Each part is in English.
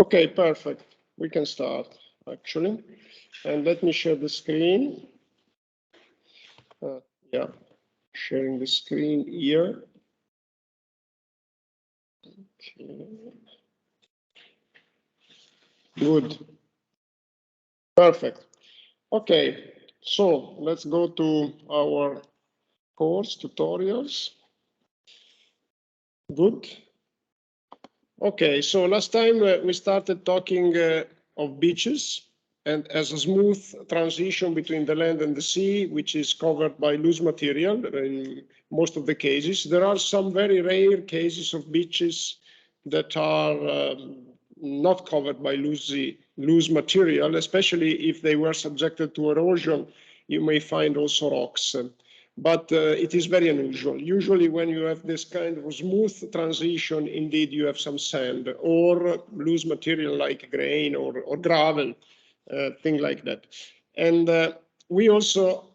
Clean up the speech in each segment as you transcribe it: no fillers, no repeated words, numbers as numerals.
Okay, perfect. We can start, actually. And let me share the screen. Yeah, sharing the screen here. Okay. Good. Perfect. Okay, so let's go to our course tutorials. Good. Okay, so last time we started talking of beaches and as a smooth transition between the land and the sea, which is covered by loose material in most of the cases. There are some very rare cases of beaches that are not covered by loose material, especially if they were subjected to erosion. You may find also rocks. But it is very unusual. Usually when you have this kind of smooth transition, indeed you have some sand or loose material like grain or gravel, thing like that. And we also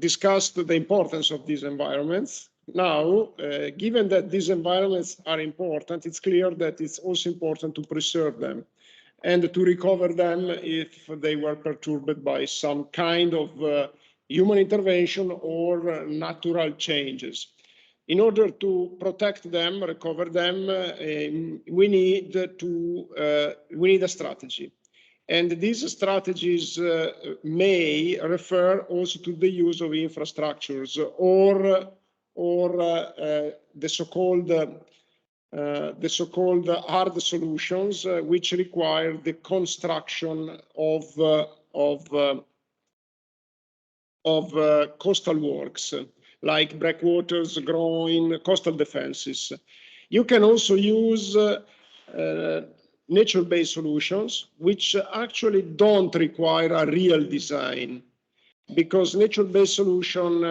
discussed the importance of these environments. Now, given that these environments are important, it's clear that it's also important to preserve them and to recover them if they were perturbed by some kind of human intervention or natural changes. In order to protect them, recover them, we need a strategy. And these strategies may refer also to the use of infrastructures or the so-called hard solutions, which require the construction of coastal works, like breakwaters, groin, coastal defenses. You can also use nature-based solutions, which actually don't require a real design, because nature-based solutions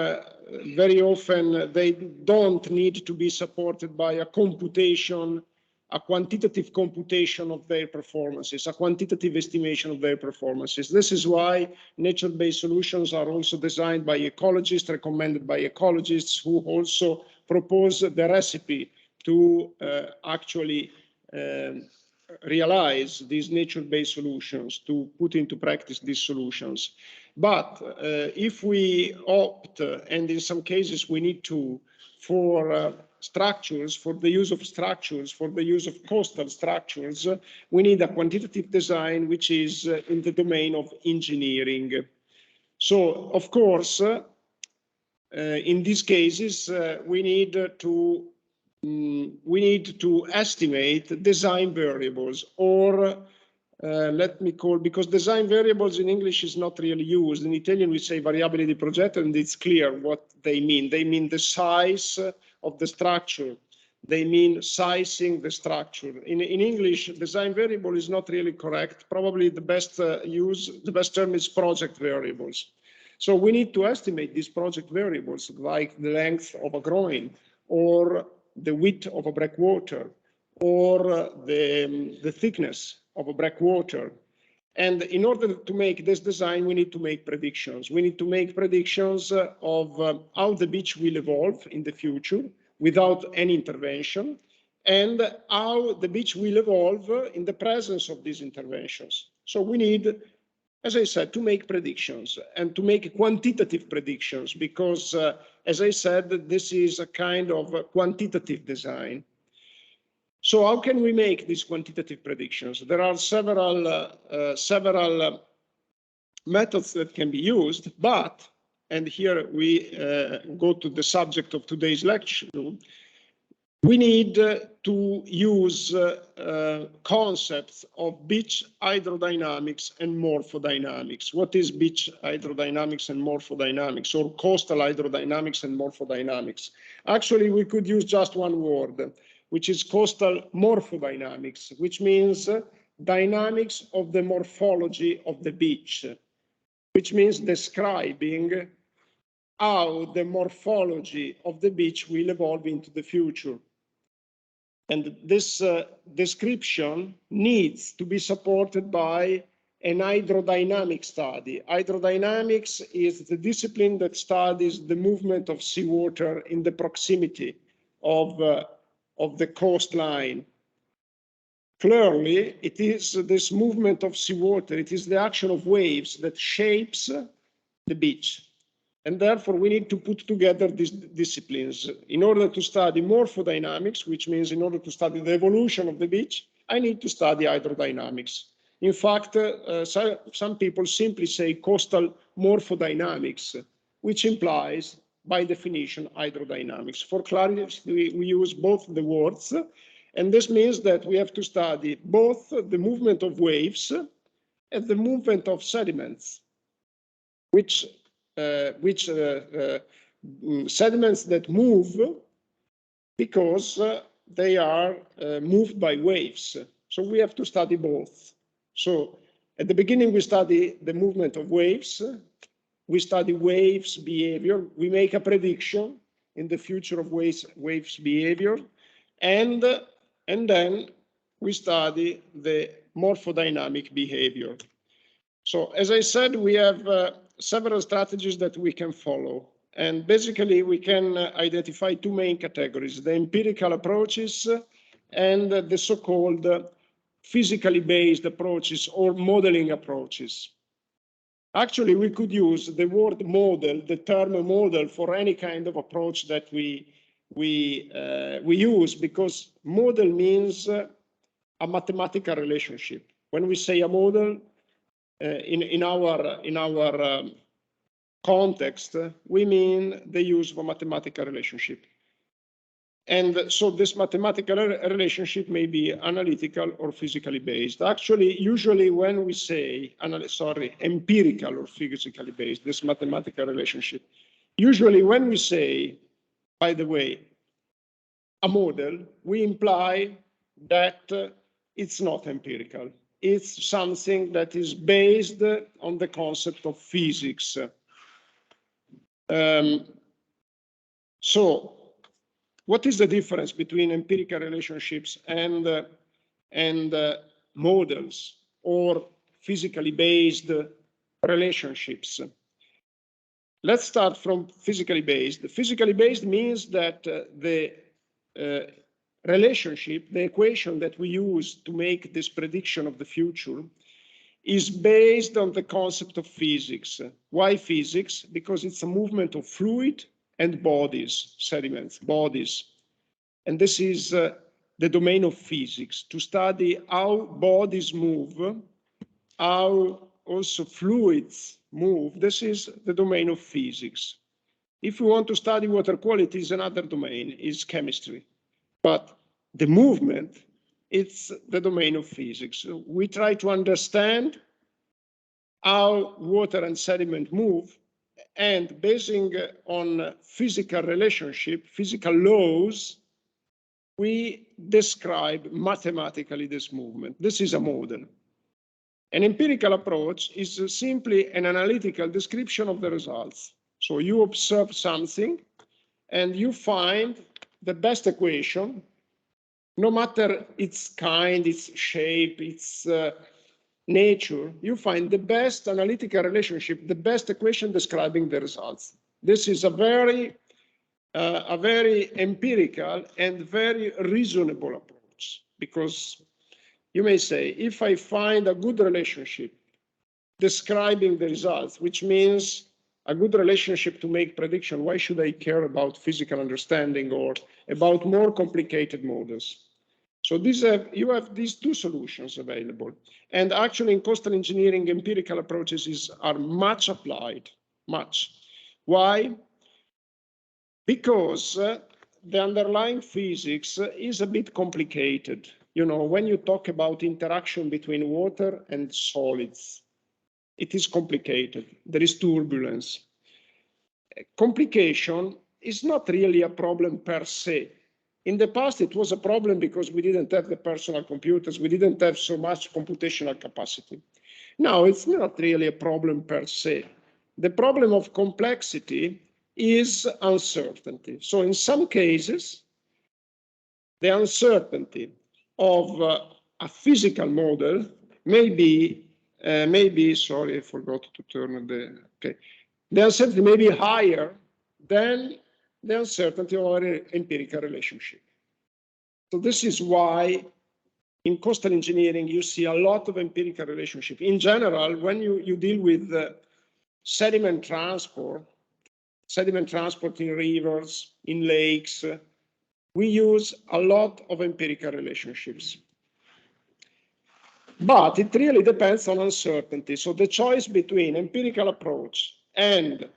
very often they don't need to be supported by a computation, a quantitative computation of their performances, a quantitative estimation of their performances. This is why nature-based solutions are also designed by ecologists, recommended by ecologists who also propose the recipe to actually realize these nature-based solutions, to put into practice these solutions. But if we opt, and in some cases we need to, for structures, for the use of structures, for the use of coastal structures, we need a quantitative design which is in the domain of engineering. So, of course, in these cases, we need to estimate design variables, or let me call, because design variables in English is not really used. In Italian, we say variabili di progetto, and it's clear what they mean. They mean the size of the structure. They mean sizing the structure. In English, design variable is not really correct. Probably the best term is project variables. So we need to estimate these project variables, like the length of a groin, or the width of a breakwater, or the thickness of a breakwater. And in order to make this design, we need to make predictions. We need to make predictions of how the beach will evolve in the future without any intervention, and how the beach will evolve in the presence of these interventions. So we need, as I said, to make predictions and to make quantitative predictions, because, as I said, this is a kind of quantitative design. So how can we make these quantitative predictions? There are several methods that can be used, but, and here we go to the subject of today's lecture, we need to use concepts of beach hydrodynamics and morphodynamics. What is beach hydrodynamics and morphodynamics, or coastal hydrodynamics and morphodynamics? Actually, we could use just one word, which is coastal morphodynamics, which means dynamics of the morphology of the beach, which means describing how the morphology of the beach will evolve into the future. And this description needs to be supported by an hydrodynamic study. Hydrodynamics is the discipline that studies the movement of seawater in the proximity of the coastline. clearly, it is this movement of seawater, it is the action of waves that shapes the beach. And therefore, we need to put together these disciplines. In order to study morphodynamics, which means in order to study the evolution of the beach, I need to study hydrodynamics. In fact, some people simply say coastal morphodynamics, which implies, by definition, hydrodynamics. For clarity, we use both the words, and this means that we have to study both the movement of waves and the movement of sediments, which sediments that move because they are moved by waves. So we have to study both. So at the beginning, we study the movement of waves. We study waves behavior. We make a prediction in the future of waves behavior. And then we study the morphodynamic behavior. So as I said, we have several strategies that we can follow. And basically, we can identify two main categories, the empirical approaches and the so-called physically based approaches or modeling approaches. Actually, we could use the word model, the term model, for any kind of approach that we use, because model means a mathematical relationship. When we say a model, in our context, we mean the use of a mathematical relationship. And so this mathematical relationship may be analytical or physically based. Actually, usually when we say, empirical or physically based, this mathematical relationship, usually when we say, by the way, a model, we imply that it's not empirical. It's something that is based on the concept of physics. So what is the difference between empirical relationships and models or physically based relationships? Let's start from physically based. Physically based means that the relationship, the equation that we use to make this prediction of the future, is based on the concept of physics. Why physics? Because it's a movement of fluid and bodies, sediments, bodies. And this is the domain of physics, to study how bodies move, how also fluids move. This is the domain of physics. If we want to study water quality, is another domain, is chemistry. But the movement, it's the domain of physics. So we try to understand how water and sediment move, and basing on physical relationship, physical laws, we describe mathematically this movement. This is a model. An empirical approach is simply an analytical description of the results. So you observe something and you find the best equation, no matter its kind, its shape, its nature, you find the best analytical relationship, the best equation describing the results. This is a very empirical and very reasonable approach, because you may say, if I find a good relationship describing the results, which means a good relationship to make prediction, why should I care about physical understanding or about more complicated models? So you have these two solutions available. And actually in coastal engineering, empirical approaches are much applied, much. Why? Because the underlying physics is a bit complicated. You know, when you talk about interaction between water and solids, it is complicated. There is turbulence. Complication is not really a problem per se. In the past, it was a problem because we didn't have the personal computers. We didn't have so much computational capacity. Now, it's not really a problem per se. The problem of complexity is uncertainty. So in some cases, the uncertainty of a physical model may be, sorry, I forgot to turn the uncertainty may be higher than the uncertainty of our empirical relationship. So this is why in coastal engineering, you see a lot of empirical relationship. In general, when you deal with sediment transport in rivers, in lakes, we use a lot of empirical relationships. But it really depends on uncertainty. So the choice between empirical approach and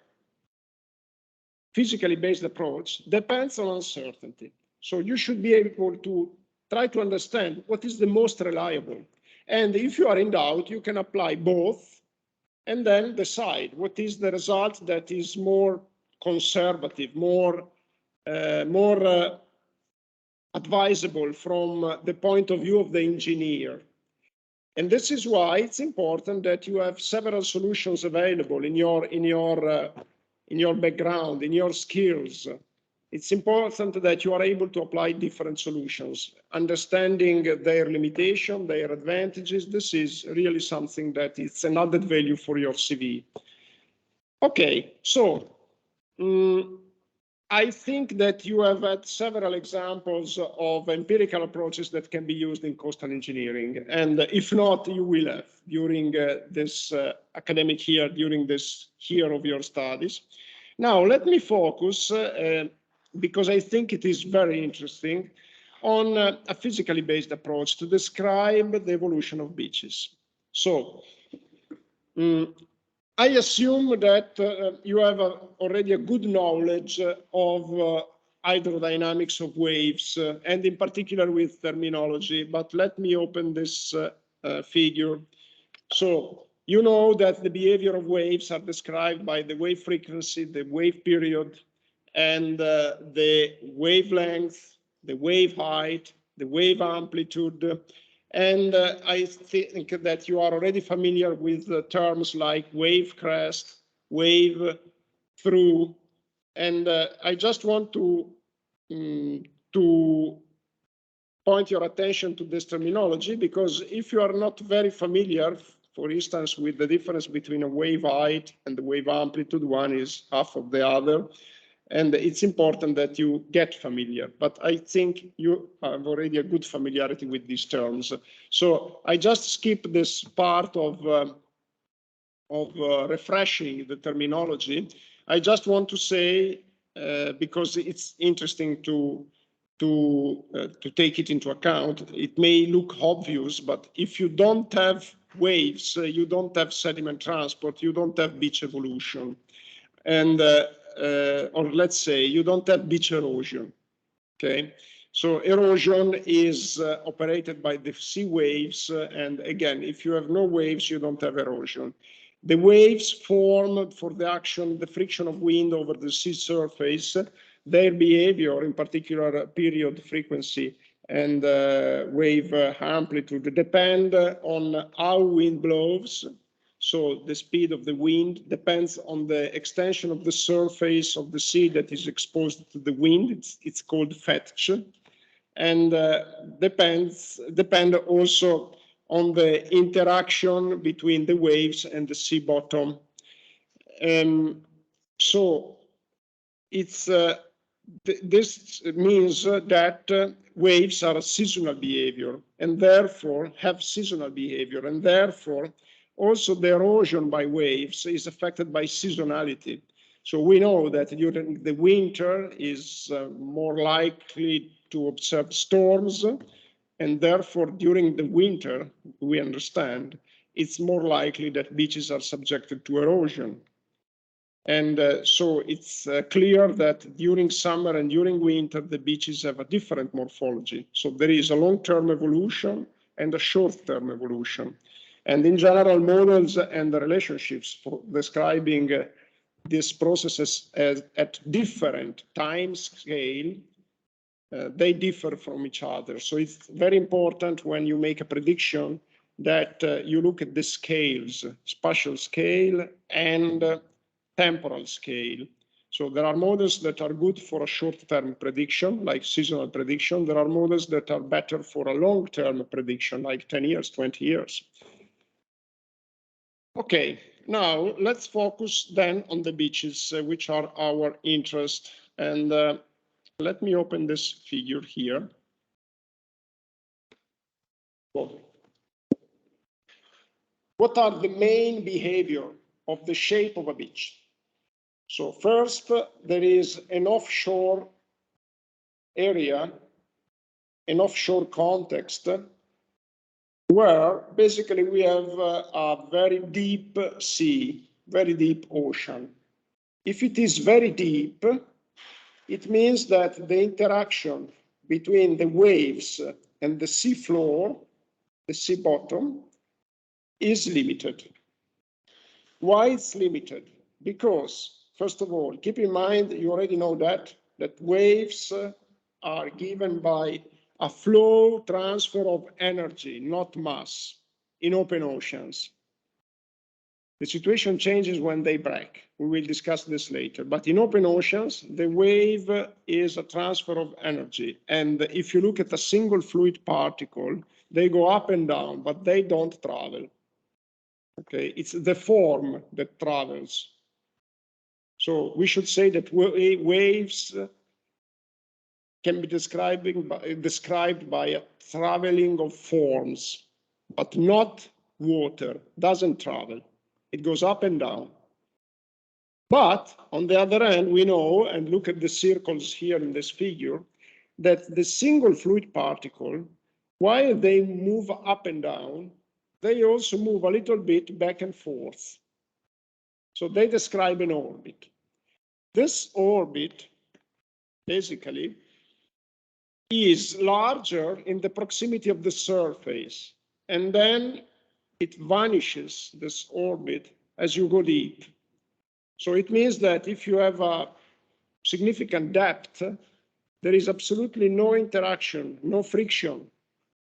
physically based approach depends on uncertainty. So you should be able to try to understand what is the most reliable. And if you are in doubt, you can apply both and then decide what is the result that is more conservative, more advisable from the point of view of the engineer. And this is why it's important that you have several solutions available in your background, in your skills. It's important that you are able to apply different solutions, understanding their limitation, their advantages. This is really something that is an added value for your CV. Okay, so I think that you have had several examples of empirical approaches that can be used in coastal engineering. And if not, you will have during this academic year, during this year of your studies. Now, let me focus, because I think it is very interesting, on a physically based approach to describe the evolution of beaches. So, I assume that you have already a good knowledge of hydrodynamics of waves, and in particular with terminology, but let me open this figure. So you know that the behavior of waves are described by the wave frequency, the wave period, and the wavelength, the wave height, the wave amplitude. And I think that you are already familiar with terms like wave crest, wave through. And I just want to point your attention to this terminology, because if you are not very familiar, for instance, with the difference between a wave height and the wave amplitude, one is half of the other. And it's important that you get familiar, but I think you have already a good familiarity with these terms. So I just skip this part of refreshing the terminology. I just want to say, because it's interesting to take it into account, it may look obvious, but if you don't have waves, you don't have sediment transport, you don't have beach evolution. And or let's say you don't have beach erosion, okay? So erosion is operated by the sea waves, and again, if you have no waves, you don't have erosion. The waves form for the action, the friction of wind over the sea surface, their behavior, in particular period, frequency, and wave amplitude, depend on how wind blows. So the speed of the wind depends on the extension of the surface of the sea that is exposed to the wind. It's called fetch, and depend also on the interaction between the waves and the sea bottom. So it's this means that waves are a seasonal behavior, and therefore have seasonal behavior, and therefore also the erosion by waves is affected by seasonality. So we know that during the winter is more likely to observe storms, and therefore during the winter, we understand, it's more likely that beaches are subjected to erosion. And so it's clear that during summer and during winter, the beaches have a different morphology. So there is a long-term evolution and a short-term evolution. And in general, models and the relationships for describing these processes at different time scale, they differ from each other. So it's very important when you make a prediction that you look at the scales, spatial scale and temporal scale. So there are models that are good for a short-term prediction, like seasonal prediction. There are models that are better for a long-term prediction, like 10 years, 20 years. Okay, now let's focus then on the beaches, which are our interest. And let me open this figure here. What are the main behavior of the shape of a beach? So first, there is an offshore area, an offshore context, where basically we have a very deep sea, very deep ocean. If it is very deep, it means that the interaction between the waves and the sea floor, the sea bottom, is limited. Why it's limited? Because, first of all, keep in mind, you already know that waves are given by a flow transfer of energy, not mass, in open oceans. The situation changes when they break. We will discuss this later. But in open oceans, the wave is a transfer of energy. And if you look at a single fluid particle, they go up and down, but they don't travel. Okay, it's the form that travels. So we should say that waves can be described by a traveling of forms, but not water, doesn't travel. It goes up and down. But on the other hand, we know, and look at the circles here in this figure, that the single fluid particle, while they move up and down, they also move a little bit back and forth. So they describe an orbit. This orbit, basically, is larger in the proximity of the surface, and then it vanishes, this orbit, as you go deep. So it means that if you have a significant depth, there is absolutely no interaction, no friction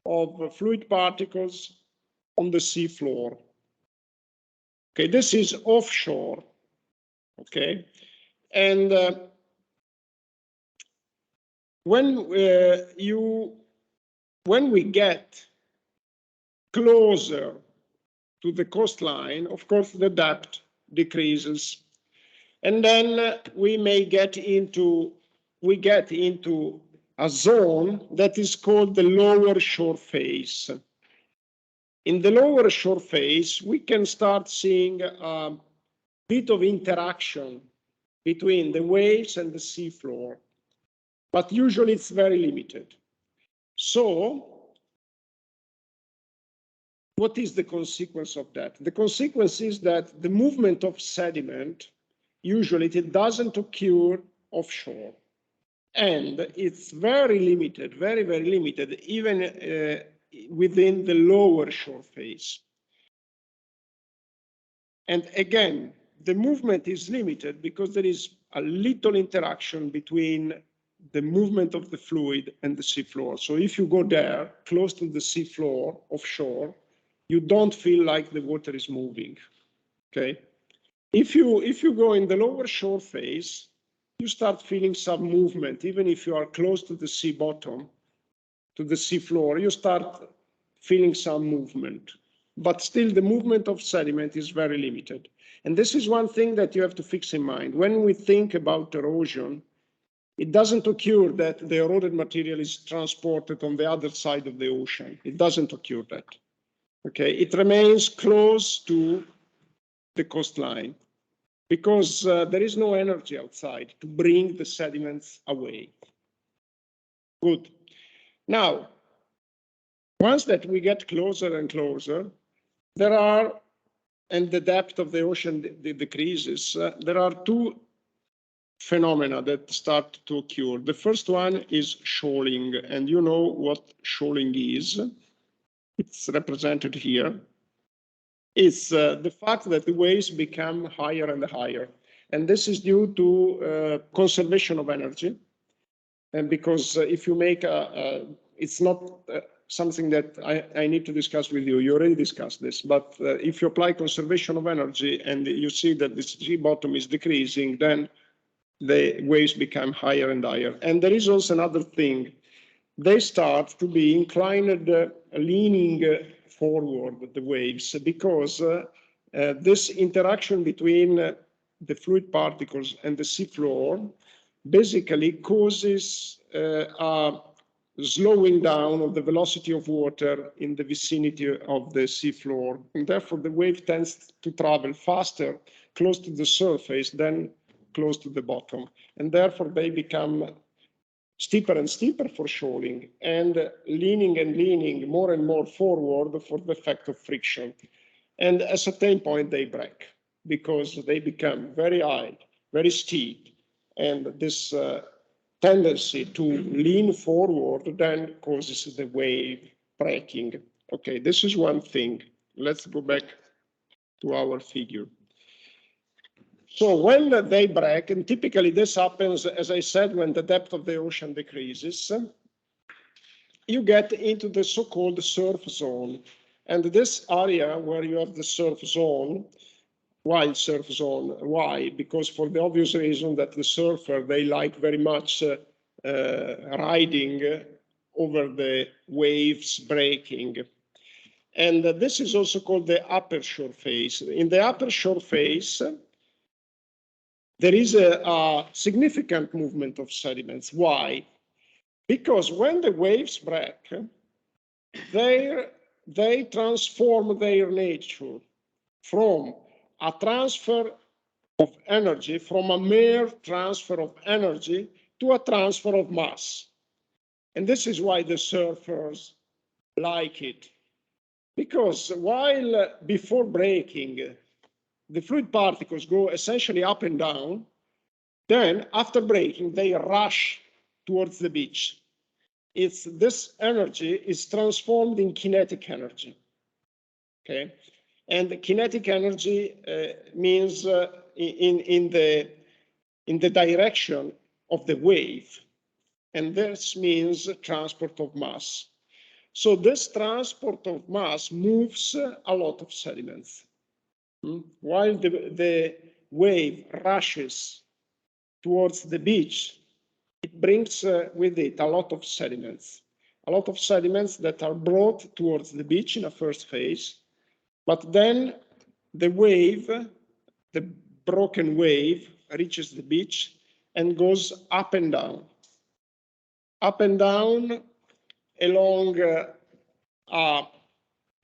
of fluid particles on the sea floor. Okay, this is offshore. Okay, and when we get closer to the coastline, of course, the depth decreases. And then we get into a zone that is called the lower shore phase. In the lower shore phase, we can start seeing a bit of interaction between the waves and the seafloor, but usually it's very limited. So what is the consequence of that? The consequence is that the movement of sediment, usually it doesn't occur offshore. And it's very limited, very, very limited, even within the lower shore phase. And again, the movement is limited because there is a little interaction between the movement of the fluid and the seafloor. So if you go there, close to the seafloor, offshore, you don't feel like the water is moving, okay? If you go in the lower shore phase, you start feeling some movement. Even if you are close to the sea bottom, to the sea floor, you start feeling some movement. But still, the movement of sediment is very limited. And this is one thing that you have to fix in mind. When we think about erosion, it doesn't occur that the eroded material is transported on the other side of the ocean. It doesn't occur that. Okay, it remains close to the coastline, because there is no energy outside to bring the sediments away. Good. Now, once that we get closer and closer, and the depth of the ocean decreases, there are two phenomena that start to occur. The first one is shoaling, and you know what shoaling is. It's represented here. It's the fact that the waves become higher and higher. And this is due to conservation of energy. And because if you make it's not something that I need to discuss with you. You already discussed this. But if you apply conservation of energy and you see that the sea bottom is decreasing, then the waves become higher and higher. And there is also another thing. They start to be inclined, leaning forward, the waves, because this interaction between the fluid particles and the seafloor basically causes a slowing down of the velocity of water in the vicinity of the seafloor. And therefore, the wave tends to travel faster close to the surface than close to the bottom. And therefore, they become steeper and steeper for shoaling and leaning and leaning more and more forward for the effect of friction. And at a certain point, they break because they become very high, very steep. And this tendency to lean forward then causes the wave breaking. Okay, this is one thing. Let's go back to our figure. So when they break, and typically this happens, as I said, when the depth of the ocean decreases, you get into the so-called surf zone. And this area where you have the surf zone, wild surf zone, why? Because for the obvious reason that the surfer, they like very much riding over the waves breaking. And this is also called the upper shore phase. In the upper shore phase, there is a significant movement of sediments. Why? Because when the waves break, they transform their nature from a transfer of energy, from a mere transfer of energy to a transfer of mass. And this is why the surfers like it. Because while before breaking, the fluid particles go essentially up and down, then after breaking, they rush towards the beach. This energy is transformed in kinetic energy, okay? And kinetic energy means in the direction of the wave. And this means transport of mass. So this transport of mass moves a lot of sediments. While the wave rushes towards the beach, it brings with it a lot of sediments that are brought towards the beach in a first phase, but then the wave, the broken wave, reaches the beach and goes up and down along an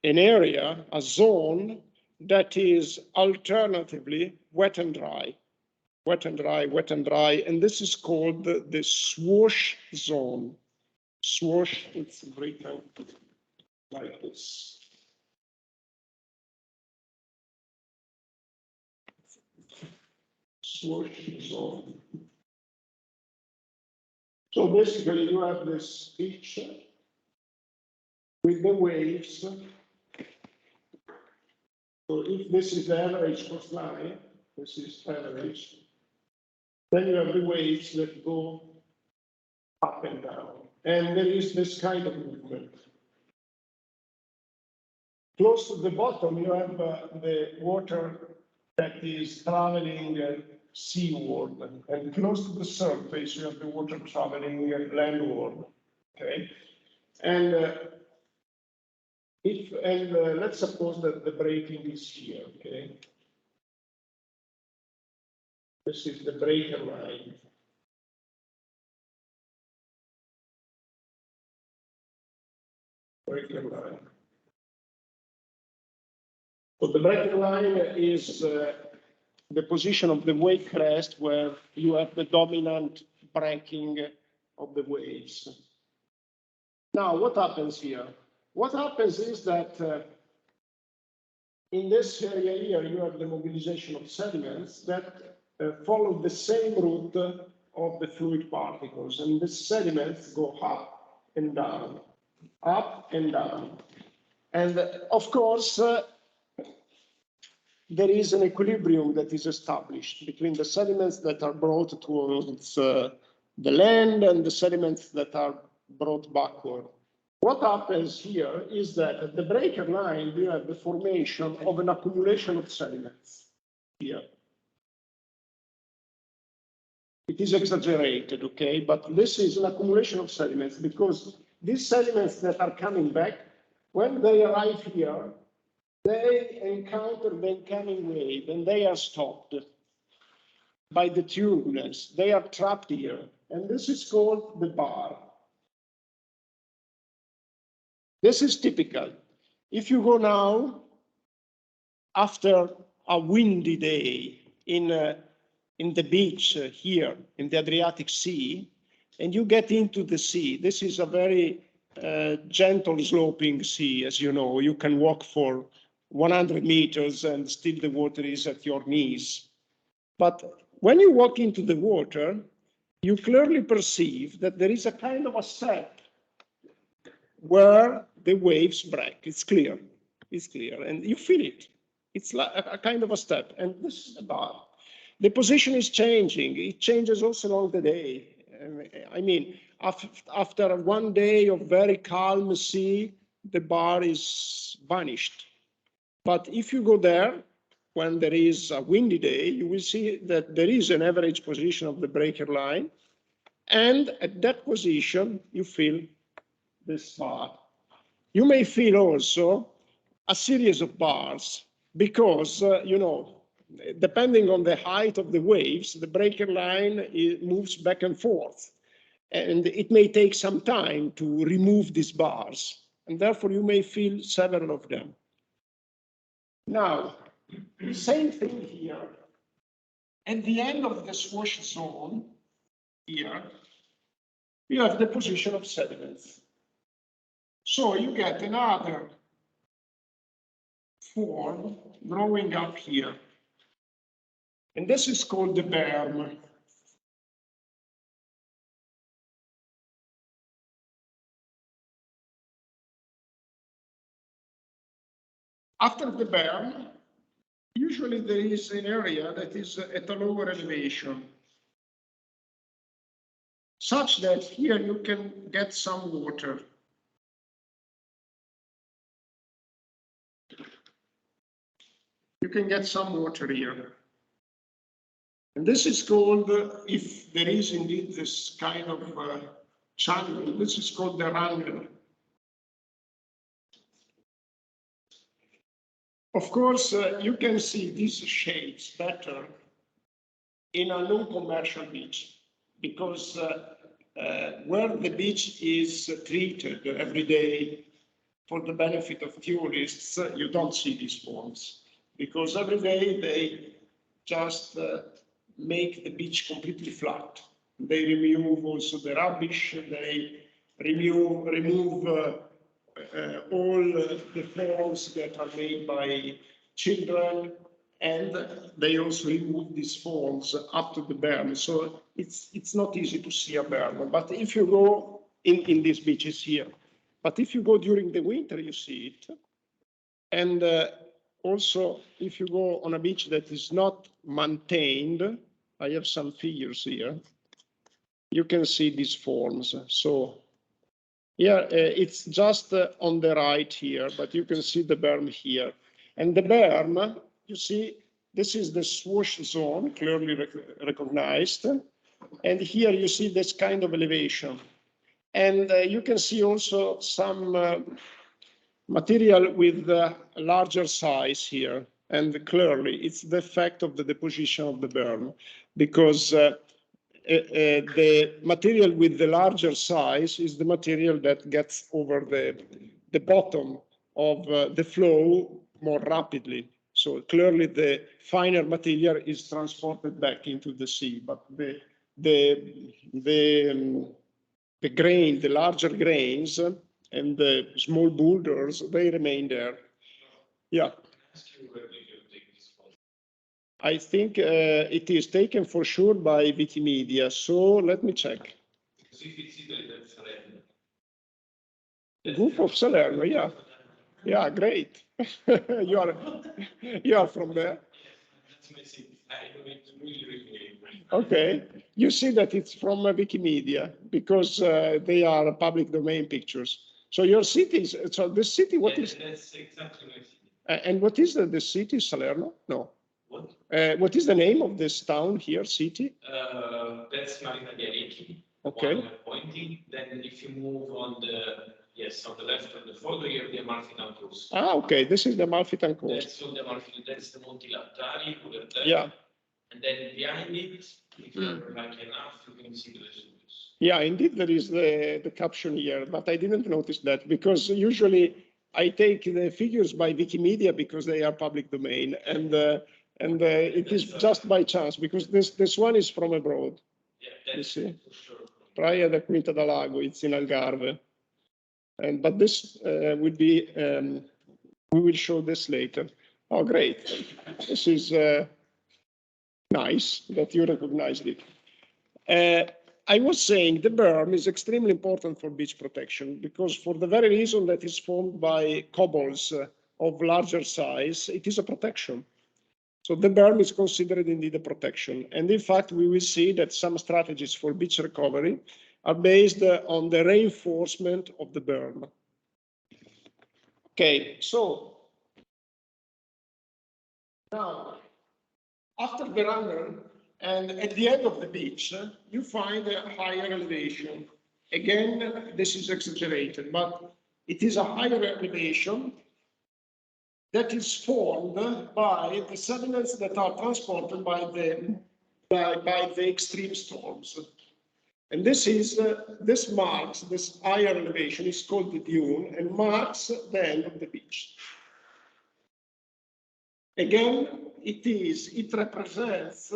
area, a zone that is alternatively wet and dry, wet and dry, wet and dry, and this is called the swash zone. Swash, it's written like this. Swash zone. So basically you have this beach with the waves. So if this is the average coastline, this is average, then you have the waves that go up and down. And there is this kind of movement. Close to the bottom, you have the water that is traveling seaward, and close to the surface, you have the water traveling landward. Okay, and let's suppose that the breaking is here. Okay, this is the breaker line. Breaker line. So the breaker line is the position of the wave crest where you have the dominant breaking of the waves. Now, what happens here? What happens is that in this area here, you have the mobilization of sediments that follow the same route of the fluid particles, and the sediments go up and down, up and down. And of course, there is an equilibrium that is established between the sediments that are brought towards the land and the sediments that are brought backward. What happens here is that at the breaker line, you have the formation of an accumulation of sediments here. It is exaggerated, okay, but this is an accumulation of sediments because these sediments that are coming back, when they arrive here, they encounter the incoming wave and they are stopped by the turbulence. They are trapped here, and this is called the bar. This is typical. If you go now, after a windy day in the beach here in the Adriatic Sea, and you get into the sea, this is a very gentle sloping sea, as you know. You can walk for 100 meters and still the water is at your knees. But when you walk into the water, you clearly perceive that there is a kind of a step where the waves break. It's clear. It's clear. And you feel it. It's like a kind of a step. And this is the bar. The position is changing. It changes also along the day. I mean, after one day of very calm sea, the bar is vanished. But if you go there, when there is a windy day, you will see that there is an average position of the breaker line. And at that position, you feel this bar. You may feel also a series of bars because, depending on the height of the waves, the breaker line moves back and forth. And it may take some time to remove these bars. And therefore, you may feel several of them. Now, same thing here. At the end of the swash zone, here, you have the position of sediments. So you get another form growing up here. And this is called the berm. After the berm, usually there is an area that is at a lower elevation, such that here you can get some water. You can get some water here. And this is called, if there is indeed this kind of channel, this is called the wrangler. Of course, you can see these shades better in a non-commercial beach, because where the beach is treated every day for the benefit of tourists, you don't see these forms, because every day they just make the beach completely flat. They remove also the rubbish, they remove all the forms that are made by children, and they also remove these forms up to the berm. So it's not easy to see a berm. But if you go in these beaches here, but if you go during the winter, you see it. And also, if you go on a beach that is not maintained, I have some figures here, you can see these forms. So yeah, it's just on the right here, but you can see the berm here. And the berm, you see, this is the swash zone, clearly recognized. And here you see this kind of elevation. And you can see also some material with a larger size here. And clearly, it's the effect of the deposition of the berm, because the material with the larger size is the material that gets over the bottom of the flow more rapidly. So clearly the finer material is transported back into the sea, but the grain, the larger grains and the small boulders, they remain there. Yeah. I think it is taken for sure by Wikimedia. So let me check. The group of Salerno, yeah. Yeah, great. you are from there. Okay, you see that it's from Wikimedia because they are public domain pictures. So your city is, so the city, what is? That's exactly my city. And what is the city, Salerno? No. What? What is the name of this town here, city? That's Marina di Arechi. Okay. Pointing. Then if you move on the, yes, on the left of the photo, you have the Amalfitano. Ah, okay. This is the Amalfitano. That's the Amalfitano. That's the Monti Lattari. Yeah. And then behind it, if you're lucky enough, you can see the Vesuvius. Yeah, indeed, there is the caption here, but I didn't notice that because usually I take the figures by Wikimedia because they are public domain, and it is just by chance because this one is from abroad. Yeah, you see, Praia da Quinta da Lago, it's in Algarve, and but this will be we will show this later. Oh, great! This is nice that you recognized it. I was saying the berm is extremely important for beach protection because for the very reason that it's formed by cobbles of larger size, it is a protection. So the berm is considered indeed a protection. And in fact, we will see that some strategies for beach recovery are based on the reinforcement of the berm. Okay, so now after the runner, and at the end of the beach, you find a higher elevation. Again, this is exaggerated, but it is a higher elevation that is formed by the sediments that are transported by the extreme storms. And this marks, this higher elevation is called the dune and marks the end of the beach. Again, it represents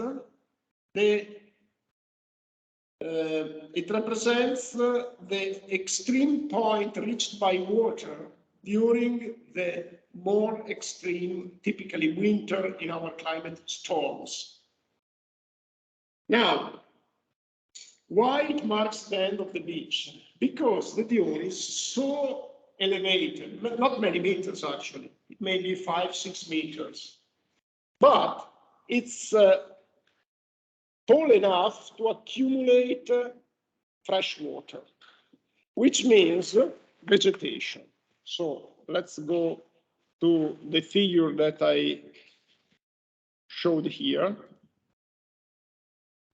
the extreme point reached by water during the more extreme, typically winter in our climate, storms. Now, why it marks the end of the beach? Because the dune is so elevated, not many meters actually, it may be 5-6 meters, but it's tall enough to accumulate fresh water, which means vegetation. So let's go to the figure that I showed here.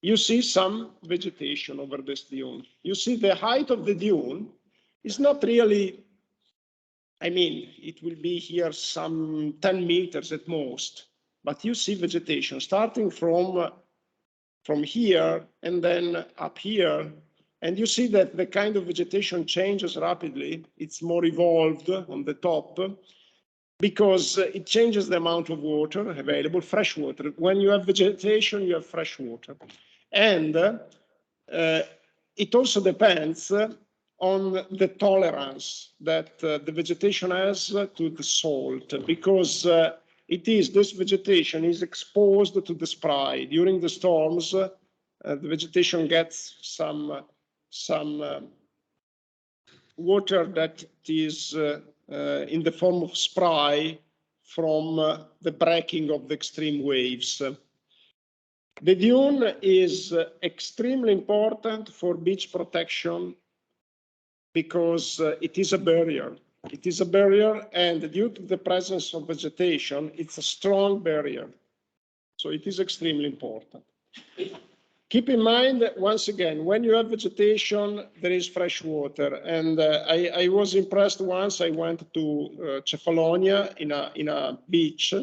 You see some vegetation over this dune. You see the height of the dune is not really, I mean, it will be here some 10 meters at most, but you see vegetation starting from here and then up here. And you see that the kind of vegetation changes rapidly. It's more evolved on the top because it changes the amount of water available, fresh water. When you have vegetation, you have fresh water. And it also depends on the tolerance that the vegetation has to the salt, because this vegetation is exposed to the spray. During the storms, the vegetation gets some water that is in the form of spray from the breaking of the extreme waves. The dune is extremely important for beach protection because it is a barrier. It is a barrier, and due to the presence of vegetation, it's a strong barrier. So it is extremely important. Keep in mind that, once again, when you have vegetation, there is fresh water. And I was impressed once. I went to Cefalonia in a beach.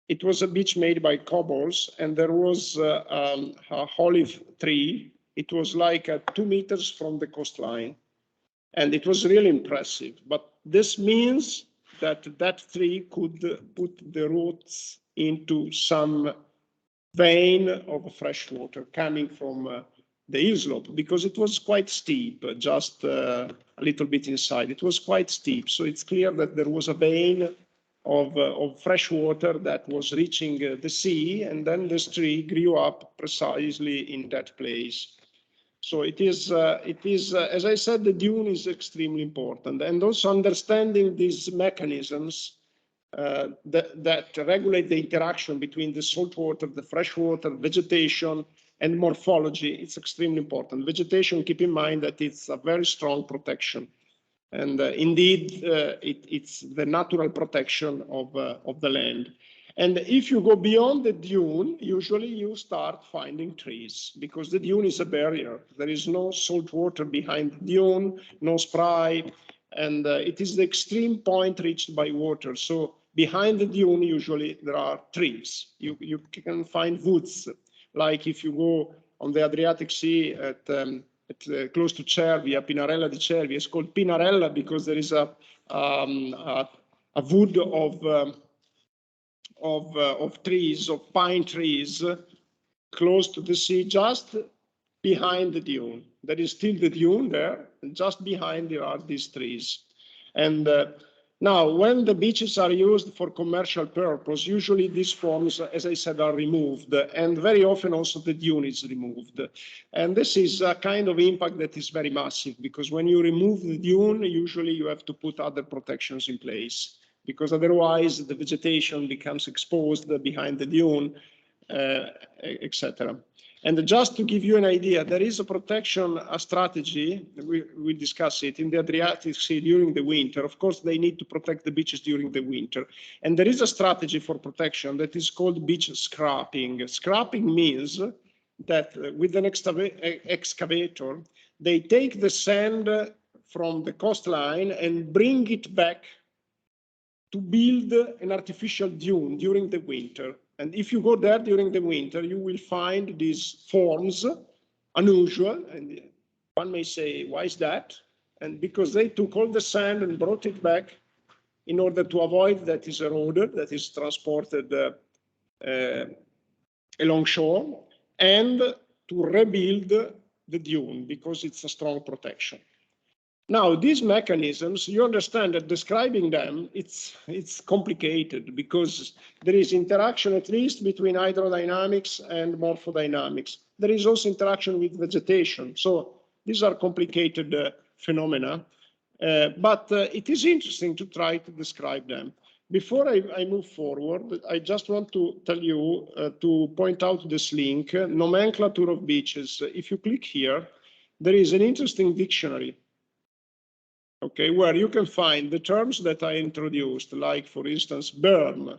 It was a beach made by cobbles, and there was a olive tree. It was like 2 meters from the coastline. And it was really impressive. But this means that that tree could put the roots into some vein of fresh water coming from the hill slope, because it was quite steep, just a little bit inside. It was quite steep. So it's clear that there was a vein of fresh water that was reaching the sea, and then this tree grew up precisely in that place. So it is, as I said, the dune is extremely important, and also understanding these mechanisms that regulate the interaction between the salt water, the fresh water, vegetation, and morphology. It's extremely important. Vegetation, keep in mind that it's a very strong protection. And indeed, it's the natural protection of the land. And if you go beyond the dune, usually you start finding trees, because the dune is a barrier. There is no salt water behind the dune, no spray, and it is the extreme point reached by water. So behind the dune, usually there are trees. You can find woods, like if you go on the Adriatic Sea at close to Cervia, Pinarella di Cervia. It's called Pinarella because there is a wood of trees, of pine trees, close to the sea, just behind the dune. There is still the dune there, and just behind there are these trees. And now, when the beaches are used for commercial purpose, usually these forms, as I said, are removed, and very often also the dune is removed. And this is a kind of impact that is very massive, because when you remove the dune, usually you have to put other protections in place, because otherwise the vegetation becomes exposed behind the dune, etc. And just to give you an idea, there is a protection, a strategy, we discuss it, in the Adriatic Sea during the winter. Of course, they need to protect the beaches during the winter. And there is a strategy for protection that is called beach scrapping. Scrapping means that with an excavator, they take the sand from the coastline and bring it back to build an artificial dune during the winter. And if you go there during the winter, you will find these forms unusual. And one may say, why is that? And because they took all the sand and brought it back in order to avoid that is eroded, that is transported along shore, and to rebuild the dune because it's a strong protection. Now, these mechanisms, you understand that describing them, it's complicated because there is interaction at least between hydrodynamics and morphodynamics. There is also interaction with vegetation. So these are complicated phenomena, but it is interesting to try to describe them. Before I move forward, I just want to tell you to point out this link, nomenclature of beaches. If you click here, there is an interesting dictionary. Okay, where you can find the terms that I introduced, like, for instance, berm,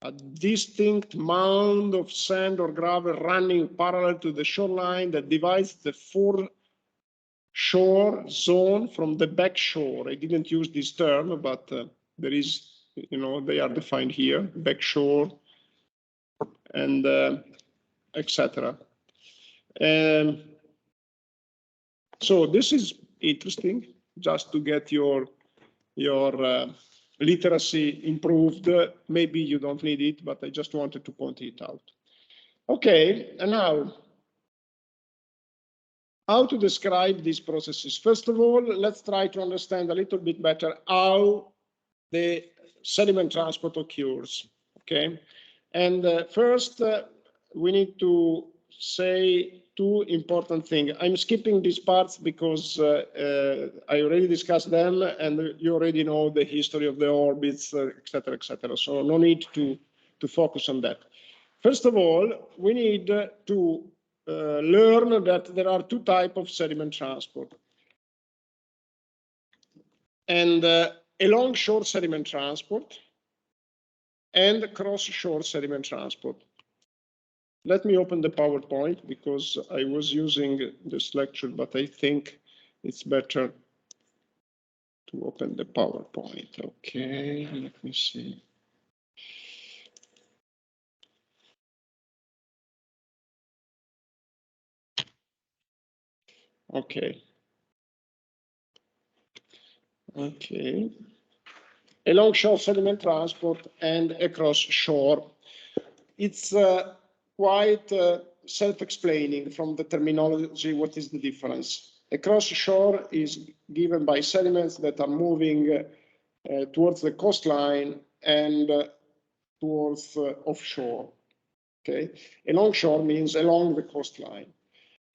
a distinct mound of sand or gravel running parallel to the shoreline that divides the foreshore zone from the backshore. I didn't use this term, but there is, they are defined here, backshore, and etc. So this is interesting, just to get your literacy improved. Maybe you don't need it, but I just wanted to point it out. Okay, and now, how to describe these processes? First of all, let's try to understand a little bit better how the sediment transport occurs, okay? And first, we need to say two important things. I'm skipping these parts because I already discussed them, and you already know the history of the orbits, et cetera, et cetera. So no need to focus on that. First of all, we need to learn that there are two types of sediment transport. And along-shore sediment transport and cross-shore sediment transport. Let me open the PowerPoint because I was using this lecture, but I think it's better to open the PowerPoint. Okay, let me see. Okay. Okay. Along-shore sediment transport and across-shore. It's quite self-explaining from the terminology. What is the difference? Across shore is given by sediments that are moving towards the coastline and towards offshore. Okay, along shore means along the coastline,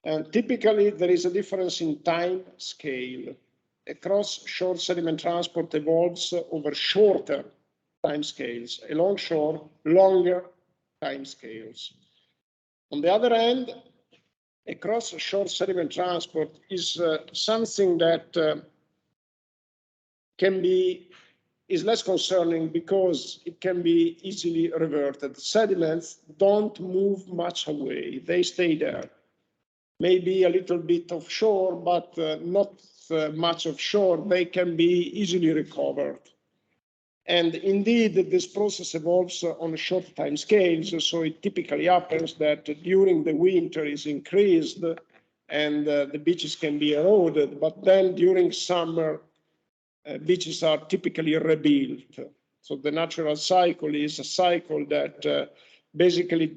and typically there is a difference in time scale. Across shore sediment transport evolves over shorter time scales. Along shore, longer time scales. On the other hand, across-shore sediment transport is something that is less concerning because it can be easily reverted. Sediments don't move much away; they stay there. Maybe a little bit offshore, but not much offshore. They can be easily recovered. And indeed, this process evolves on short time scales. So it typically happens that during the winter is increased and the beaches can be eroded, but then during summer, beaches are typically rebuilt. So the natural cycle is a cycle that basically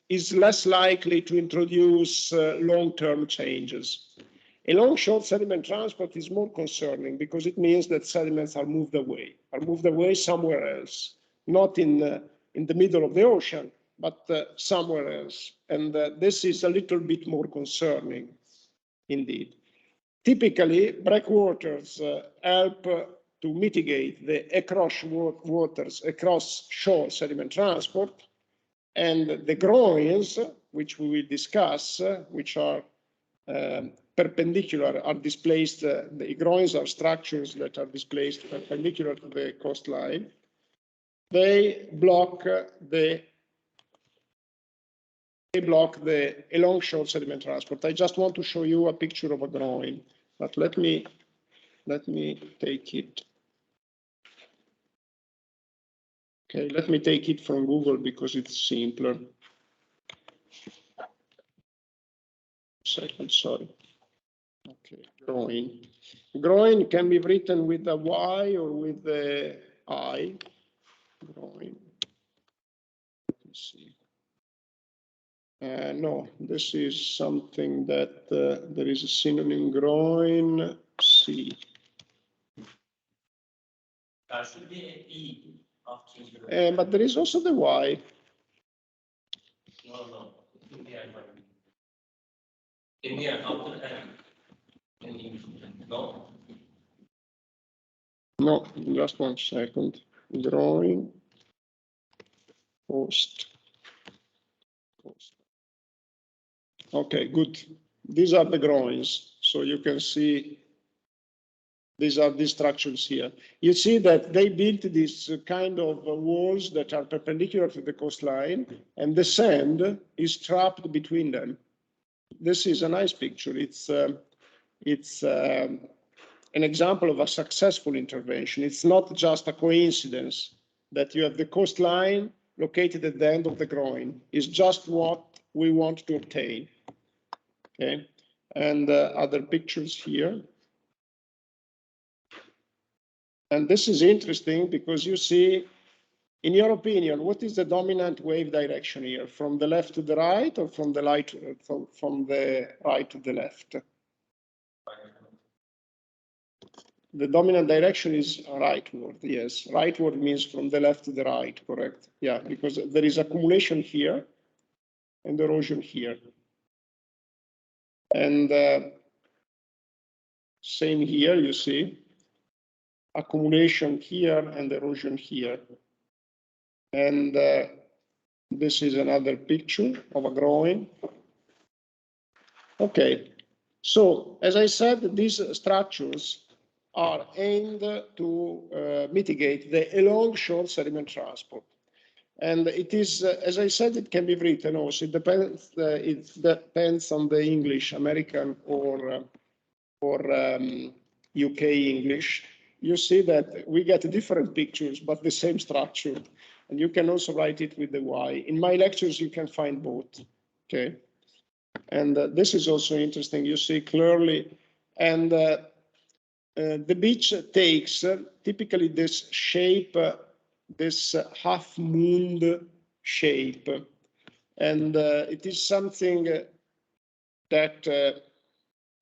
is less likely to introduce long-term changes. A long-shore sediment transport is more concerning because it means that sediments are moved away somewhere else, not in the middle of the ocean, but somewhere else. And this is a little bit more concerning indeed. Typically, breakwaters help to mitigate the across-shore sediment transport, and the groins, which we will discuss, which are perpendicular, are displaced. The groins are structures that are displaced perpendicular to the coastline. They block the along-shore sediment transport. I just want to show you a picture of a groin, but let me take it. Okay, let me take it from Google because it's simpler. Second, sorry. Okay, groin. Groin can be written with a Y or with the I. Groin. Let me see. No, this is something that there is a synonym groin. C. Should be an E after But there is also the Y. No. India after N. In English. No. No, just 1 second. Groin. Post. Okay, good. These are the groins. So you can see these are these structures here. You see that they built this kind of walls that are perpendicular to the coastline, and the sand is trapped between them. This is a nice picture. It's an example of a successful intervention. It's not just a coincidence that you have the coastline located at the end of the groin. It's just what we want to obtain. Okay, and other pictures here. And this is interesting because you see, in your opinion, what is the dominant wave direction here? From the left to the right, or from the right to the left? The dominant direction is rightward, yes. Rightward means from the left to the right, correct? Yeah, because there is accumulation here and erosion here. And same here, you see. Accumulation here and erosion here. And this is another picture of a groin. Okay, so as I said, these structures are aimed to mitigate the along-shore sediment transport. And it is, as I said, it can be written also. It depends on the English, American or UK English. You see that we get different pictures, but the same structure. And you can also write it with the Y. In my lectures, you can find both. Okay. And this is also interesting. You see clearly. And the beach takes typically this shape, this half-moon shape. And it is something that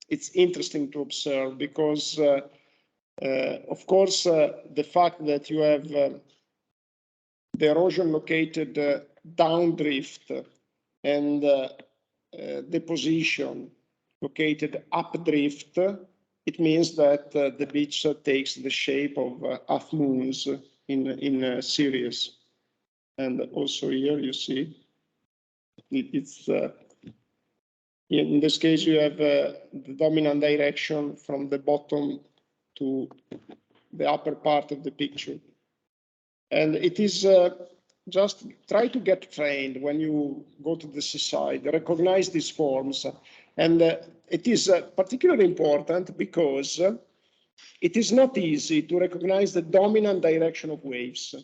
it's interesting to observe because, of course, the fact that you have the erosion located downdrift and deposition located updrift, it means that the beach takes the shape of half moons in series. And also here you see it's in this case you have the dominant direction from the bottom to the upper part of the picture. And it is just try to get trained when you go to the seaside, recognize these forms. And it is particularly important because it is not easy to recognize the dominant direction of waves.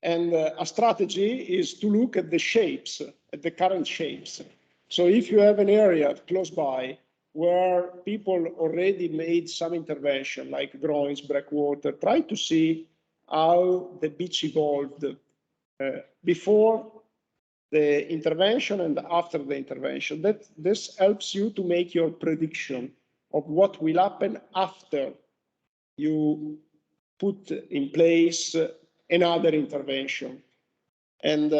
And a strategy is to look at the shapes, at the current shapes. So if you have an area close by where people already made some intervention, like groins, breakwater, try to see how the beach evolved before the intervention and after the intervention. This helps you to make your prediction of what will happen after you put in place another intervention. And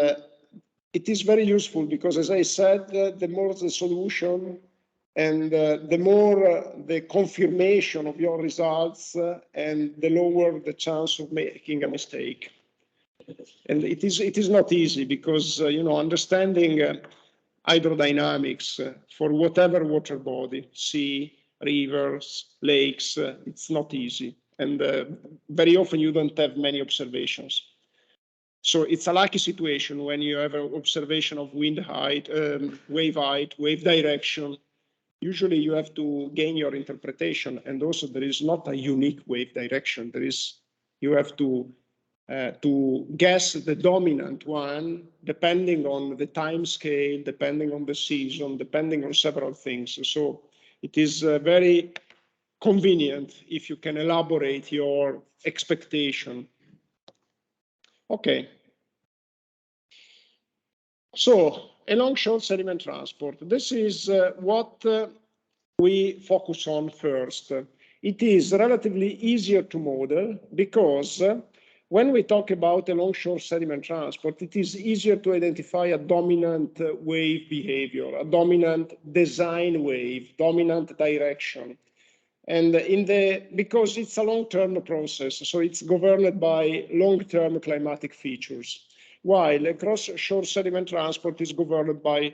it is very useful because, as I said, the more the solution and the more the confirmation of your results and the lower the chance of making a mistake. And it is not easy because, understanding hydrodynamics for whatever water body, sea, rivers, lakes, it's not easy. And very often you don't have many observations. So it's a lucky situation when you have an observation of wind height, wave direction. Usually you have to gain your interpretation, and also there is not a unique wave direction. You have to guess the dominant one, depending on the time scale, depending on the season, depending on several things. So it is very convenient if you can elaborate your expectation. Okay. So along-shore sediment transport. This is what we focus on first. It is relatively easier to model because when we talk about along-shore sediment transport, it is easier to identify a dominant wave behavior, a dominant design wave, dominant direction. And because it's a long-term process, so it's governed by long-term climatic features, while across-shore sediment transport is governed by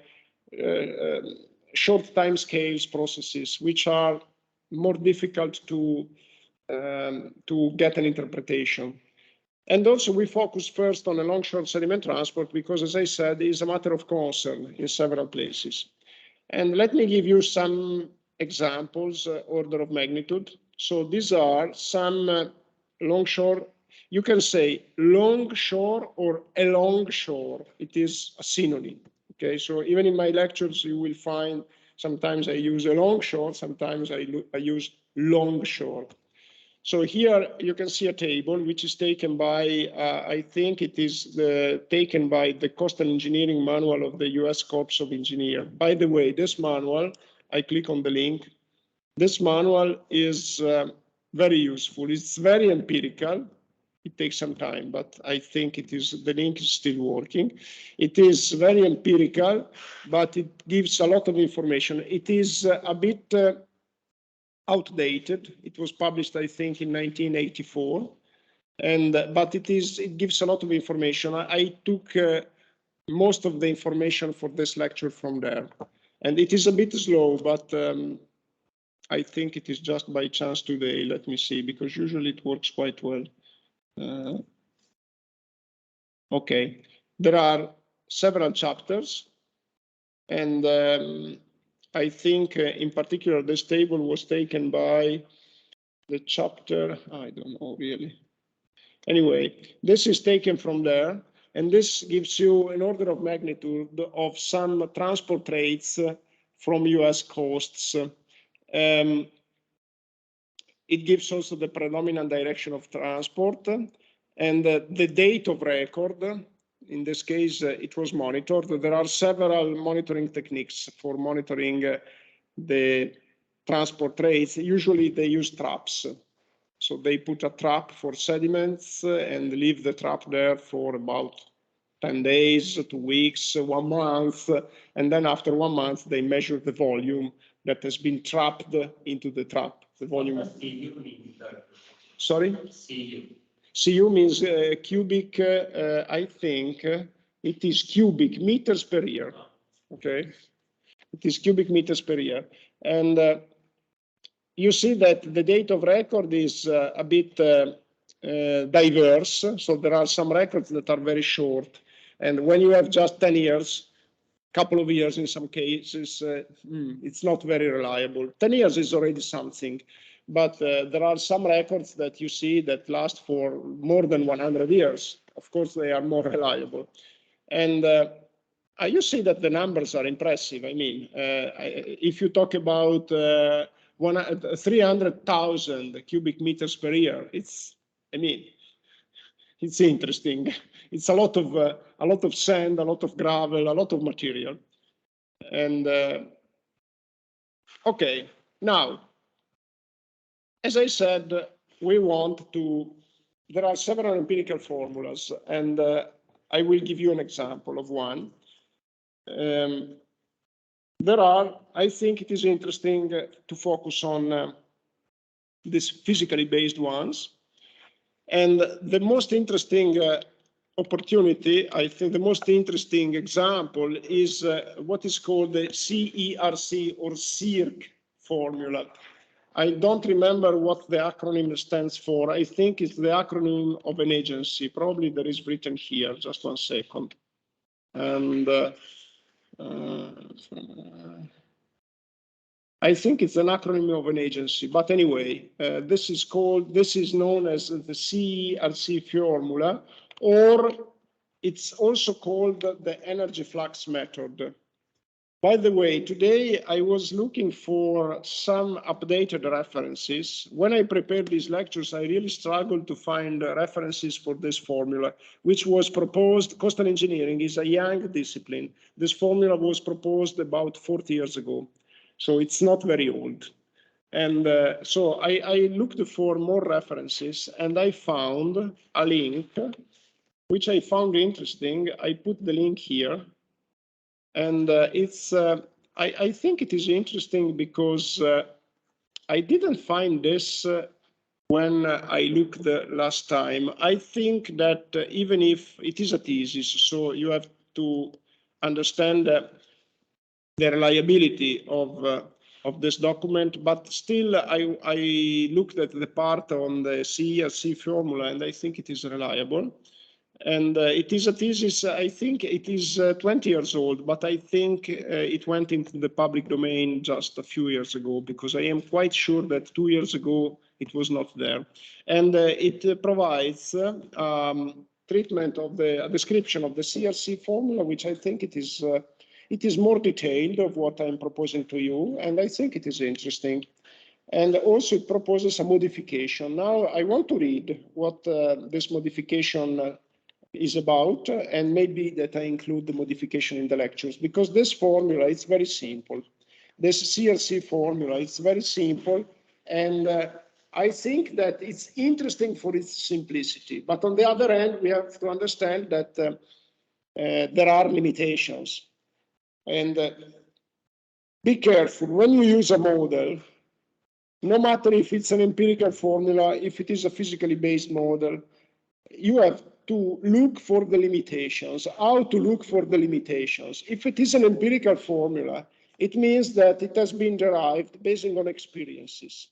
short time scales processes, which are more difficult to get an interpretation. And also we focus first on along-shore sediment transport because, as I said, it is a matter of concern in several places. And let me give you some examples, order of magnitude. So these are some longshore. You can say longshore or along shore. It is a synonym. Okay, so even in my lectures, you will find sometimes I use along shore, sometimes I use long shore. So here you can see a table which is taken by, I think it is taken by the Coastal Engineering Manual of the US Corps of Engineers. By the way, this manual, I click on the link. This manual is very useful. It's very empirical. It takes some time, but I think the link is still working. It is very empirical, but it gives a lot of information. It is a bit outdated. It was published, I think, in 1984, but it gives a lot of information. I took most of the information for this lecture from there, and it is a bit slow, but I think it is just by chance today. Let me see, because usually it works quite well. Okay, there are several chapters, and I think in particular this table was taken by the chapter, I don't know really. Anyway, this is taken from there, and this gives you an order of magnitude of some transport rates from US coasts. It gives also the predominant direction of transport and the date of record. In this case, it was monitored. There are several monitoring techniques for monitoring the transport rates. Usually they use traps. So they put a trap for sediments and leave the trap there for about 10 days, 2 weeks, 1 month. And then after 1 month, they measure the volume that has been trapped into the trap. The volume. Sorry? CU means cubic, I think it is cubic meters per year. Okay. It is cubic meters per year. And you see that the date of record is a bit diverse. So there are some records that are very short. And when you have just 10 years, couple of years in some cases, it's not very reliable. 10 years is already something. But there are some records that you see that last for more than 100 years. Of course, they are more reliable. And You see that the numbers are impressive. I mean, if you talk about 300,000 cubic meters per year, it's interesting. It's a lot of sand, a lot of gravel, a lot of material. And okay, now, as I said, there are several empirical formulas, and I will give you an example of one. I think it is interesting to focus on these physically based ones. And the most interesting opportunity, I think the most interesting example is what is called the CERC or CIRC formula. I don't remember what the acronym stands for. I think it's the acronym of an agency. Probably there is written here. Just 1 second. And I think it's an acronym of an agency. But anyway, this is known as the CERC formula, or it's also called the energy flux method. By the way, today I was looking for some updated references. When I prepared these lectures, I really struggled to find references for this formula, which was proposed. Coastal engineering is a young discipline. This formula was proposed about 40 years ago, so it's not very old. And so I looked for more references, and I found a link, which I found interesting. I put the link here. And I think it is interesting because I didn't find this when I looked the last time. I think that even if it is a thesis, so you have to understand the reliability of this document, but still I looked at the part on the CERC formula, and I think it is reliable. And it is a thesis, I think it is 20 years old, but I think it went into the public domain just a few years ago, because I am quite sure that 2 years ago it was not there. And it provides treatment of a description of the CERC formula, which I think it is more detailed of what I'm proposing to you, and I think it is interesting. And also it proposes a modification. Now I want to read what this modification is about, and maybe that I include the modification in the lectures, because this formula is very simple. This CERC formula is very simple, and I think that it's interesting for its simplicity. But on the other hand, we have to understand that there are limitations. And be careful when you use a model, no matter if it's an empirical formula, if it is a physically based model, you have to look for the limitations. How to look for the limitations? If it is an empirical formula, it means that it has been derived based on experiences.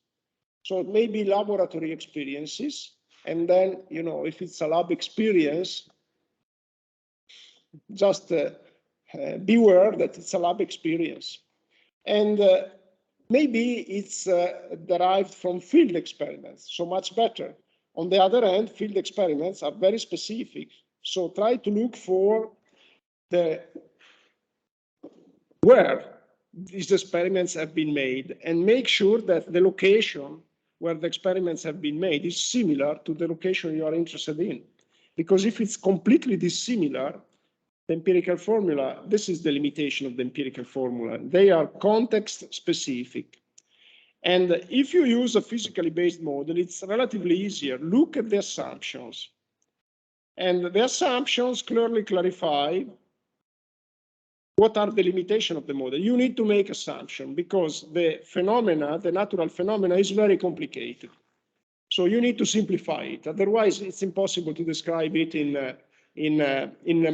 So it may be laboratory experiences, and then, if it's a lab experience, just beware that it's a lab experience. And maybe it's derived from field experiments, so much better. On the other hand, field experiments are very specific. So try to look for where these experiments have been made, and make sure that the location where the experiments have been made is similar to the location you are interested in. Because if it's completely dissimilar, the empirical formula, this is the limitation of the empirical formula. They are context specific. And if you use a physically based model, it's relatively easier. Look at the assumptions. And the assumptions clearly clarify what are the limitations of the model. You need to make assumptions because the natural phenomena is very complicated. So you need to simplify it. Otherwise, it's impossible to describe it in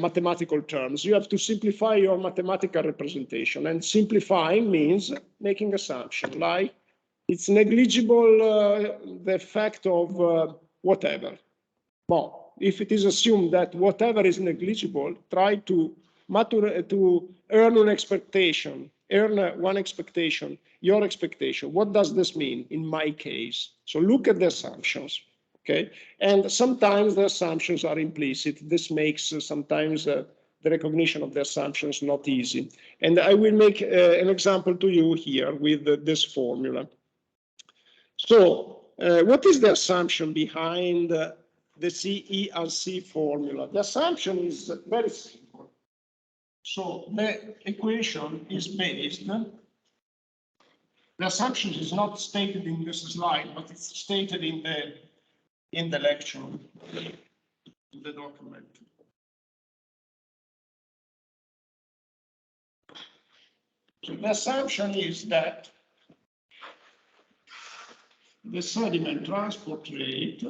mathematical terms. You have to simplify your mathematical representation. And simplifying means making assumptions, like it's negligible, the effect of whatever. Well, if it is assumed that whatever is negligible, try to earn one expectation, your expectation. What does this mean in my case? So look at the assumptions, okay? And sometimes the assumptions are implicit. This makes sometimes the recognition of the assumption is not easy. And I will make an example to you here with this formula. So what is the assumption behind the CERC formula? The assumption is very simple. So the equation is based, the assumption is not stated in this slide, but it's stated in the lecture, in the document. So the assumption is that the sediment transport rate,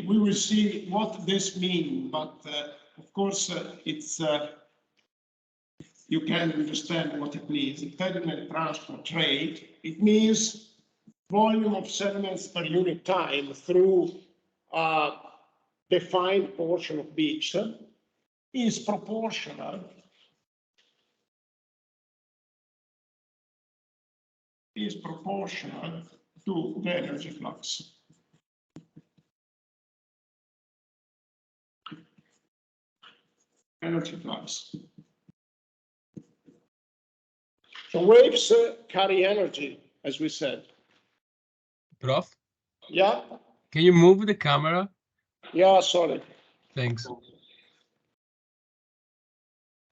we will see what this means, but of course it's you can understand what it means. The sediment transport rate, it means volume of sediments per unit time through a defined portion of beach is proportional to the energy flux. So waves carry energy, as we said. Prof, Yeah? can you move the camera? Yeah, sorry. Thanks.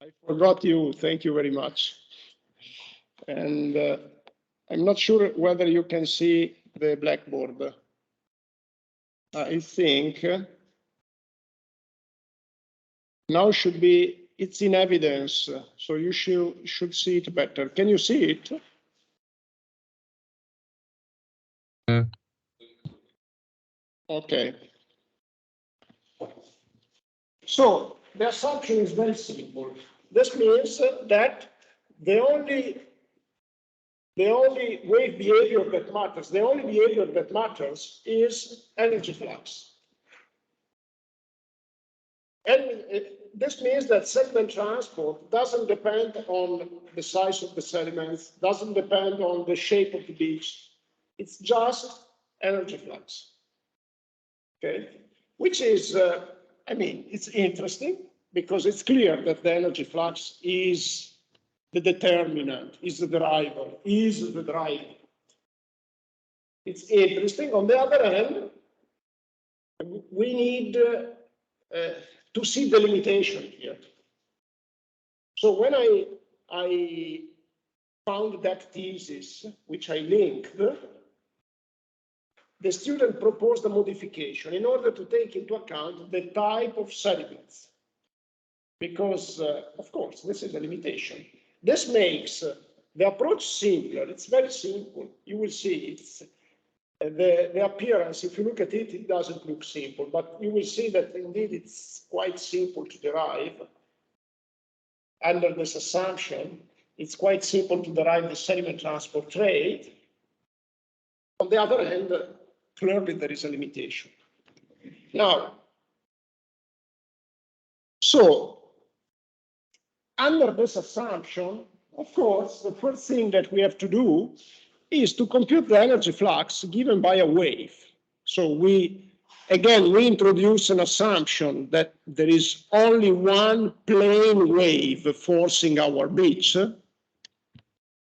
I forgot you. Thank you very much. And I'm not sure whether you can see the blackboard. I think now should be, it's in evidence, so you should see it better. Can you see it? Okay. So the assumption is very simple. This means that the only wave behavior that matters, the only behavior that matters is energy flux. And this means that sediment transport doesn't depend on the size of the sediments, doesn't depend on the shape of the beach. It's just energy flux. Okay, which is, I mean, it's interesting because it's clear that the energy flux is the determinant, is the driver, is the driver. It's interesting. On the other hand, we need to see the limitation here. So when I found that thesis, which I linked, the student proposed a modification in order to take into account the type of sediments. Because, of course, this is a limitation. This makes the approach simpler. It's very simple. You will see it's the appearance. If you look at it, it doesn't look simple, but you will see that indeed it's quite simple to derive. Under this assumption, it's quite simple to derive the sediment transport rate. On the other hand, clearly there is a limitation. Now, so under this assumption, of course, the first thing that we have to do is to compute the energy flux given by a wave. So we introduce an assumption that there is only one plane wave forcing our beach.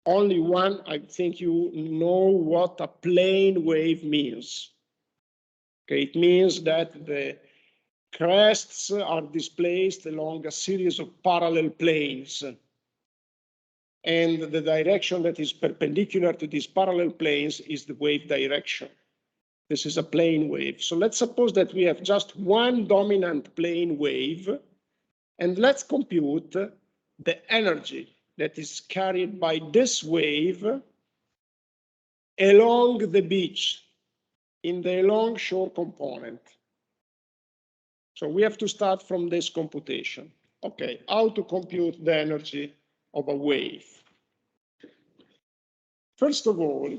Only one. I think you know what a plane wave means. Okay, it means that the crests are displaced along a series of parallel planes. And the direction that is perpendicular to these parallel planes is the wave direction. This is a plane wave. So let's suppose that we have just one dominant plane wave, and let's compute the energy that is carried by this wave along the beach in the along-shore component. So we have to start from this computation. Okay, how to compute the energy of a wave? First of all,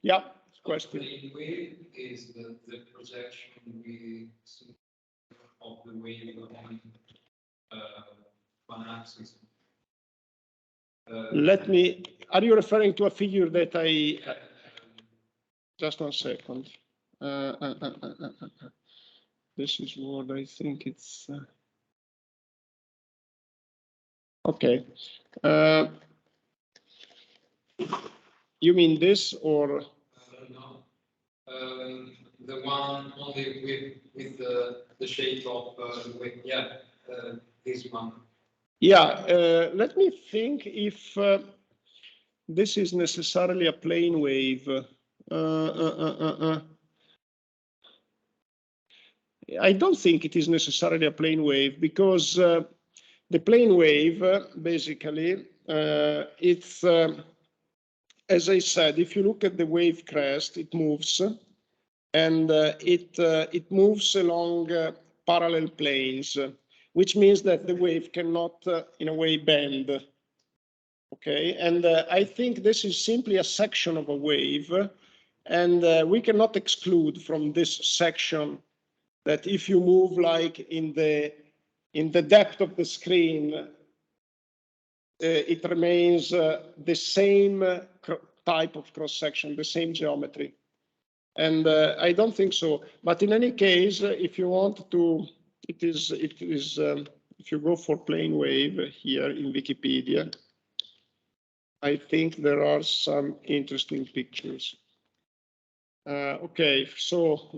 yeah, question. The wave is the projection we see of the wave on one axis. Let me, are you referring to a figure that just 1 second. This is what I think it's. Okay. You mean this or? No. The one only with the shape of the wave. Yeah, this one. Yeah, let me think if this is necessarily a plane wave. I don't think it is necessarily a plane wave because the plane wave, basically, it's, as I said, if you look at the wave crest, it moves and it moves along parallel planes, which means that the wave cannot, in a way, bend. Okay, and I think this is simply a section of a wave, and we cannot exclude from this section that if you move like in the depth of the screen, it remains the same type of cross section, the same geometry. And I don't think so. But in any case, if you want to, it is if you go for plane wave here in Wikipedia, I think there are some interesting pictures. Okay, so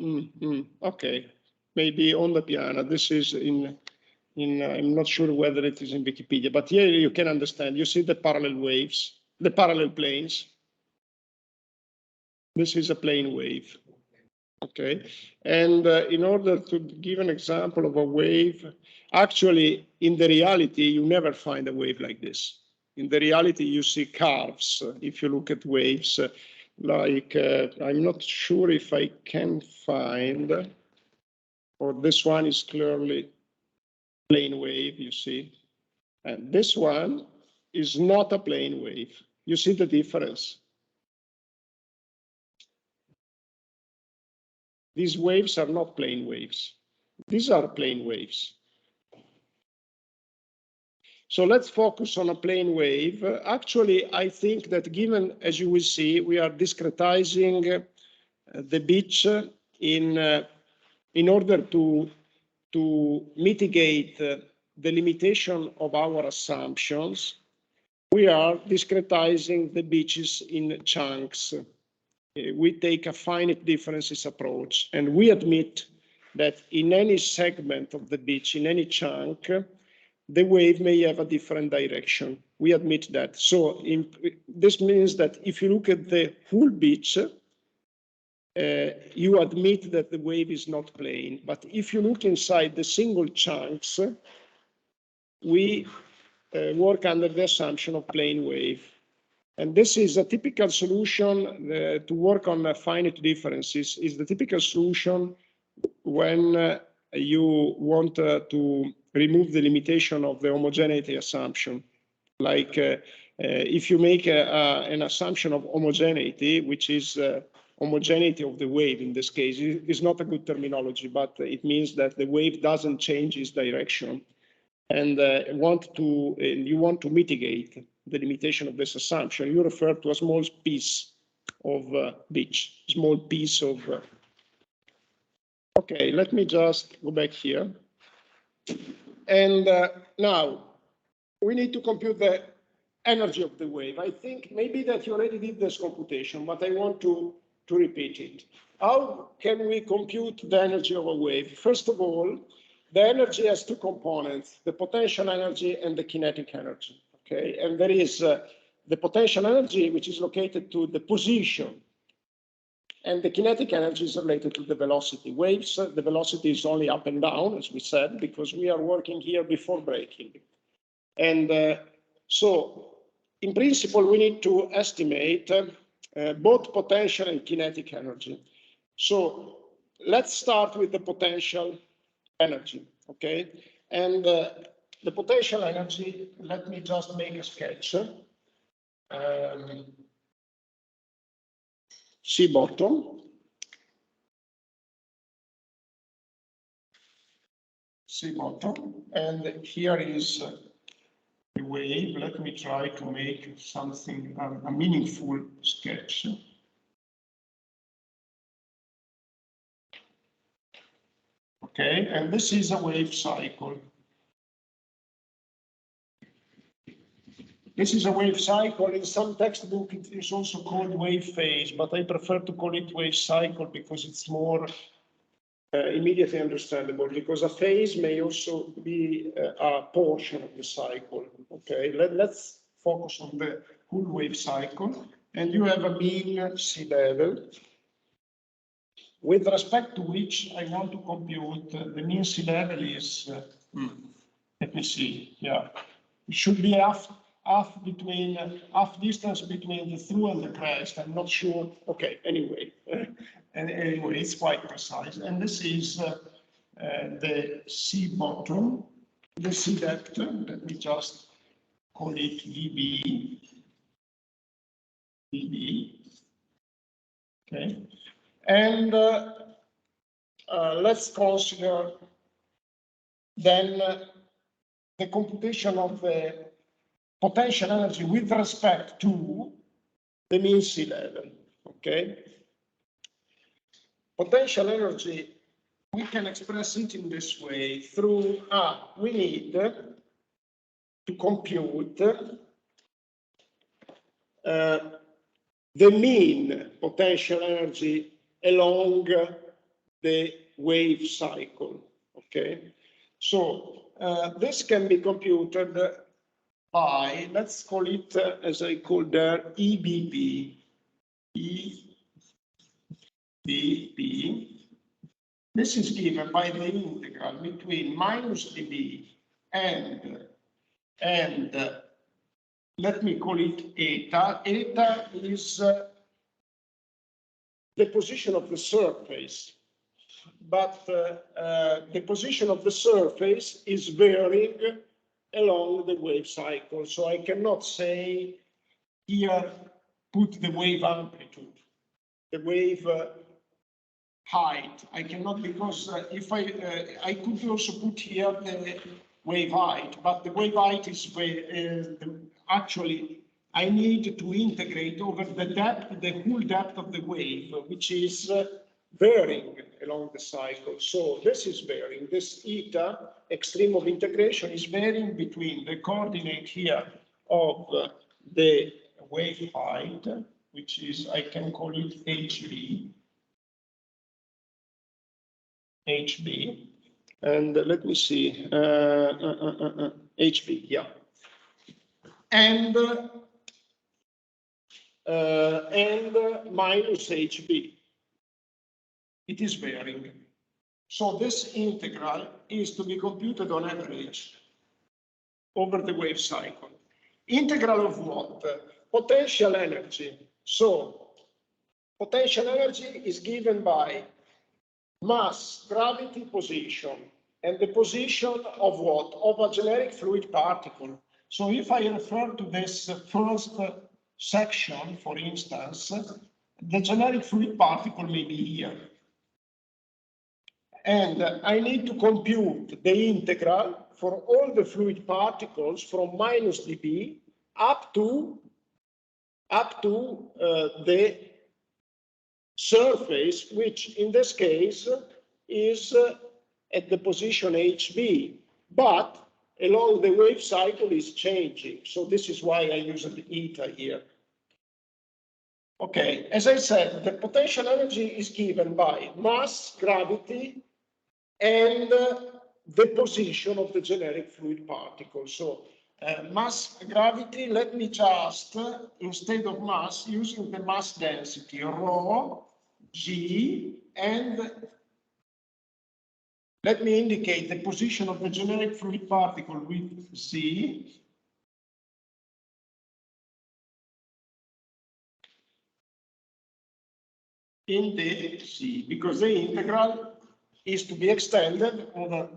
okay, maybe on the piano. This is in I'm not sure whether it is in Wikipedia, but here you can understand. You see the parallel waves, the parallel planes. This is a plane wave. Okay, and in order to give an example of a wave, actually, in the reality, you never find a wave like this. In the reality, you see curves. If you look at waves, like I'm not sure if I can find, or this one is clearly plane wave, you see. And this one is not a plane wave. You see the difference? These waves are not plane waves. These are plane waves. So let's focus on a plane wave. Actually, I think that given, as you will see, we are discretizing the beach in order to mitigate the limitation of our assumptions, we are discretizing the beaches in chunks. We take a finite differences approach, and we admit that in any segment of the beach, in any chunk, the wave may have a different direction. We admit that. So this means that if you look at the whole beach, you admit that the wave is not plane. But if you look inside the single chunks, we work under the assumption of plane wave. And this is a typical solution to work on finite differences, is the typical solution when you want to remove the limitation of the homogeneity assumption. Like if you make an assumption of homogeneity, which is homogeneity of the wave in this case, is not a good terminology, but it means that the wave doesn't change its direction. And you want to mitigate the limitation of this assumption. You refer to a small piece of beach, small piece of. Okay, let me just go back here. And now we need to compute the energy of the wave. I think maybe that you already did this computation, but I want to repeat it. How can we compute the energy of a wave? First of all, the energy has two components, the potential energy and the kinetic energy. Okay, and there is the potential energy, which is located to the position, and the kinetic energy is related to the velocity. Waves, the velocity is only up and down, as we said, because we are working here before braking. And so, in principle, we need to estimate both potential and kinetic energy. So let's start with the potential energy, okay? And the potential energy, let me just make a sketch. Sea bottom. Sea bottom, and here is the wave. Let me try to make something, a meaningful sketch. Okay, and this is a wave cycle. This is a wave cycle. In some textbook, it is also called wave phase, but I prefer to call it wave cycle because it's more immediately understandable, because a phase may also be a portion of the cycle. Okay, let's focus on the whole wave cycle. And you have a mean sea level, with respect to which I want to compute the mean sea level is, let me see, yeah, it should be half distance between the through and the crest. I'm not sure. Okay, anyway, and anyway, it's quite precise. And this is the sea bottom, the sea depth. Let me just call it VB. VB. Okay, and let's consider then the computation of the potential energy with respect to the mean sea level. Okay, potential energy, we can express it in this way through we need to compute the mean potential energy along the wave cycle. Okay, so this can be computed by, let's call it as I called there, EBP. EBP. This is given by the integral between minus dB and let me call it eta. Eta is the position of the surface, but the position of the surface is varying along the wave cycle. So I cannot say here, put the wave amplitude, the wave height. I cannot, because if I could also put here the wave height, but the wave height is actually I need to integrate over the depth, the whole depth of the wave, which is varying along the cycle. So this is varying. This eta extreme of integration is varying between the coordinate here of the wave height, which is, I can call it HB, and let me see, HB, yeah, and minus HB. It is varying. So this integral is to be computed on average over the wave cycle. Integral of what? Potential energy. So potential energy is given by mass, gravity, position, and the position of what? Of a generic fluid particle. So if I refer to this first section, for instance, the generic fluid particle may be here. And I need to compute the integral for all the fluid particles from minus dB up to the surface, which in this case is at the position HB, but along the wave cycle is changing. So this is why I use the eta here. Okay, as I said, the potential energy is given by mass, gravity, and the position of the generic fluid particle. So mass, gravity, let me just, instead of mass, using the mass density, rho, g, and let me indicate the position of the generic fluid particle with z. In the z, because the integral is to be extended over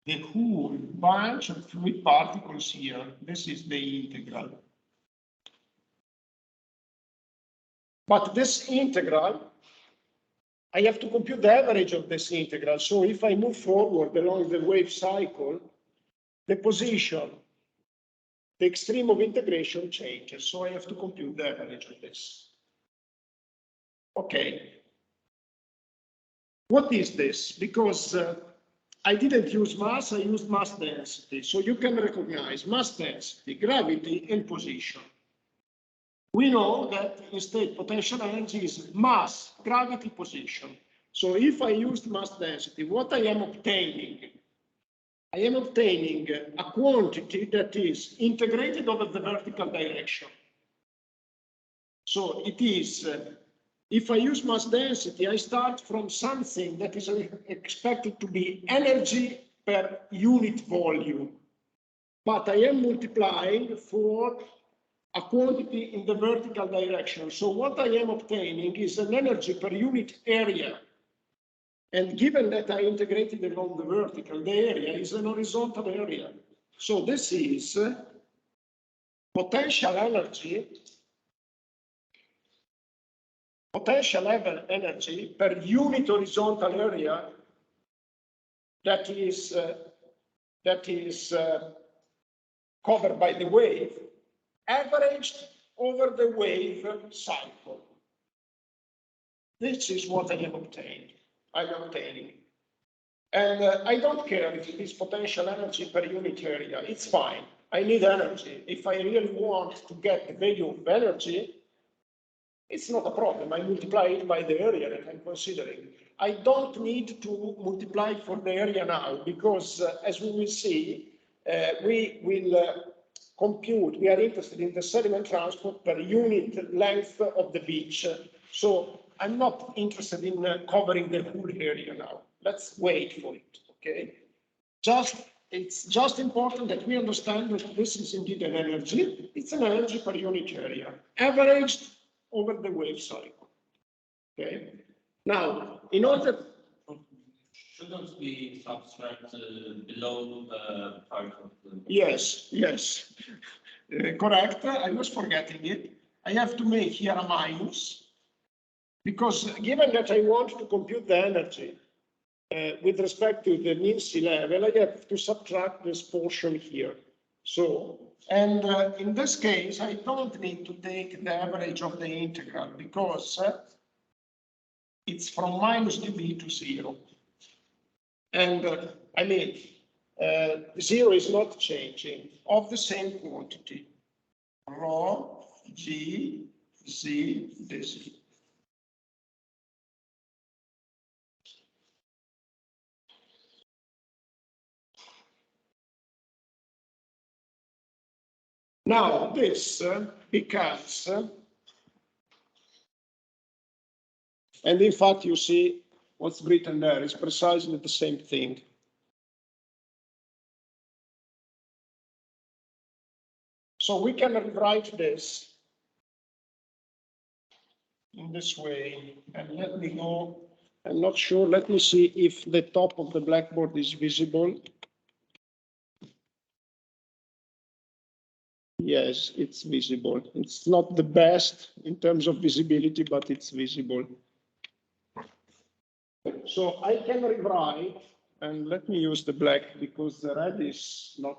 the whole bunch of fluid particles here. This is the integral. But this integral, I have to compute the average of this integral. So if I move forward along the wave cycle, the position, the extreme of integration changes. So I have to compute the average of this. Okay. What is this? Because I didn't use mass, I used mass density. So you can recognize mass density, gravity, and position. We know that instead potential energy is mass, gravity, position. So if I used mass density, what I am obtaining? I am obtaining a quantity that is integrated over the vertical direction. So it is, if I use mass density, I start from something that is expected to be energy per unit volume. But I am multiplying for a quantity in the vertical direction. So what I am obtaining is an energy per unit area. And given that I integrated along the vertical, the area is an horizontal area. So this is potential energy per unit horizontal area that is covered by the wave, averaged over the wave cycle. This is what I am obtaining. And I don't care if it is potential energy per unit area, it's fine. I need energy. If I really want to get the value of energy, it's not a problem. I multiply it by the area that I'm considering. I don't need to multiply for the area now because as we will see, we will compute, we are interested in the sediment transport per unit length of the beach. So I'm not interested in covering the whole area now. Let's wait for it, okay? It's just important that we understand that this is indeed an energy. It's an energy per unit area, averaged over the wave cycle, okay? Now, in order... Shouldn't we subtract below part of the... Yes, correct. I was forgetting it. I have to make here a minus because given that I want to compute the energy with respect to the mean sea level, I have to subtract this portion here. So, and in this case, I don't need to take the average of the integral because it's from minus dB to 0. And I mean, 0 is not changing of the same quantity, rho G Z dz. Now this becomes, and in fact you see what's written there is precisely the same thing. So we can rewrite this in this way, and let me go, I'm not sure, let me see if the top of the blackboard is visible. Yes, it's visible. It's not the best in terms of visibility, but it's visible. So I can rewrite, and let me use the black because the red is not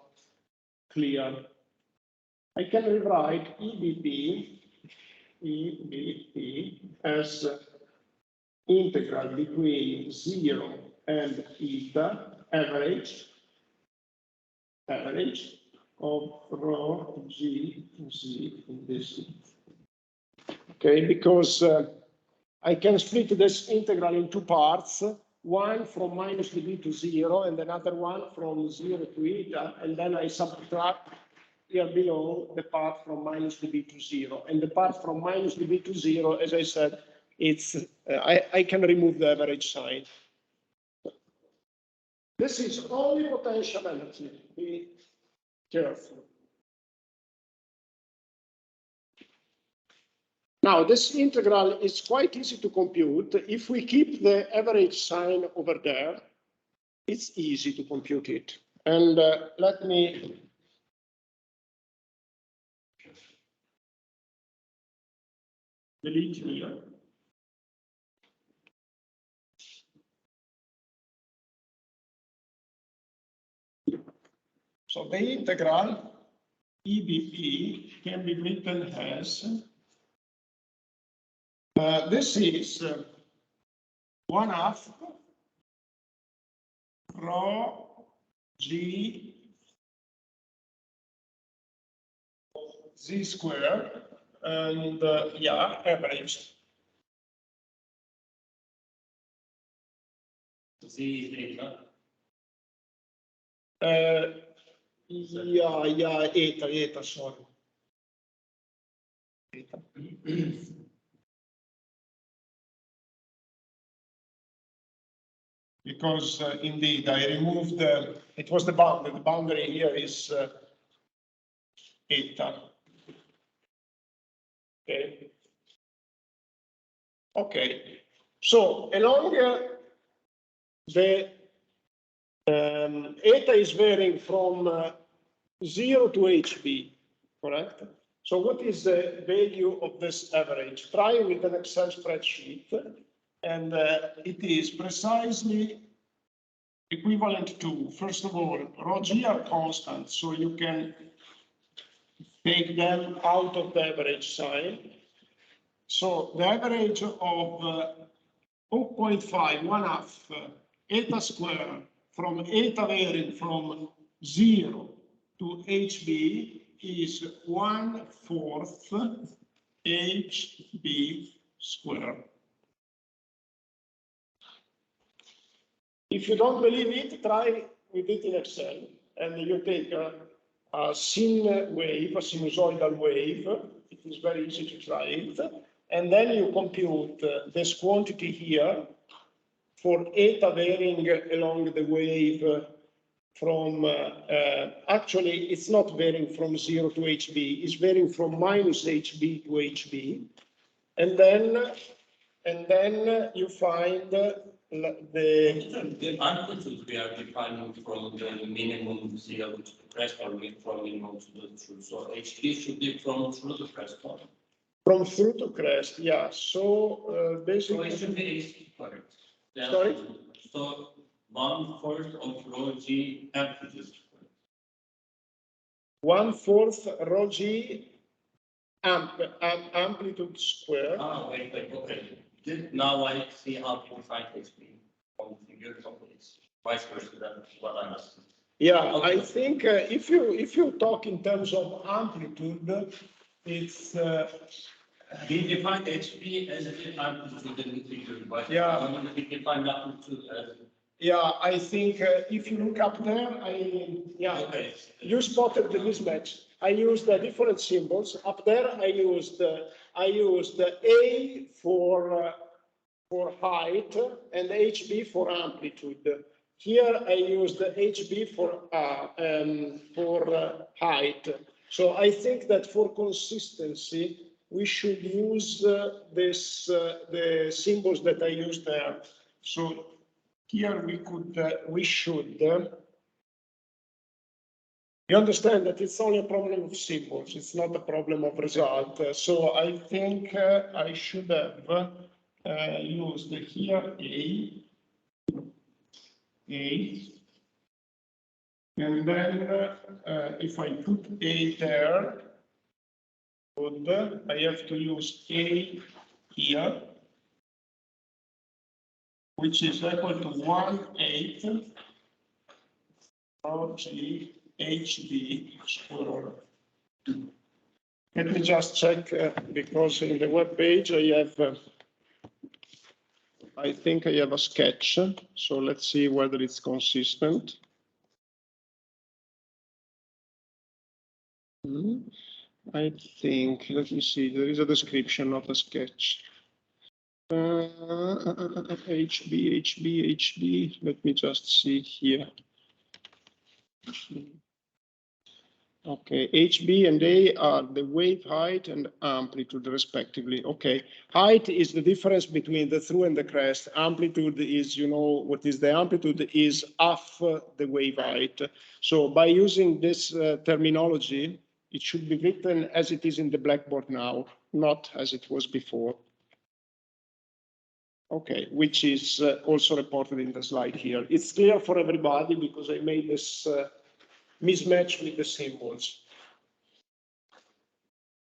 clear. I can rewrite EBP as integral between 0 and eta average of rho G Z in this. Okay, because I can split this integral in two parts, one from minus dB to 0 and another one from 0 to eta, and then I subtract here below the part from minus dB to 0. And the part from minus dB to 0, as I said, it's I can remove the average sign. This is only potential energy. Be careful. Now, this integral is quite easy to compute. If we keep the average sign over there, it's easy to compute it. And let me delete here. So the integral EBP can be written as this is 1/2 rho G Z square and yeah, averaged. Z is eta. Yeah, eta, sorry. Eta. Because indeed I removed, it was the boundary here is eta. Okay. Okay. So along the eta is varying from 0 to HB, correct? So what is the value of this average? Try with an Excel spreadsheet, and it is precisely equivalent to, first of all, rho G are constant, so you can take them out of the average sign. So the average of 0.5, 1/2 eta square from eta varying from 0 to HB is 1/4 HB square. If you don't believe it, try with it in Excel, and you take a sine wave, a sinusoidal wave. It is very easy to try it, and then you compute this quantity here for eta varying along the wave from, actually, it's not varying from 0 to HB, it's varying from minus HB to HB. And then you find the amplitude we are defining from the minimum zero to the crest, or from minimum to the true. So HB should be from through the crest point. From through to crest, yeah. So So basically, it should be HB squared. Yeah. Sorry? So 1/4 of rho G amplitude. 1/4 rho G amplitude square. Wait, okay. Now I see how to define HB from the figure companies. Vice versa, that's what I'm asking. Yeah, Okay. I think if you talk in terms of amplitude, it's We define HB as a amplitude in the figure, but Yeah. we define amplitude as. yeah, I think if you look up there, Okay. you spotted the mismatch. I used the different symbols. Up there, I used A for height and HB for amplitude. Here I used HB for height. So I think that for consistency, we should use the symbols that I used there. So here we should. You understand that it's only a problem of symbols. It's not a problem of result. So I think I should have used here A, and then if I put A there, I have to use A here, which is equal to 1/8 rho G HB squared. Let me just check because in the web page I have, I think I have a sketch. So let's see whether it's consistent. I think, let me see, there is a description, not a sketch. HB, let me just see here. Okay, HB and A are the wave height and amplitude respectively. Okay, height is the difference between the through and the crest. Amplitude is, you know, what is the amplitude is half the wave height. So by using this terminology, it should be written as it is in the blackboard now, not as it was before. Okay, which is also reported in the slide here. It's clear for everybody because I made this mismatch with the symbols.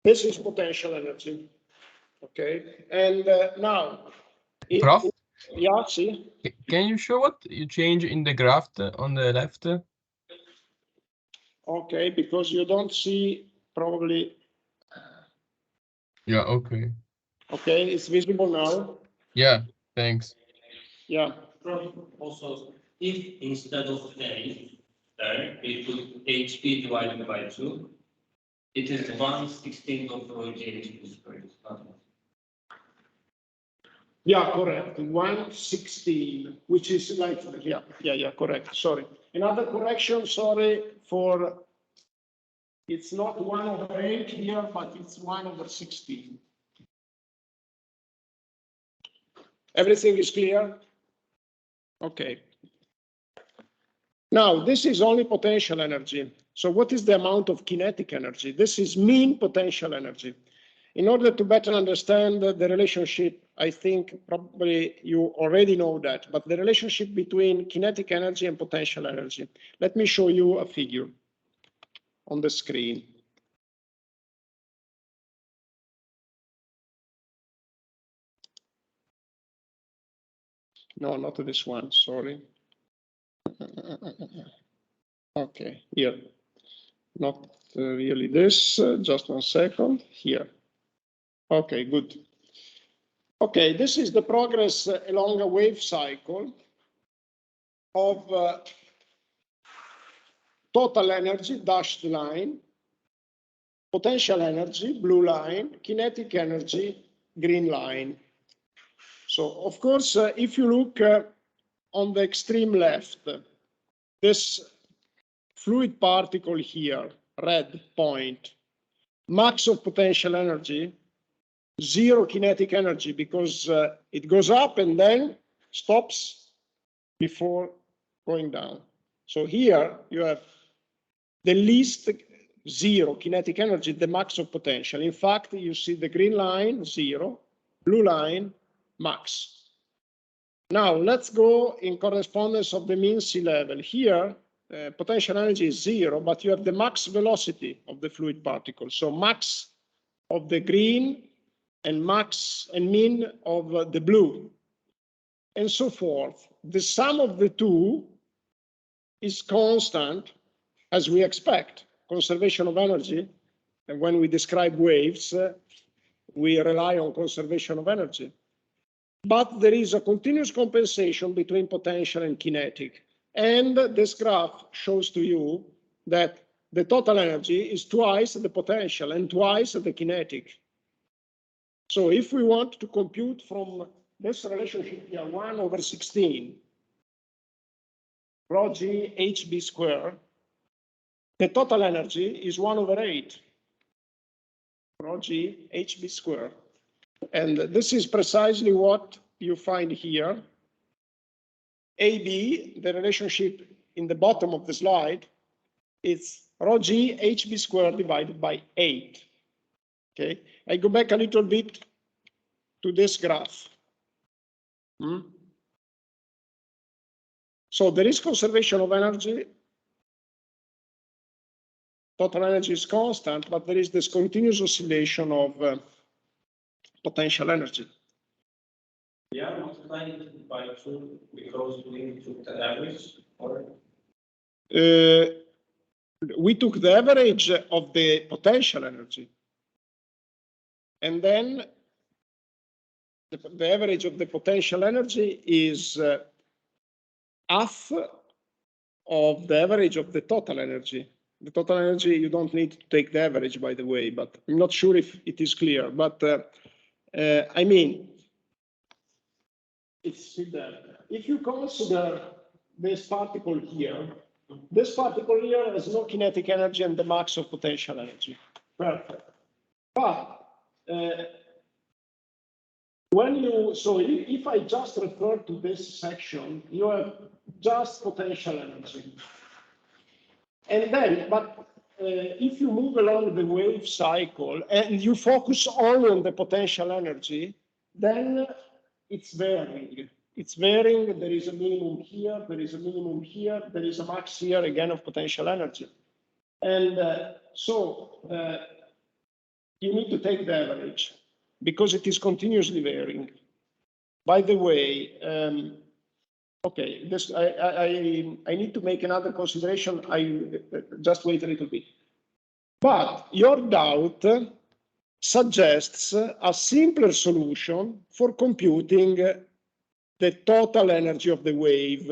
This is potential energy, okay? And now, Prof, Yeah, see? Can you show what you change in the graph on the left? Okay, because you don't see probably. Yeah, okay. Okay, it's visible now. Yeah, thanks. Yeah. Also, if instead of A, there, we put HP divided by 2, it is 1/16 of HP squared. Yeah, correct. 1/16, which is like, yeah, correct. Sorry. Another correction, sorry for, it's not 1/8 here, but it's 1/16. Everything is clear? Okay. Now, this is only potential energy. So what is the amount of kinetic energy? This is mean potential energy. In order to better understand the relationship, I think probably you already know that, but the relationship between kinetic energy and potential energy. Let me show you a figure on the screen. No, not this one, sorry. Okay, here. Not really this, just 1 second, here. Okay, good. Okay, this is the progress along a wave cycle of total energy, dashed line, potential energy, blue line, kinetic energy, green line. So, of course, if you look on the extreme left, this fluid particle here, red point, max of potential energy, zero kinetic energy because it goes up and then stops before going down. So here you have the least zero kinetic energy, the max of potential. In fact, you see the green line, zero, blue line, max. Now let's go in correspondence of the mean sea level. Here, potential energy is zero, but you have the max velocity of the fluid particle. So max of the green and max and mean of the blue, and so forth. The sum of the two is constant, as we expect. Conservation of energy, and when we describe waves, we rely on conservation of energy. But there is a continuous compensation between potential and kinetic. And this graph shows to you that the total energy is twice the potential and twice the kinetic. So if we want to compute from this relationship here, 1/16, rho g hb squared, the total energy is 1/8, rho g hb squared. And this is precisely what you find here. AB, the relationship in the bottom of the slide, it's rho g hb squared divided by 8. Okay, I go back a little bit to this graph. So there is conservation of energy. Total energy is constant, but there is this continuous oscillation of potential energy. We are multiplying by 2 because we took the average, or? We took the average of the potential energy. And then the average of the potential energy is half of the average of the total energy. The total energy, you don't need to take the average, by the way, but I'm not sure if it is clear. But I mean, it's there. If you consider this particle here, this particle here has no kinetic energy and the max of potential energy. Perfect. But if I just refer to this section, you have just potential energy. And then, but if you move along the wave cycle and you focus only on the potential energy, then it's varying. It's varying. There is a minimum here, there is a minimum here, there is a max here again of potential energy. And you need to take the average because it is continuously varying. by the way, okay, this I need to make another consideration. I just wait a little bit. But your doubt suggests a simpler solution for computing the total energy of the wave.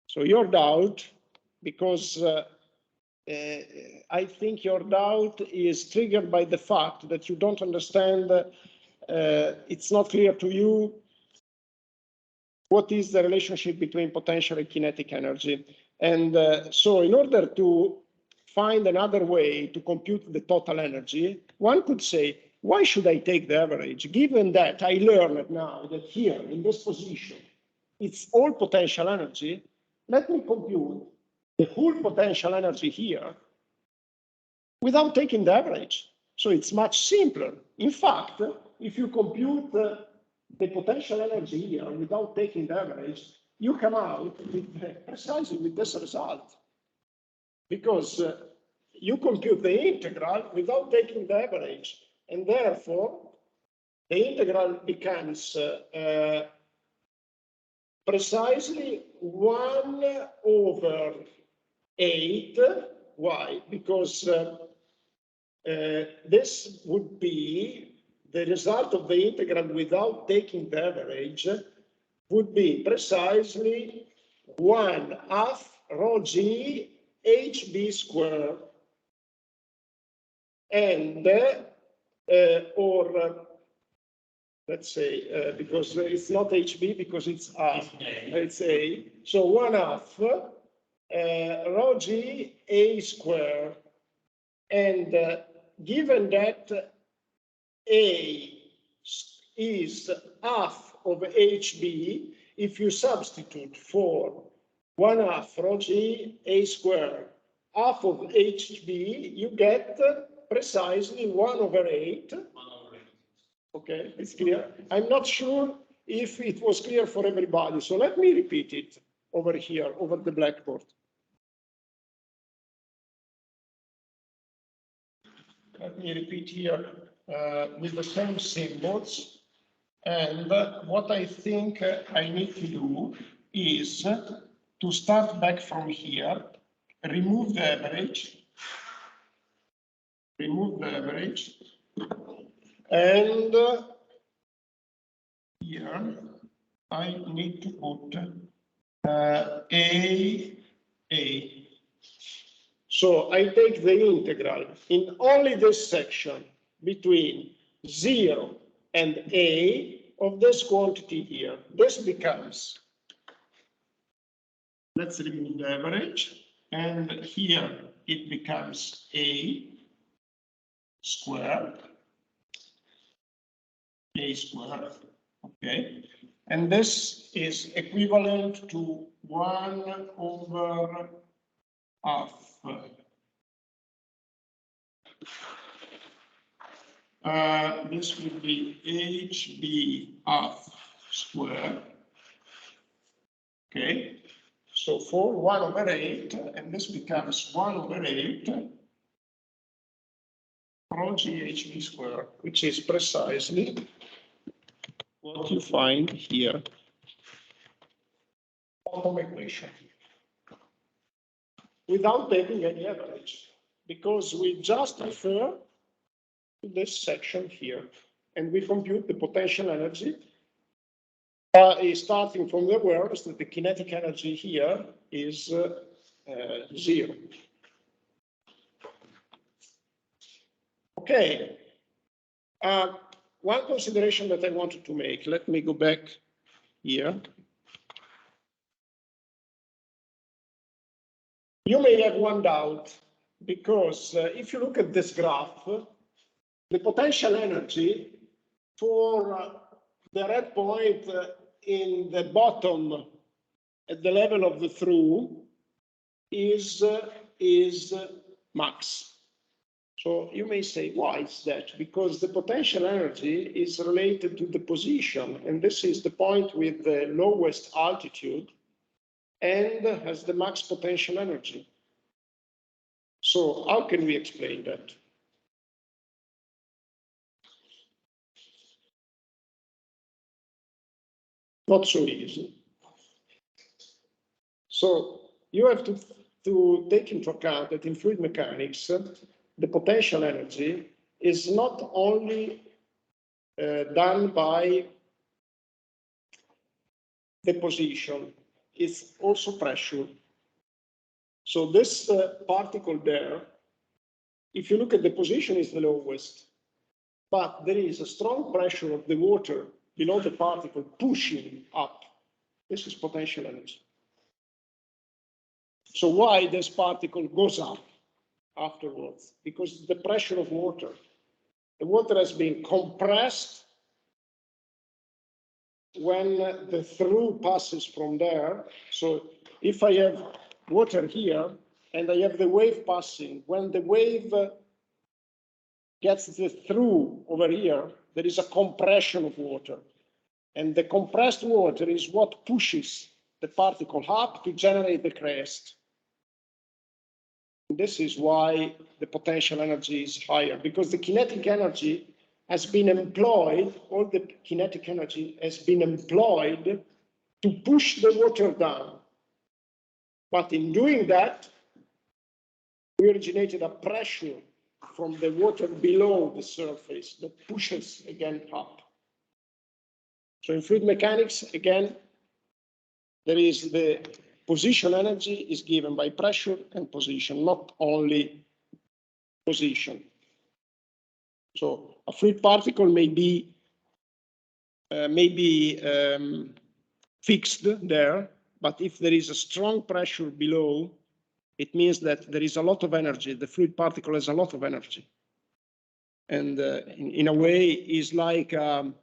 So your doubt, because I think your doubt is triggered by the fact that you don't understand, it's not clear to you what is the relationship between potential and kinetic energy. And so in order to find another way to compute the total energy, one could say, why should I take the average? Given that I learned now that here in this position, it's all potential energy, let me compute the whole potential energy here without taking the average. So it's much simpler. In fact, if you compute the potential energy here without taking the average, you come out with precisely with this result. Because you compute the integral without taking the average. And therefore, the integral becomes precisely 1/8. Why? Because this would be the result of the integral without taking the average would be precisely 1/2 rho g hb squared. And, or let's say, because it's not HB, because it's A, it's A. So 1/2 rho g A squared. And given that A is half of HB, if you substitute for 1/2 rho g A squared, half of HB, you get precisely 1/8. Okay, it's clear. I'm not sure if it was clear for everybody. So let me repeat it over here, over the blackboard. Let me repeat here with the same symbols. And what I think I need to do is to start back from here, remove the average, and here I need to put A. So I take the integral in only this section between 0 and A of this quantity here. This becomes, let's remove the average, and here it becomes A squared, okay? And this is equivalent to 1/2. This would be HB half squared. Okay, so for 1/8, and this becomes 1/8 rho g HB squared, which is precisely what you find here. Bottom equation. Without taking any average, because we just refer to this section here, and we compute the potential energy starting from the awareness that the kinetic energy here is 0. Okay. One consideration that I wanted to make, let me go back here. You may have one doubt, because if you look at this graph, the potential energy for the red point in the bottom at the level of the through is max. So you may say, why is that? Because the potential energy is related to the position, and this is the point with the lowest altitude and has the max potential energy. So how can we explain that? Not so easy. So you have to take into account that in fluid mechanics, the potential energy is not only done by deposition, it's also pressure. So this particle there, if you look at the position, is the lowest, but there is a strong pressure of the water below the particle pushing up. This is potential energy. So why this particle goes up afterwards? Because the pressure of water. The water has been compressed when the through passes from there. So if I have water here and I have the wave passing, when the wave gets the through over here, there is a compression of water. And the compressed water is what pushes the particle up to generate the crest. This is why the potential energy is higher, because the kinetic energy has been employed, all the kinetic energy has been employed to push the water down. But in doing that, we originated a pressure from the water below the surface that pushes again up. So in fluid mechanics, again, there is the position energy is given by pressure and position, not only position. So a fluid particle may be fixed there, but if there is a strong pressure below, it means that there is a lot of energy. The fluid particle has a lot of energy. And in a way, is like a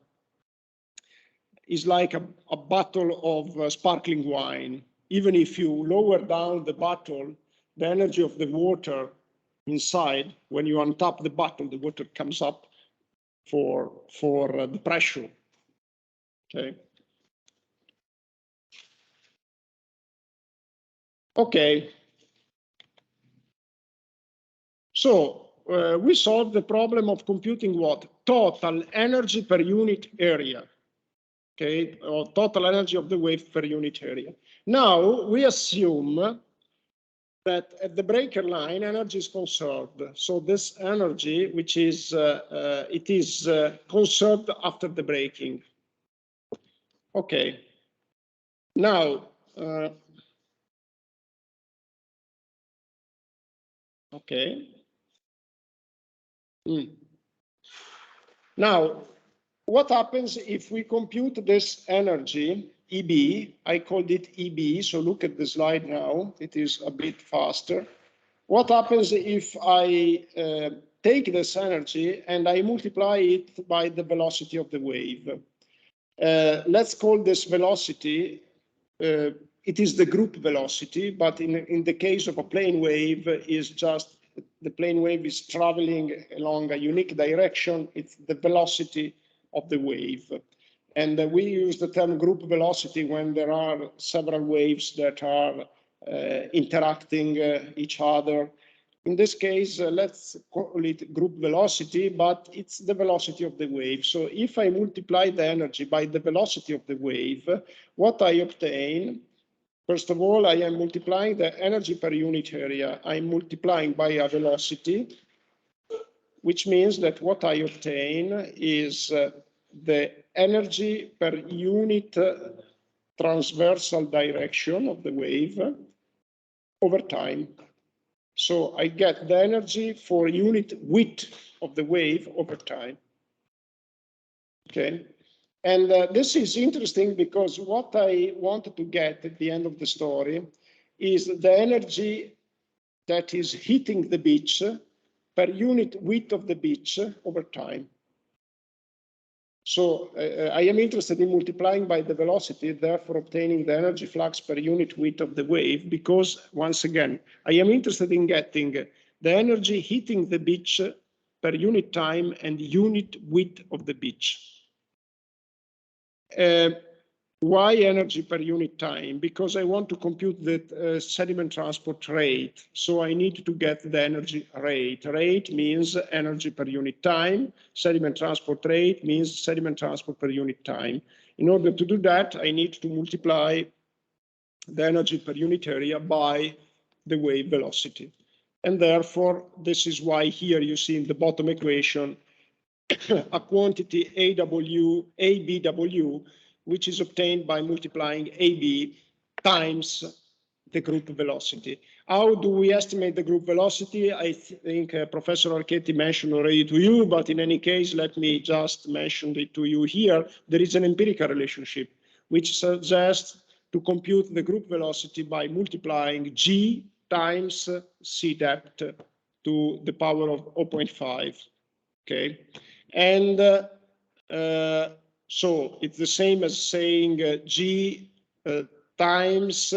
bottle of sparkling wine. Even if you lower down the bottle, the energy of the water inside, when you untap the bottle, the water comes up for the pressure. Okay. Okay. So we solved the problem of computing what? Total energy per unit area. Okay, or total energy of the wave per unit area. Now we assume that at the breaker line, energy is conserved. So this energy, which is it is conserved after the breaking. Okay. Now. Okay. Now, what happens if we compute this energy, EB? I called it EB, so look at the slide now. It is a bit faster. What happens if I take this energy and I multiply it by the velocity of the wave? Let's call this velocity, it is the group velocity, but in the case of a plane wave, is just the plane wave is traveling along a unique direction. It's the velocity of the wave. And we use the term group velocity when there are several waves that are interacting each other. In this case, let's call it group velocity, but it's the velocity of the wave. So if I multiply the energy by the velocity of the wave, what I obtain, first of all, I am multiplying the energy per unit area. I'm multiplying by a velocity, which means that what I obtain is the energy per unit transversal direction of the wave over time. So I get the energy for unit width of the wave over time. Okay. And this is interesting because what I wanted to get at the end of the story is the energy that is hitting the beach per unit width of the beach over time. So I am interested in multiplying by the velocity, therefore obtaining the energy flux per unit width of the wave, because once again, I am interested in getting the energy hitting the beach per unit time and unit width of the beach. Why energy per unit time? Because I want to compute the sediment transport rate. So I need to get the energy rate. Rate means energy per unit time. Sediment transport rate means sediment transport per unit time. In order to do that, I need to multiply the energy per unit area by the wave velocity. And therefore, this is why here you see in the bottom equation a quantity ABW, which is obtained by multiplying AB times the group velocity. How do we estimate the group velocity? I think Professor Archetti mentioned already to you, but in any case, let me just mention it to you here. There is an empirical relationship which suggests to compute the group velocity by multiplying G times C depth to the power of 0.5. Okay, and so it's the same as saying G times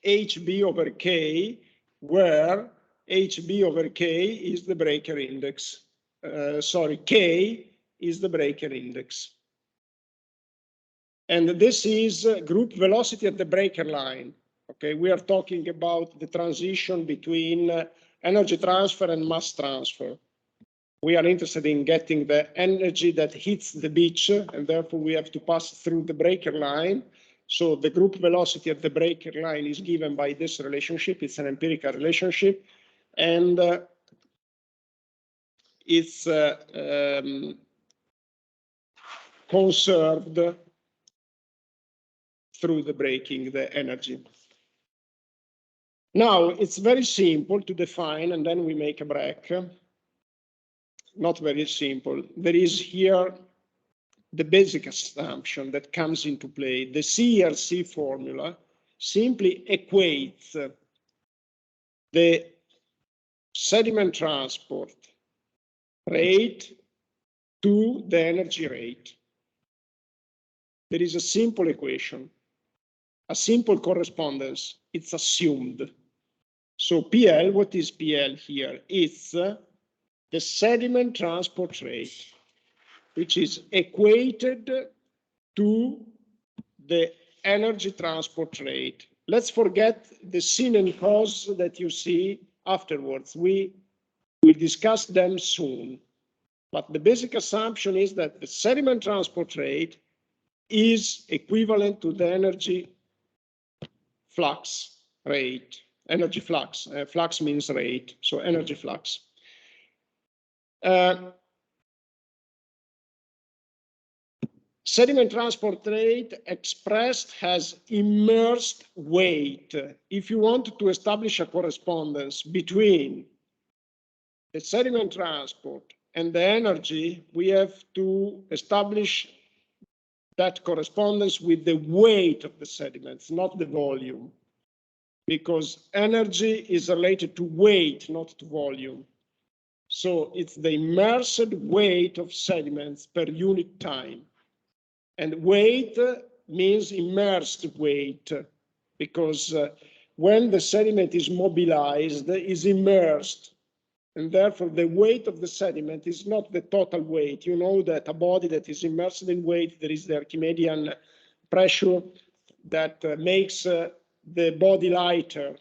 HB over K, where HB over K is the breaker index. K is the breaker index. And this is group velocity at the breaker line. Okay, we are talking about the transition between energy transfer and mass transfer. We are interested in getting the energy that hits the beach, and therefore we have to pass through the breaker line. So the group velocity at the breaker line is given by this relationship. It's an empirical relationship, and it's conserved through the breaking the energy. Now, it's very simple to define, and then we make a break. Not very simple. There is here the basic assumption that comes into play. The CRC formula simply equates the sediment transport rate to the energy rate. There is a simple equation, a simple correspondence. It's assumed. So PL, what is PL here? It's the sediment transport rate, which is equated to the energy transport rate. Let's forget the sin and cos that you see afterwards. We will discuss them soon. But the basic assumption is that the sediment transport rate is equivalent to the energy flux rate. Energy flux. Flux means rate, so energy flux. Sediment transport rate expressed as immersed weight. If you want to establish a correspondence between the sediment transport and the energy, we have to establish that correspondence with the weight of the sediments, not the volume, because energy is related to weight, not to volume. So it's the immersed weight of sediments per unit time. And weight means immersed weight, because when the sediment is mobilized, is immersed. And therefore, the weight of the sediment is not the total weight. You know that a body that is immersed in weight, there is the Archimedean pressure that makes the body lighter.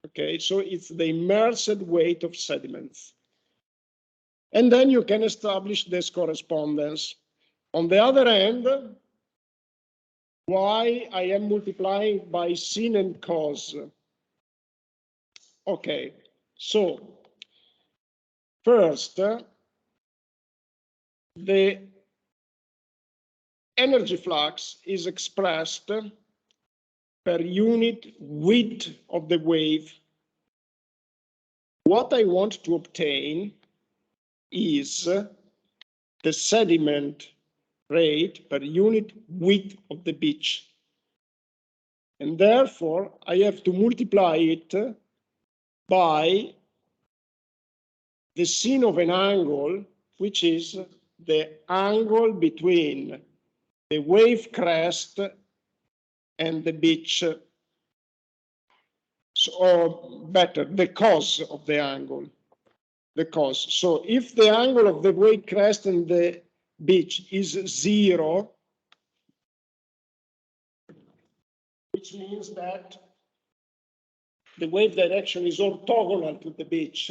Okay, so it's the immersed weight of sediments. And then you can establish this correspondence. On the other hand, why I am multiplying by sin and cos? Okay, so first, the energy flux is expressed per unit width of the wave. What I want to obtain is the sediment rate per unit width of the beach. And therefore, I have to multiply it by the sin of an angle, which is the angle between the wave crest and the beach, or better, the cos of the angle, the cos. So if the angle of the wave crest and the beach is 0, which means that the wave direction is orthogonal to the beach.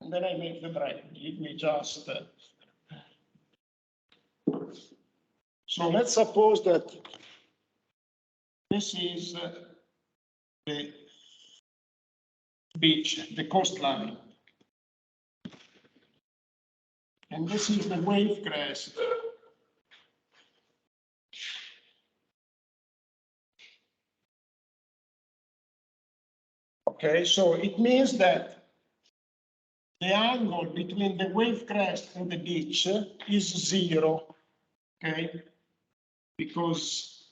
And then I make the break. Give me just. So let's suppose that this is the beach, the coastline. And this is the wave crest. Okay, so it means that the angle between the wave crest and the beach is 0, okay? Because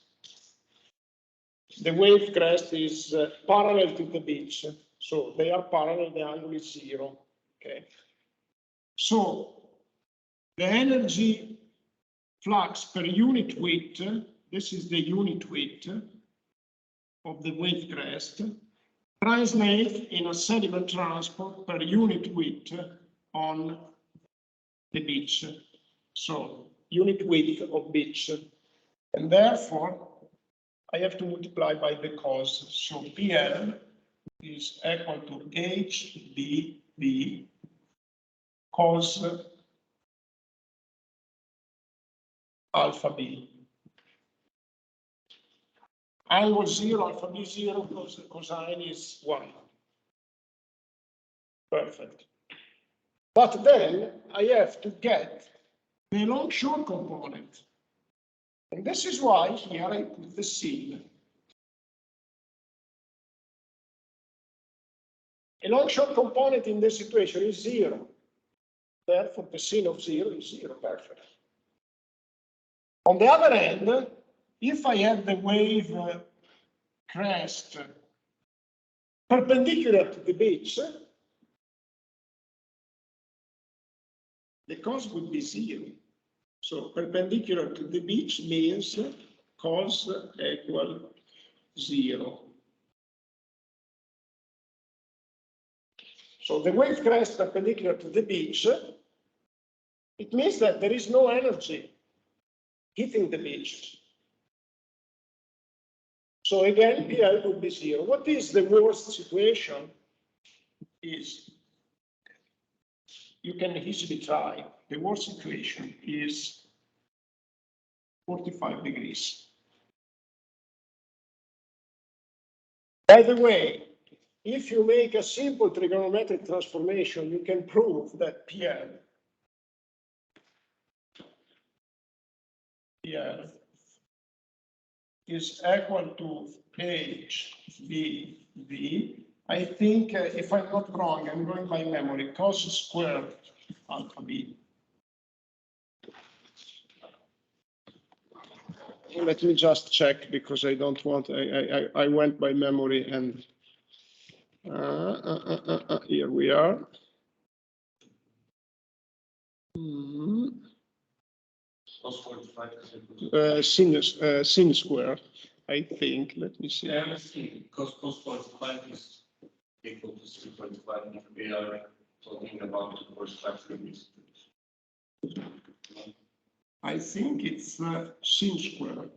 the wave crest is parallel to the beach. So they are parallel, the angle is 0, okay? So the energy flux per unit width, this is the unit width of the wave crest, translate in a sediment transport per unit width on the beach. So unit width of beach. And therefore, I have to multiply by the cos. So PL is equal to HBB cos alpha B. Angle 0, alpha B 0, cosine is 1. Perfect. But then I have to get the long-short component. And this is why here I put the sin. A long-short component in this situation is 0. Therefore, the sin of 0 is 0. Perfect. On the other hand, if I have the wave crest perpendicular to the beach, the cos would be 0. So perpendicular to the beach means cos equal 0. So the wave crest perpendicular to the beach, it means that there is no energy hitting the beach. So again, PL would be 0. What is the worst situation? Is you can easily try. The worst situation is 45 degrees. By the way, if you make a simple trigonometric transformation, you can prove that PL is equal to HBV. I think, if I'm not wrong, I'm going by memory, cos squared alpha B. Let me just check because I don't want, I went by memory and here we are. Sin square, I think. Let me see. Yeah, because cos 45 is equal to 3.5 if we are talking about the first degrees. I think it's sin square.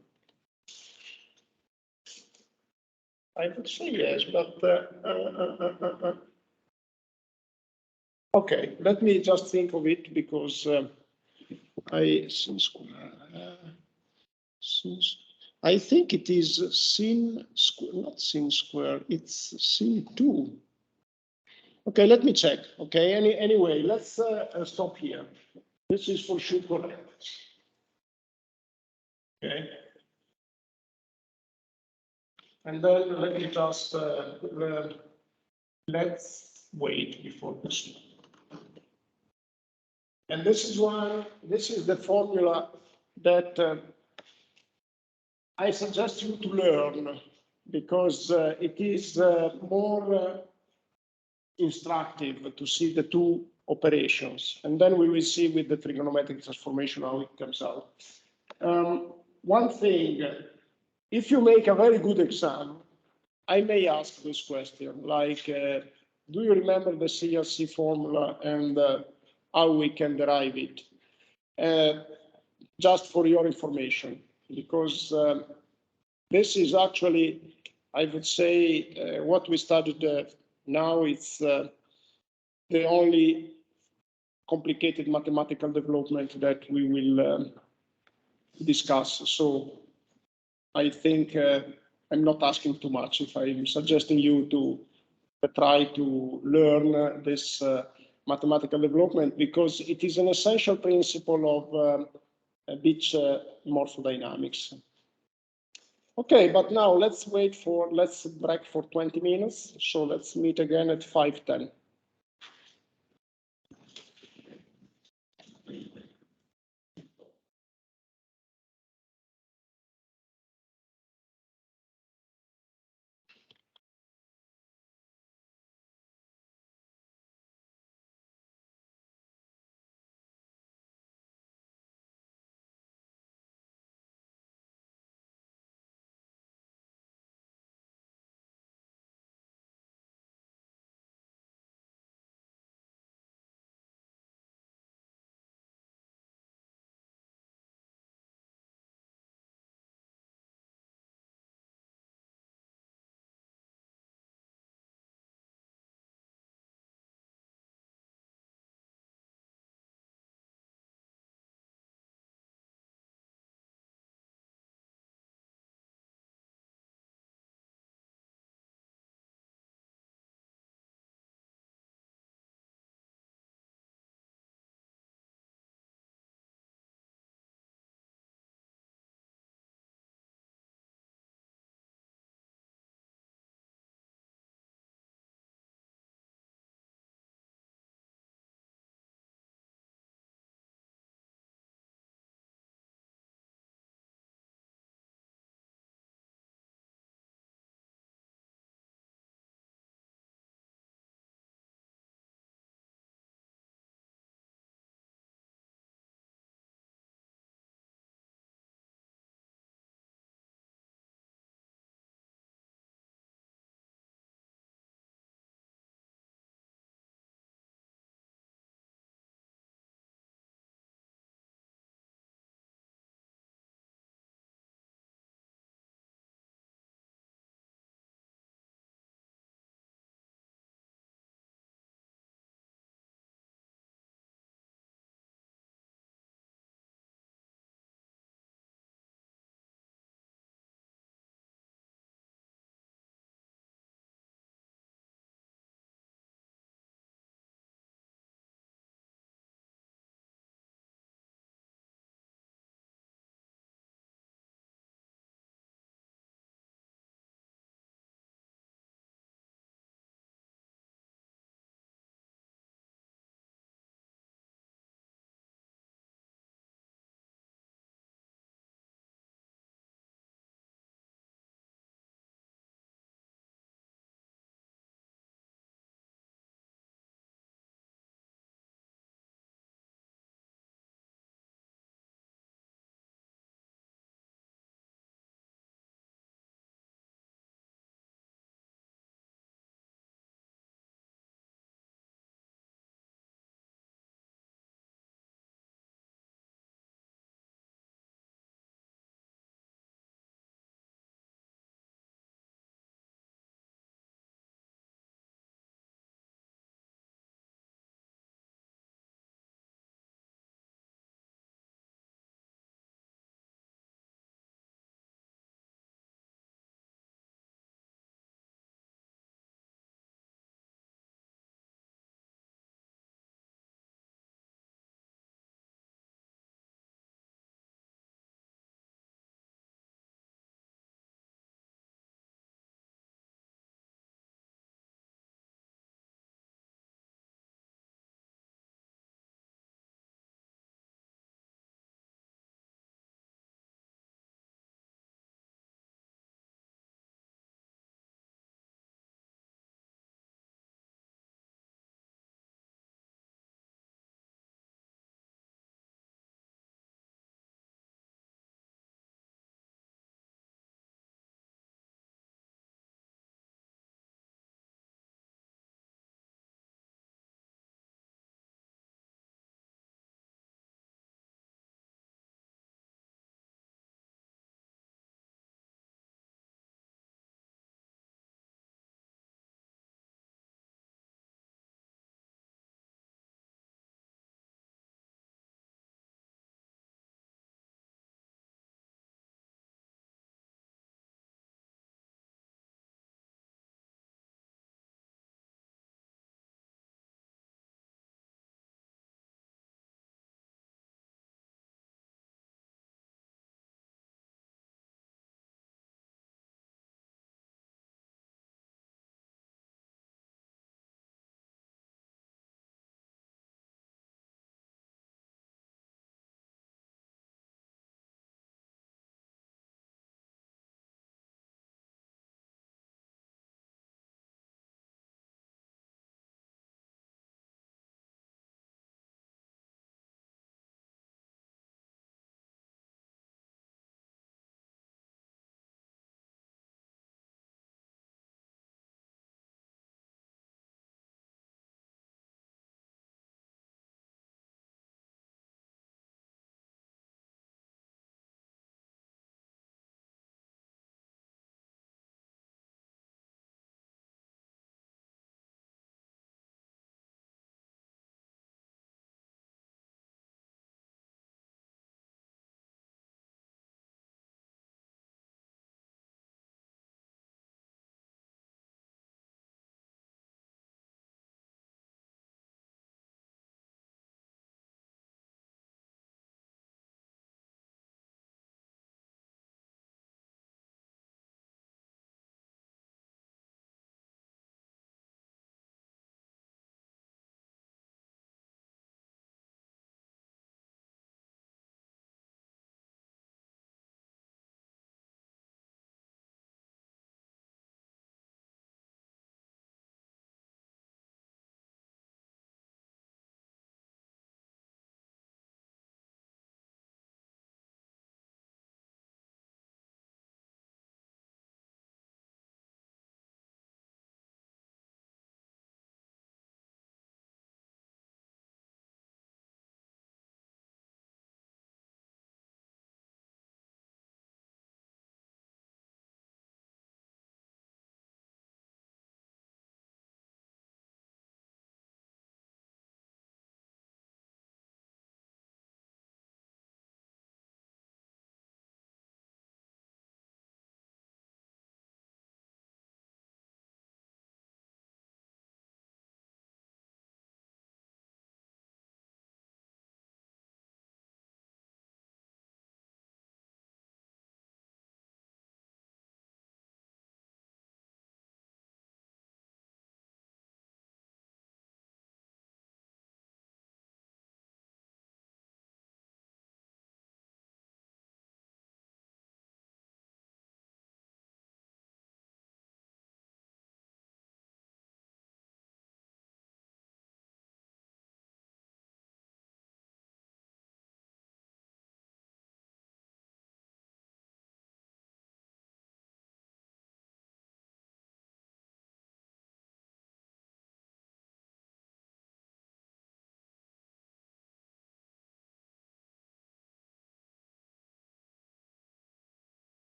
I would say yes, but okay, let me just think of it because sin square. I think it is sin square, not sin square, it's sin 2. Okay, let me check. Okay, anyway, let's stop here. This is for sure correct. Okay. And then let me just, let's wait before this. And this is the formula that I suggest you to learn because it is more instructive to see the two operations. And then we will see with the trigonometric transformation how it comes out. One thing, if you make a very good exam, I may ask this question, like do you remember the CRC formula and how we can derive it? Just for your information, because this is actually, I would say, what we studied now. It's the only complicated mathematical development that we will discuss. So I think I'm not asking too much if I'm suggesting you to try to learn this mathematical development, because it is an essential principle of beach morphodynamics. Okay, but now let's break for 20 minutes. So let's meet again at 5:10.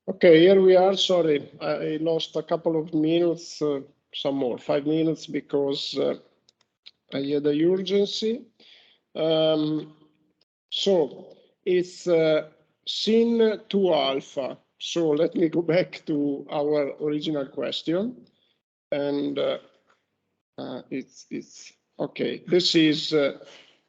Okay, here we are. Sorry, I lost a couple of minutes, some more, 5 minutes, because I had a urgency. So it's sin 2 alpha. So let me go back to our original question. And it's okay. This is the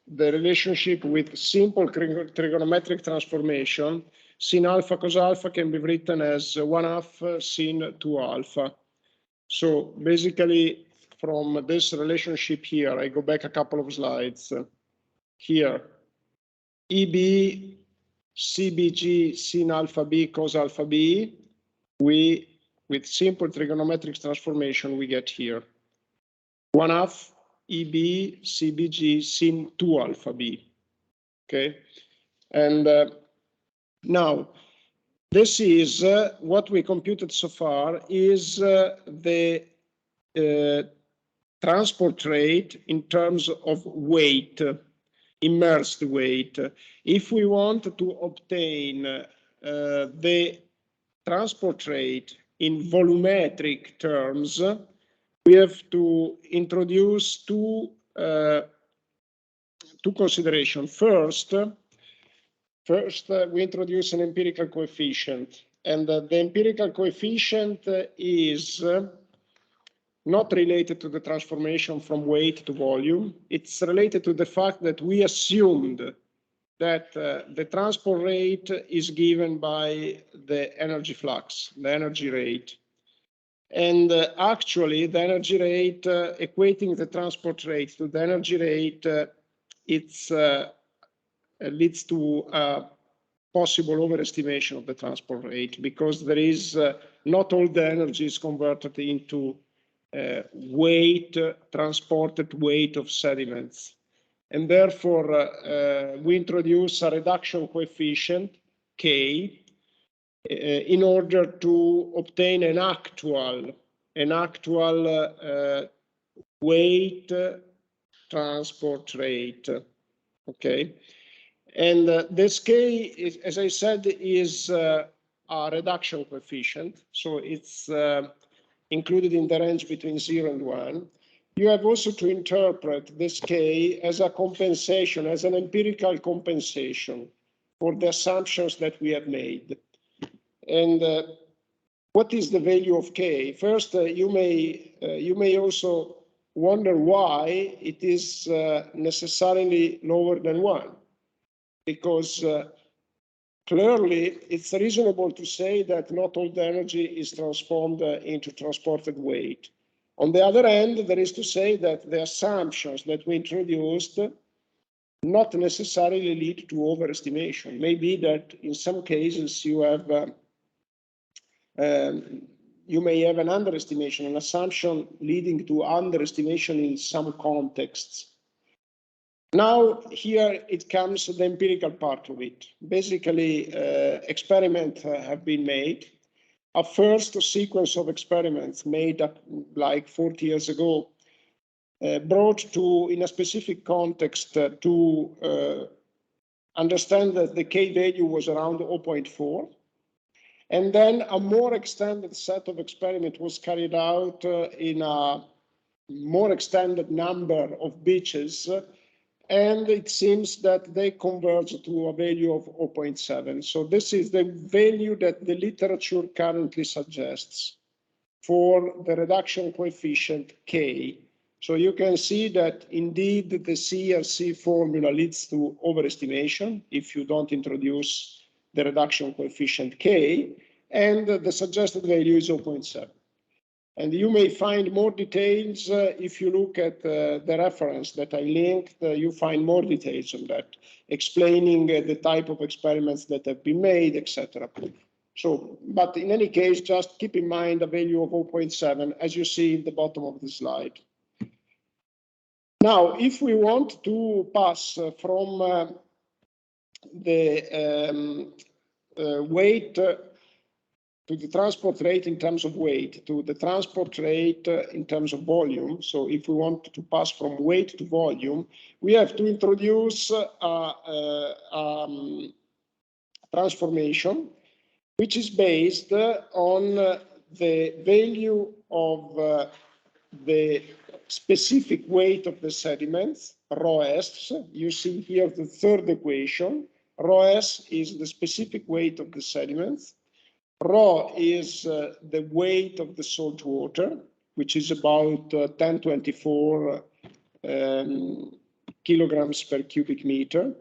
relationship with simple trigonometric transformation. Sin alpha cos alpha can be written as 1/2 sin 2 alpha. So basically, from this relationship here, I go back a couple of slides. Here, EB, CBG, sin alpha B, cos alpha B, with simple trigonometric transformation, we get here 1/2 EB, CBG, sin 2 alpha B. Okay, and now this is what we computed so far is the transport rate in terms of weight, immersed weight. If we want to obtain the transport rate in volumetric terms, we have to introduce two considerations. First, we introduce an empirical coefficient, and the empirical coefficient is not related to the transformation from weight to volume. It's related to the fact that we assumed that the transport rate is given by the energy flux, the energy rate. And actually, the energy rate, equating the transport rate to the energy rate, it's leads to a possible overestimation of the transport rate, because there is not all the energy is converted into weight, transported weight of sediments. And therefore, we introduce a reduction coefficient, K, in order to obtain an actual weight transport rate. Okay, and this K is, as I said, is a reduction coefficient, so it's included in the range between 0 and 1. You have also to interpret this K as a compensation, as an empirical compensation for the assumptions that we have made. And what is the value of K? First, you may also wonder why it is necessarily lower than 1, because clearly it's reasonable to say that not all the energy is transformed into transported weight. On the other hand, there is to say that the assumptions that we introduced not necessarily lead to overestimation. Maybe that in some cases you have you may have an underestimation, an assumption leading to underestimation in some contexts. Now, here it comes to the empirical part of it. Basically, experiments have been made. A first sequence of experiments made like 40 years ago brought to, in a specific context, to understand that the K value was around 0.4. And then a more extended set of experiments was carried out in a more extended number of beaches, and it seems that they converge to a value of 0.7. So this is the value that the literature currently suggests for the reduction coefficient K. So you can see that indeed the CRC formula leads to overestimation if you don't introduce the reduction coefficient K, and the suggested value is 0.7. And you may find more details if you look at the reference that I linked. You find more details on that, explaining the type of experiments that have been made, etc. So, but in any case, just keep in mind a value of 0.7, as you see in the bottom of the slide. Now, if we want to pass from the weight to the transport rate in terms of weight, to the transport rate in terms of volume. So if we want to pass from weight to volume, we have to introduce a transformation which is based on the value of the specific weight of the sediments, rho s. You see here the third equation. Rho s is the specific weight of the sediments. Rho is the weight of the salt water, which is about 1024 kilograms per cubic meter.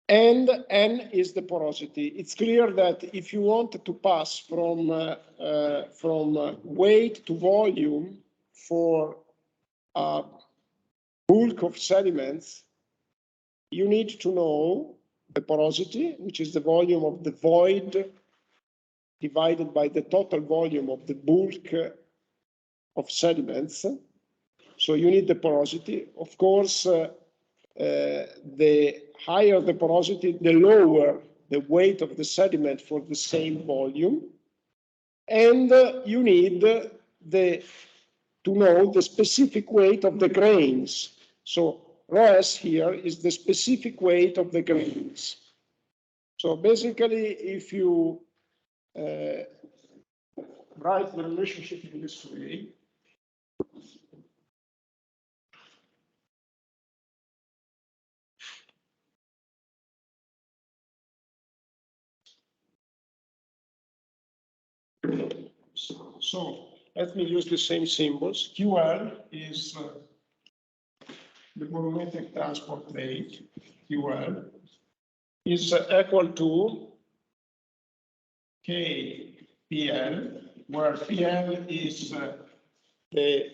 And N is the porosity. It's clear that if you want to pass from weight to volume for a bulk of sediments, you need to know the porosity, which is the volume of the void divided by the total volume of the bulk of sediments. So you need the porosity. Of course, the higher the porosity, the lower the weight of the sediment for the same volume. And you need to know the specific weight of the grains. So rho s here is the specific weight of the grains. So basically, if you write the relationship in this way, so let me use the same symbols. QL is the volumetric transport rate, QL, is equal to KPL, where PL is the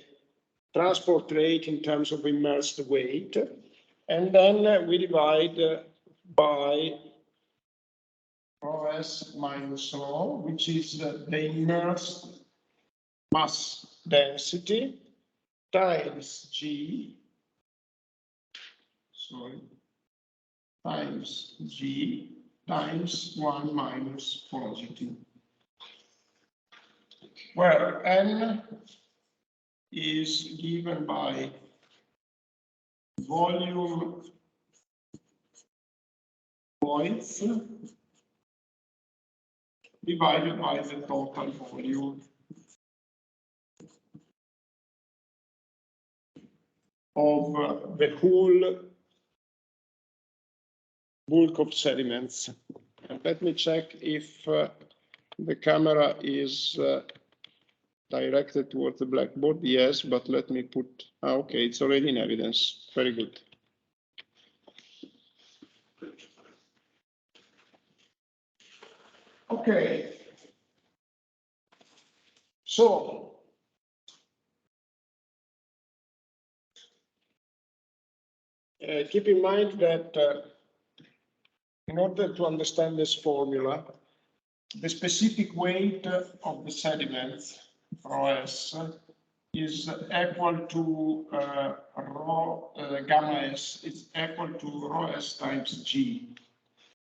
transport rate in terms of immersed weight. And then we divide by ρS minus rho, which is the immersed mass density times G, times G times 1 minus porosity, where N is given by volume voids divided by the total volume of the whole bulk of sediments. And let me check if the camera is directed towards the blackboard. Yes, but let me put, okay, it's already in evidence. Very good. Okay. So, keep in mind that in order to understand this formula, the specific weight of the sediments, rho s, is equal to gamma s, is equal to rho s times G.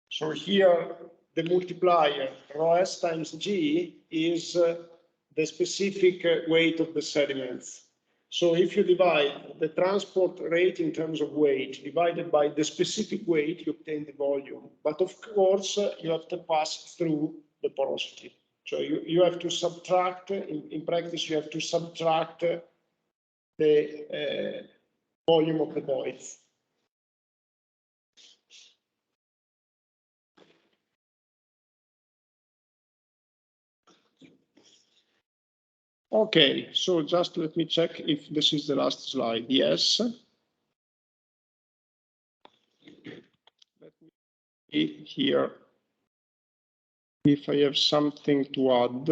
So here, the multiplier, rho s times G, is the specific weight of the sediments. So if you divide the transport rate in terms of weight divided by the specific weight, you obtain the volume. But of course, you have to pass through the porosity. So you have to subtract, in practice, you have to subtract the volume of the voids. Okay, so just let me check if this is the last slide. Yes. Let me see here if I have something to add.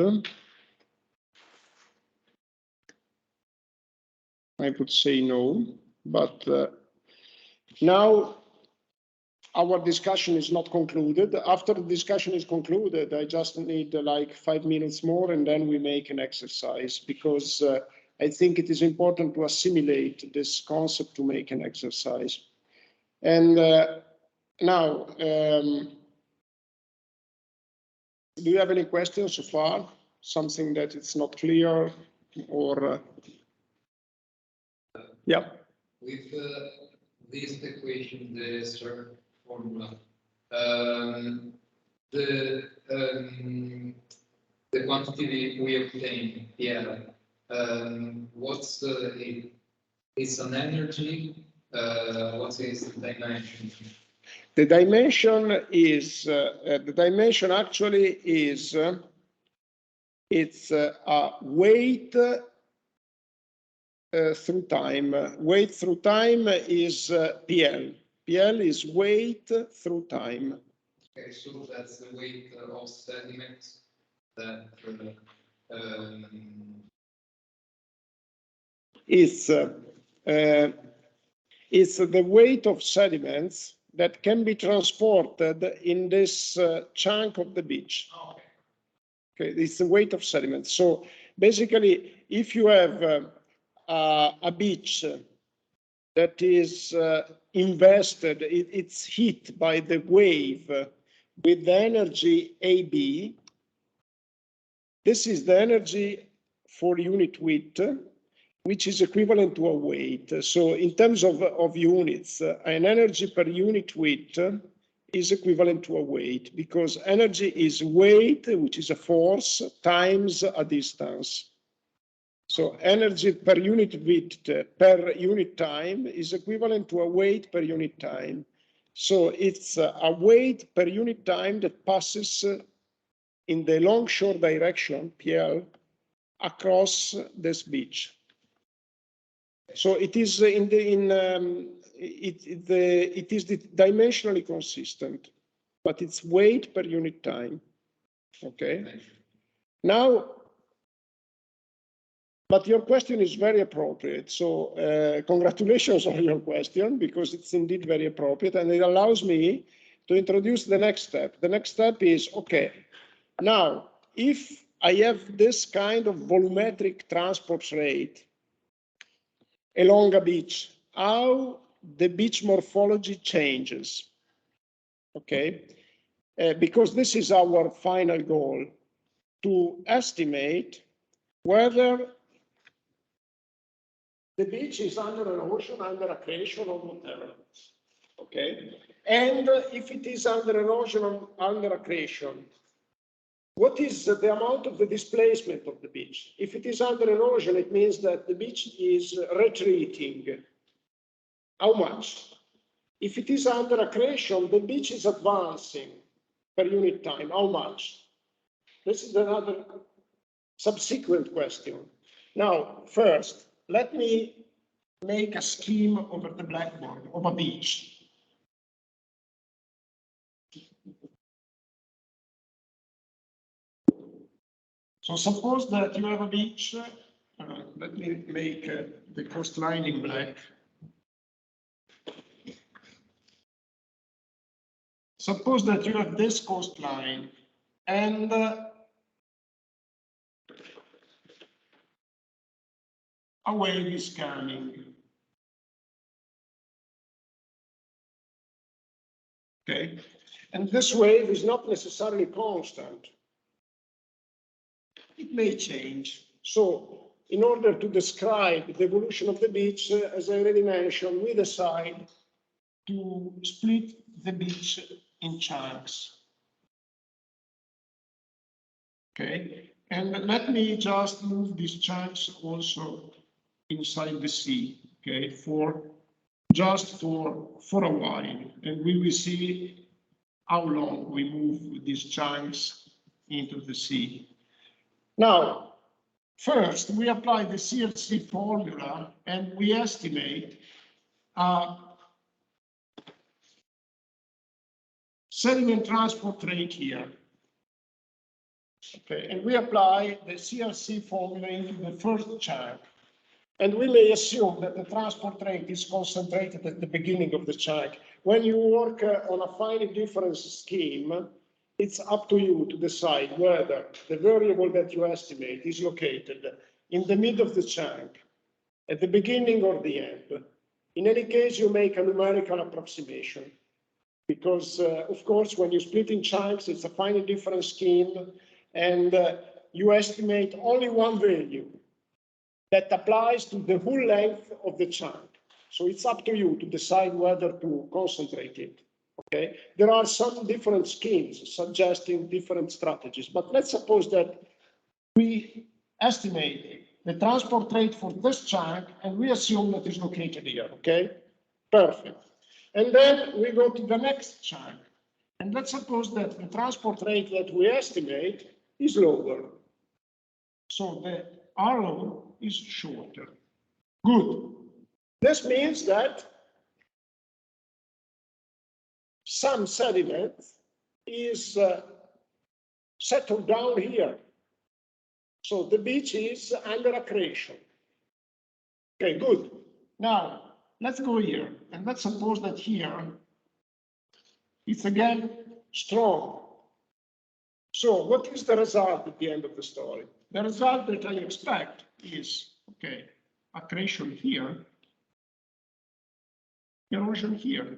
I would say no, but now our discussion is not concluded. After the discussion is concluded, I just need like 5 minutes more and then we make an exercise, because I think it is important to assimilate this concept to make an exercise. And now, do you have any questions so far? Something that it's not clear or? Yeah. With this equation, the circle formula, the quantity we obtain here, what's it's an energy, what is the dimension? The dimension is, the dimension actually is, it's a weight through time. Weight through time is PL. PL is weight through time. Okay, so that's the weight of sediments that It's the weight of sediments that can be transported in this chunk of the beach. okay. Okay, it's the weight of sediments. So basically, if you have a beach that is invested, it's hit by the wave with the energy AB, this is the energy for unit width, which is equivalent to a weight. So in terms of units, an energy per unit width is equivalent to a weight, because energy is weight, which is a force, times a distance. So energy per unit width per unit time is equivalent to a weight per unit time. So it's a weight per unit time that passes in the longshore direction, PL, across this beach. So it is it is dimensionally consistent, but it's weight per unit time. Okay. Now, but your question is very appropriate. So congratulations on your question, because it's indeed very appropriate, and it allows me to introduce the next step. The next step is, okay, now if I have this kind of volumetric transport rate along a beach, how the beach morphology changes, okay? Because this is our final goal, to estimate whether the beach is under erosion, under accretion, or whatever, okay? And if it is under erosion or under accretion, what is the amount of the displacement of the beach? If it is under erosion, it means that the beach is retreating. How much? If it is under accretion, the beach is advancing per unit time. How much? This is another subsequent question. Now, first, let me make a scheme over the blackboard of a beach. So suppose that you have a beach. Let me make the coastline in black. Suppose that you have this coastline and a wave is coming. Okay, and this wave is not necessarily constant. It may change. So in order to describe the evolution of the beach, as I already mentioned, we decide to split the beach in chunks. Okay, and let me just move these chunks also inside the sea, okay, for a while, and we will see how long we move these chunks into the sea. Now, first, we apply the CRC formula and we estimate sediment transport rate here. Okay, and we apply the CRC formula into the first chunk. And we may assume that the transport rate is concentrated at the beginning of the chunk. When you work on a finite difference scheme, it's up to you to decide whether the variable that you estimate is located in the middle of the chunk, at the beginning or the end. In any case, you make a numerical approximation, because, of course, when you split in chunks, it's a finite difference scheme, and you estimate only one value that applies to the whole length of the chunk. So it's up to you to decide whether to concentrate it Okay, there are some different schemes suggesting different strategies, but let's suppose that we estimate the transport rate for this chunk and we assume that it's located here. Okay, perfect. And then we go to the next chunk. And let's suppose that the transport rate that we estimate is lower. So the arrow is shorter. Good. This means that some sediment is settled down here. So the beach is under accretion. Okay, good. Now, let's go here. And let's suppose that here it's again strong. So what is the result at the end of the story? The result that I expect is, okay, accretion here, erosion here.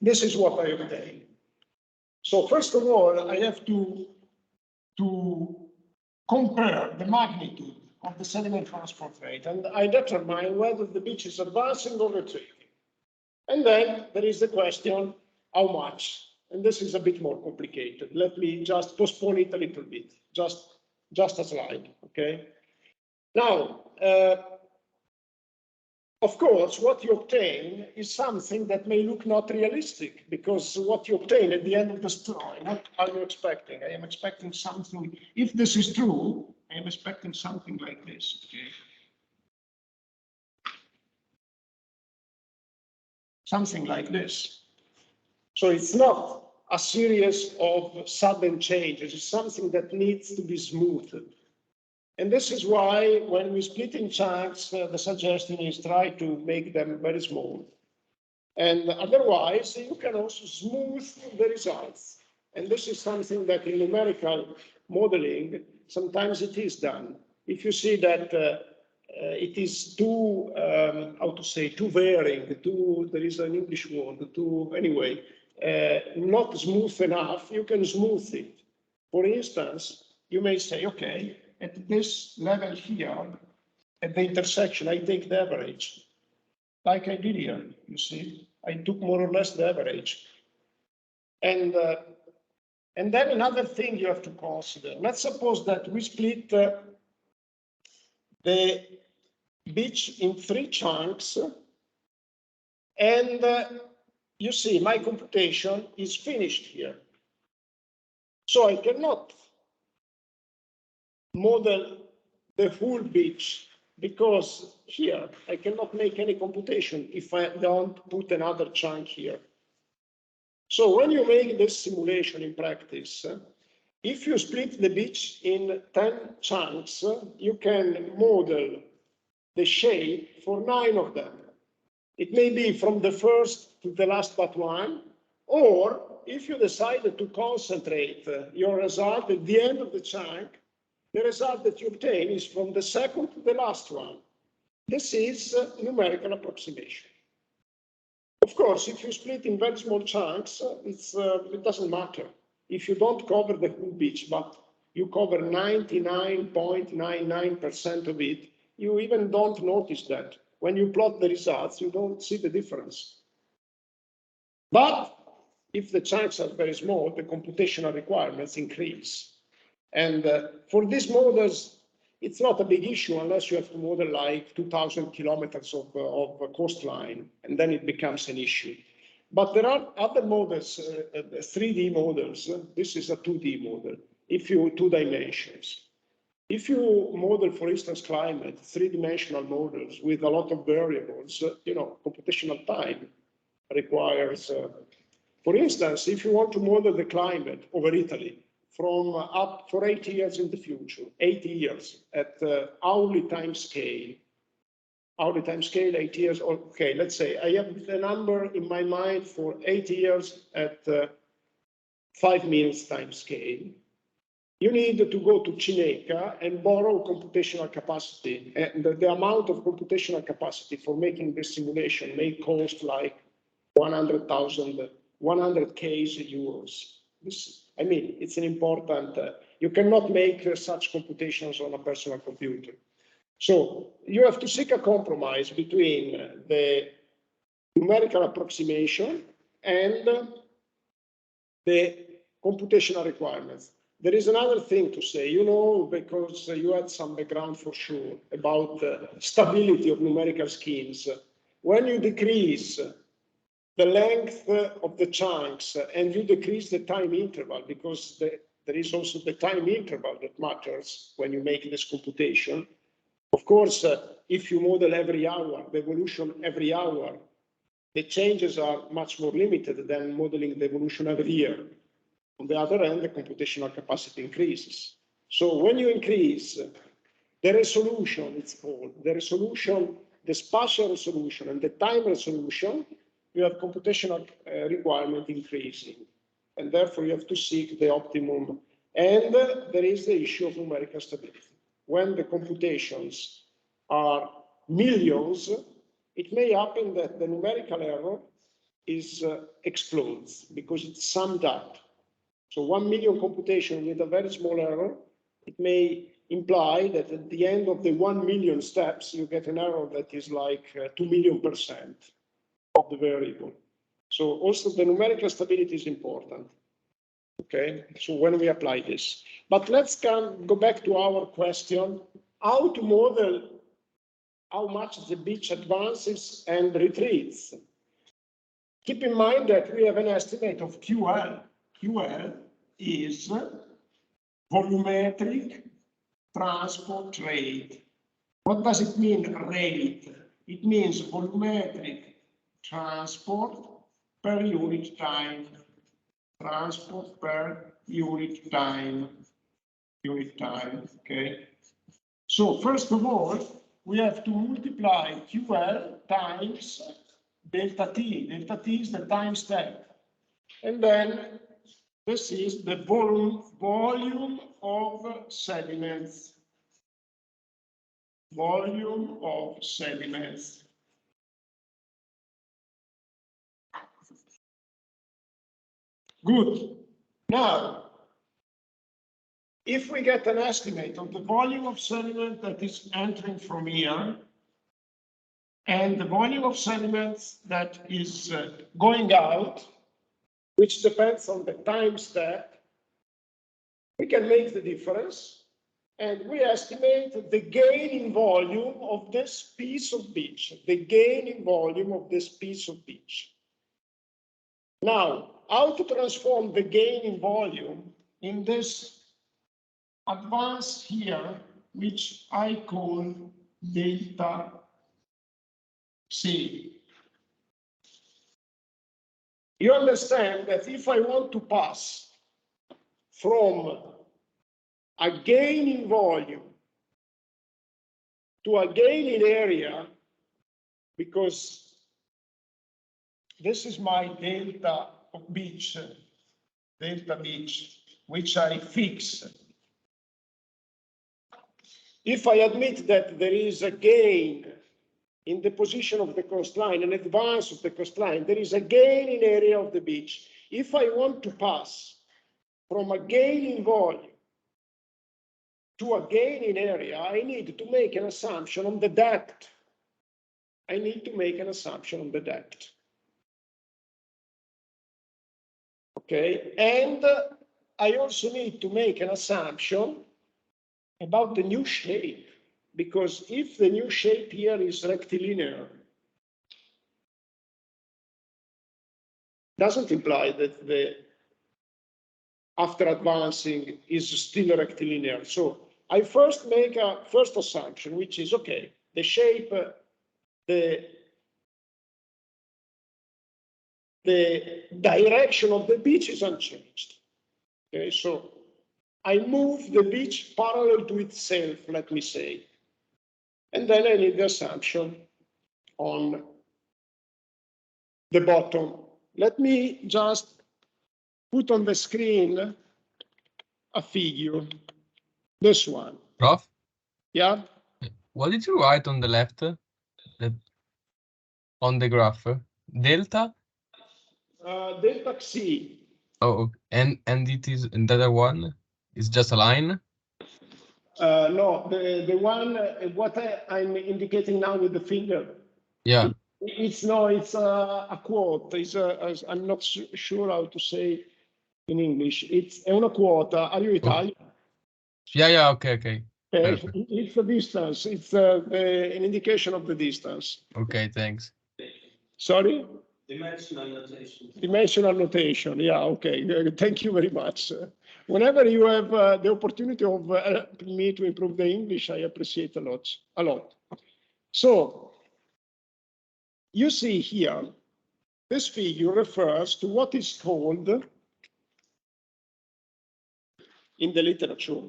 This is what I obtain. So first of all, I have to compare the magnitude of the sediment transport rate, and I determine whether the beach is advancing or retreating. And then there is the question, how much? And this is a bit more complicated. Let me just postpone it a little bit, just a slide, okay? Now, of course, what you obtain is something that may look not realistic, because what you obtain at the end of the story, what are you expecting? I am expecting something, if this is true, I am expecting something like this, okay? Something like this. So it's not a series of sudden changes, it's something that needs to be smoothed. And this is why when we split in chunks, the suggestion is try to make them very small. And otherwise, you can also smooth the results. And this is something that in numerical modeling, sometimes it is done. If you see that it is too, how to say, too varying, there is an English word, anyway, not smooth enough, you can smooth it. For instance, you may say, okay, at this level here, at the intersection, I take the average, like I did here, you see. I took more or less the average. And then another thing you have to consider. Let's suppose that we split the beach in 3 chunks, and you see my computation is finished here. So I cannot model the whole beach, because here I cannot make any computation if I don't put another chunk here. So when you make this simulation in practice, if you split the beach in 10 chunks, you can model the shape for 9 of them. It may be from the first to the last but one, or if you decided to concentrate your result at the end of the chunk, the result that you obtain is from the second to the last one. This is numerical approximation. Of course, if you split in very small chunks, it doesn't matter. If you don't cover the whole beach, but you cover 99.99% of it, you even don't notice that. When you plot the results, you don't see the difference. But if the chunks are very small, the computational requirements increase. And for these models, it's not a big issue unless you have to model like 2,000 kilometers of coastline, and then it becomes an issue. But there are other models, 3D models. This is a 2D model, if you 2 dimensions. If you model, for instance, climate, 3-dimensional models with a lot of variables, computational time requires, for instance, if you want to model the climate over Italy from up for 8 years in the future, 8 years at hourly time scale, 8 years, okay, let's say I have the number in my mind for 8 years at 5 minutes time scale. You need to go to Cineca and borrow computational capacity. And the amount of computational capacity for making this simulation may cost like 100,000 euros. It's an important, you cannot make such computations on a personal computer. So you have to seek a compromise between the numerical approximation and the computational requirements. There is another thing to say, you know, because you had some background for sure about the stability of numerical schemes. When you decrease the length of the chunks and you decrease the time interval, because there is also the time interval that matters when you make this computation. Of course, if you model every hour, the evolution every hour, the changes are much more limited than modeling the evolution every year. On the other hand, the computational capacity increases. So when you increase the resolution, it's called, the resolution, the spatial resolution and the time resolution, you have computational requirement increasing. And therefore you have to seek the optimum. And there is the issue of numerical stability. When the computations are millions, it may happen that the numerical error is explodes because it's summed up. So 1 million computation with a very small error, it may imply that at the end of the 1 million steps, you get an error that is like 2 million% of the variable. So also the numerical stability is important. Okay, so when we apply this. But let's go back to our question, how to model how much the beach advances and retreats. Keep in mind that we have an estimate of QL. QL is volumetric transport rate. What does it mean, rate? It means volumetric transport per unit time. Transport per unit time. Okay? So first of all, we have to multiply QL times delta T. Delta T is the time step. And then this is the volume of sediments. Volume of sediments. Good. Now, if we get an estimate of the volume of sediment that is entering from here, and the volume of sediments that is going out, which depends on the time step, we can make the difference, and we estimate the gain in volume of this piece of beach, the gain in volume of this piece of beach. Now, how to transform the gain in volume in this advance here, which I call delta C. You understand that if I want to pass from a gain in volume to a gain in area, because this is my delta of beach, which I fix. If I admit that there is a gain in the position of the coastline, an advance of the coastline, there is a gain in area of the beach. If I want to pass from a gain in volume to a gain in area, I need to make an assumption on the depth. I need to make an assumption on the depth. Okay, and I also need to make an assumption about the new shape, because if the new shape here is rectilinear, doesn't imply that the after advancing is still rectilinear. So I first make a first assumption, which is okay, the shape, the direction of the beach is unchanged. Okay, so I move the beach parallel to itself, let me say. And then I need the assumption on the bottom. Let me just put on the screen a figure, this one. Prof, Yeah? what did you write on the left? On the graph? Delta? Delta C. Oh, and it is the other one is just a line? No, the one, what I'm indicating now with the finger. Yeah. It's no, it's a quote. I'm not sure how to say in English. È una quota. Are you Italian? Yeah, okay. Okay. Perfect. It's a distance. It's an indication of the distance. Okay, thanks. Sorry? Dimensional notation. Dimensional notation. Yeah, okay. Thank you very much. Whenever you have the opportunity of me to improve the English, I appreciate a lot. So you see here, this figure refers to what is called in the literature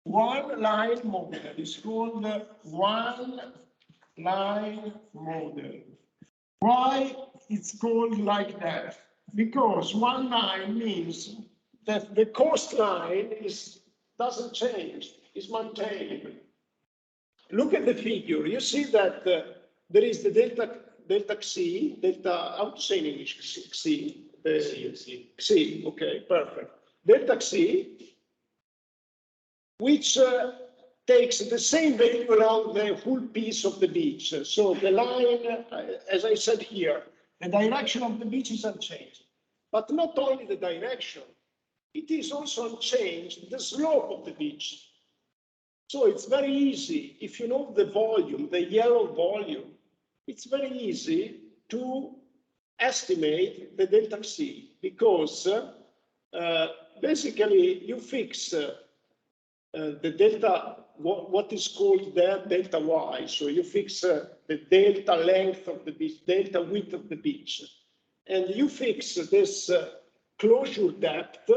one line model. It's called one line model. Why it's called like that? Because one line means that the coastline doesn't change, is maintained. Look at the figure. You see that there is the delta xi, how to say in English, xi? Xi, okay, perfect. Delta xi, which takes the same value along the whole piece of the beach. So the line, as I said here, the direction of the beach is unchanged. But not only the direction, it is also unchanged the slope of the beach. So it's very easy, if you know the volume, the yellow volume, it's very easy to estimate the delta xi because basically you fix the delta, what is called there delta y. So you fix the delta length of the beach, delta width of the beach, and you fix this closure depth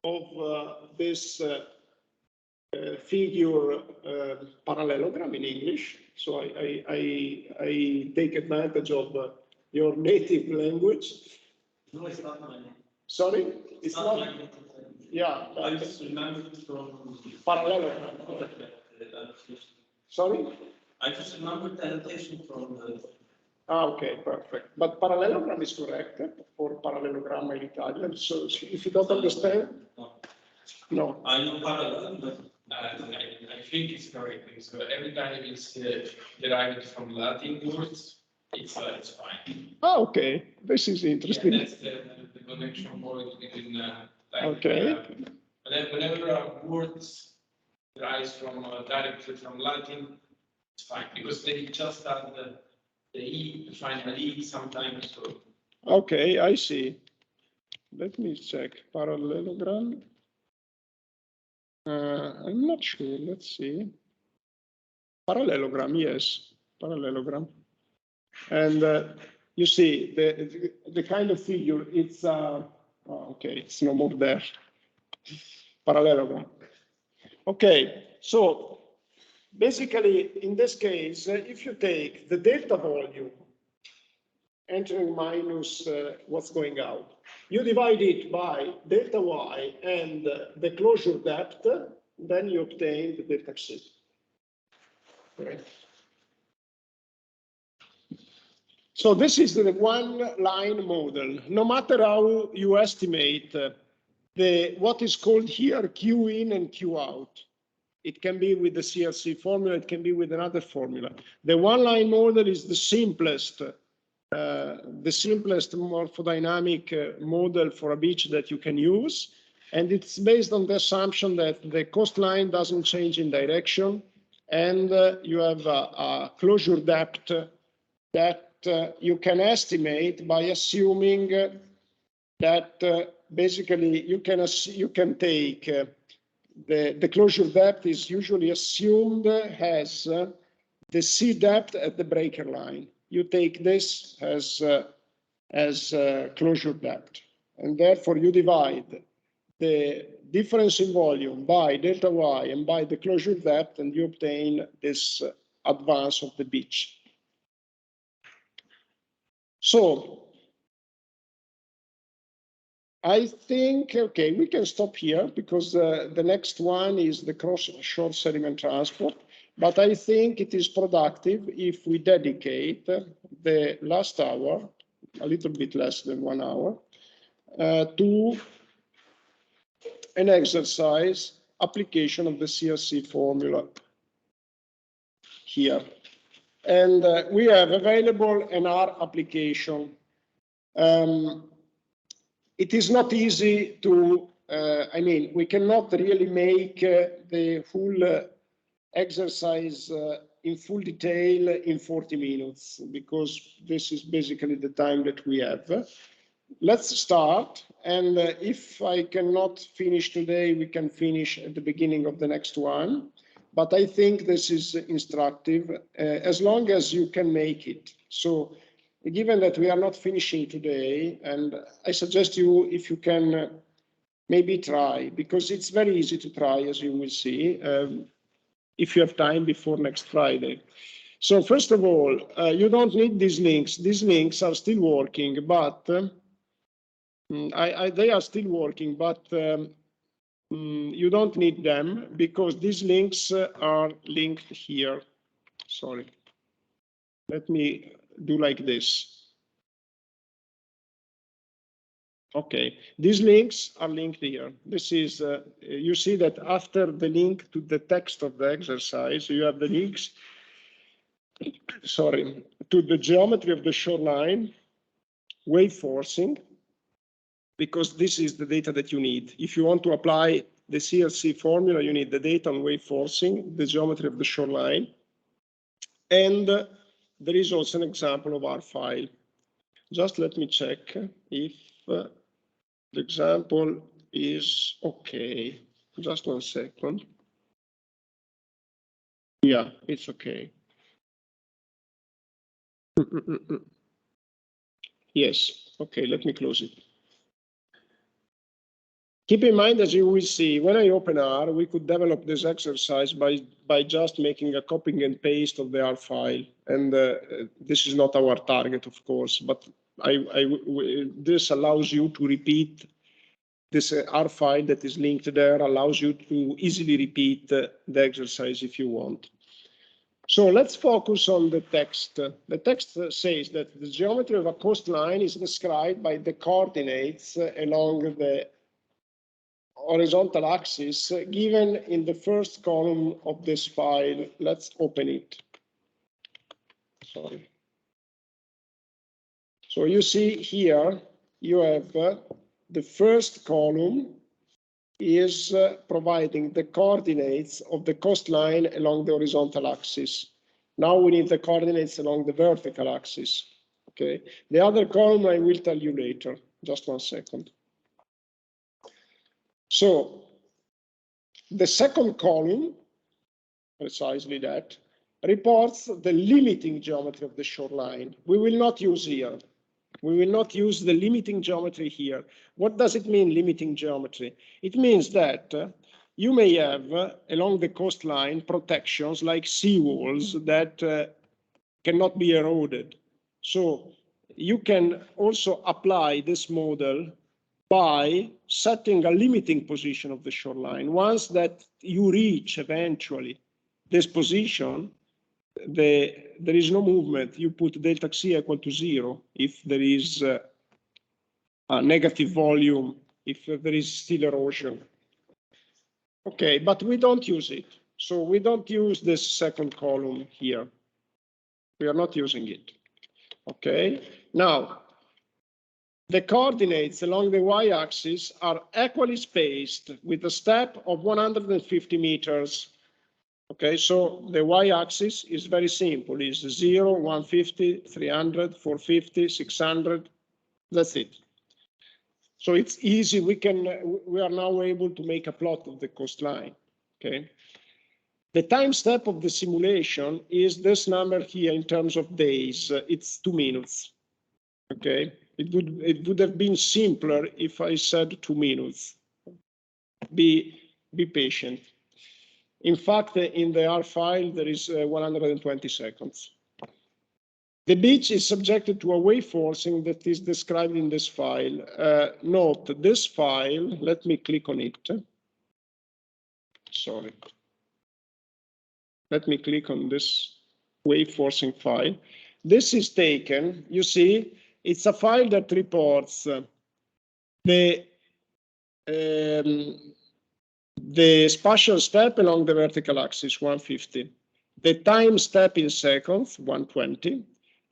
of this figure parallelogram in English. So I take advantage of your native language. No, it's not mine. Sorry, it's not. Mine. Yeah, I just remembered from parallelogram. Sorry? I just remembered the annotation from the. Okay, perfect. But parallelogram is correct for parallelogram in Italian. So if you don't understand, no. I know parallel, but I think it's correct. So every time it's derived from Latin words, it's fine. Oh, okay. This is interesting. Yeah, that's the connection point between like, Okay. whenever a word derives from directly from Latin, it's fine because they just add the e, the final e sometimes. So. Okay, I see. Let me check parallelogram. I'm not sure. Let's see. Parallelogram, yes, parallelogram. And you see the kind of figure. It's okay. It's no more there. Parallelogram. Okay, so basically, in this case, if you take the delta volume entering minus what's going out, you divide it by delta y and the closure depth, then you obtain the delta xi. Right. So this is the one line model. No matter how you estimate what is called here Q in and Q out. It can be with the CRC formula, it can be with another formula. The one line model is the simplest morphodynamic model for a beach that you can use. And it's based on the assumption that the coastline doesn't change in direction and you have a closure depth that you can estimate by assuming that basically you can take the closure depth is usually assumed as the sea depth at the breaker line. You take this as closure depth, and therefore you divide the difference in volume by delta y and by the closure depth, and you obtain this advance of the beach. So I think, okay, we can stop here because the next one is the cross-shore sediment transport. But I think it is productive if we dedicate the last hour, a little bit less than 1 hour, to an exercise application of the CRC formula here. And we have available an R application. It is not easy to, I mean, we cannot really make the full exercise in full detail in 40 minutes, because this is basically the time that we have. Let's start, and if I cannot finish today, we can finish at the beginning of the next one. But I think this is instructive, as long as you can make it. So given that we are not finishing today, and I suggest you, if you can, maybe try, because it's very easy to try, as you will see, if you have time before next Friday. So first of all, you don't need these links. These links are still working, but they are still working, but you don't need them, because these links are linked here. Sorry. Let me do like this. Okay, these links are linked here. This is, you see that after the link to the text of the exercise, you have the links, sorry, to the geometry of the shoreline, wave forcing, because this is the data that you need. If you want to apply the CLC formula, you need the data on wave forcing, the geometry of the shoreline, and there is also an example of our file. Just let me check if the example is okay. Just 1 second. Yeah, it's okay. Yes, okay, let me close it. Keep in mind, as you will see, when I open R, we could develop this exercise by just making a copy and paste of the R file. And this is not our target, of course, but this allows you to repeat this R file that is linked there, allows you to easily repeat the exercise if you want. So let's focus on the text. The text says that the geometry of a coastline is described by the coordinates along the horizontal axis given in the first column of this file. Let's open it. Sorry. So you see here, you have the first column is providing the coordinates of the coastline along the horizontal axis. Now we need the coordinates along the vertical axis. Okay. The other column I will tell you later. Just 1 second. So the second column, precisely that, reports the limiting geometry of the shoreline. We will not use here. We will not use the limiting geometry here. What does it mean, limiting geometry? It means that you may have along the coastline protections like seawalls that cannot be eroded. So you can also apply this model by setting a limiting position of the shoreline. Once that you reach eventually this position, there is no movement. You put delta xi equal to 0 if there is a negative volume, if there is still erosion. Okay, but we don't use it. So we don't use this second column here. We are not using it. Okay, now the coordinates along the y-axis are equally spaced with a step of 150 meters. Okay, so the y-axis is very simple. It's 0, 150, 300, 450, 600. That's it. So it's easy. We are now able to make a plot of the coastline. Okay. The time step of the simulation is this number here in terms of days. It's 2 minutes. Okay. It would have been simpler if I said 2 minutes. Be patient. In fact, in the R file, there is 120 seconds. The beach is subjected to a wave forcing that is described in this file. Note this file, let me click on it. Sorry. Let me click on this wave forcing file. This is taken, you see, it's a file that reports the spatial step along the vertical axis, 150. the time step in seconds, 120,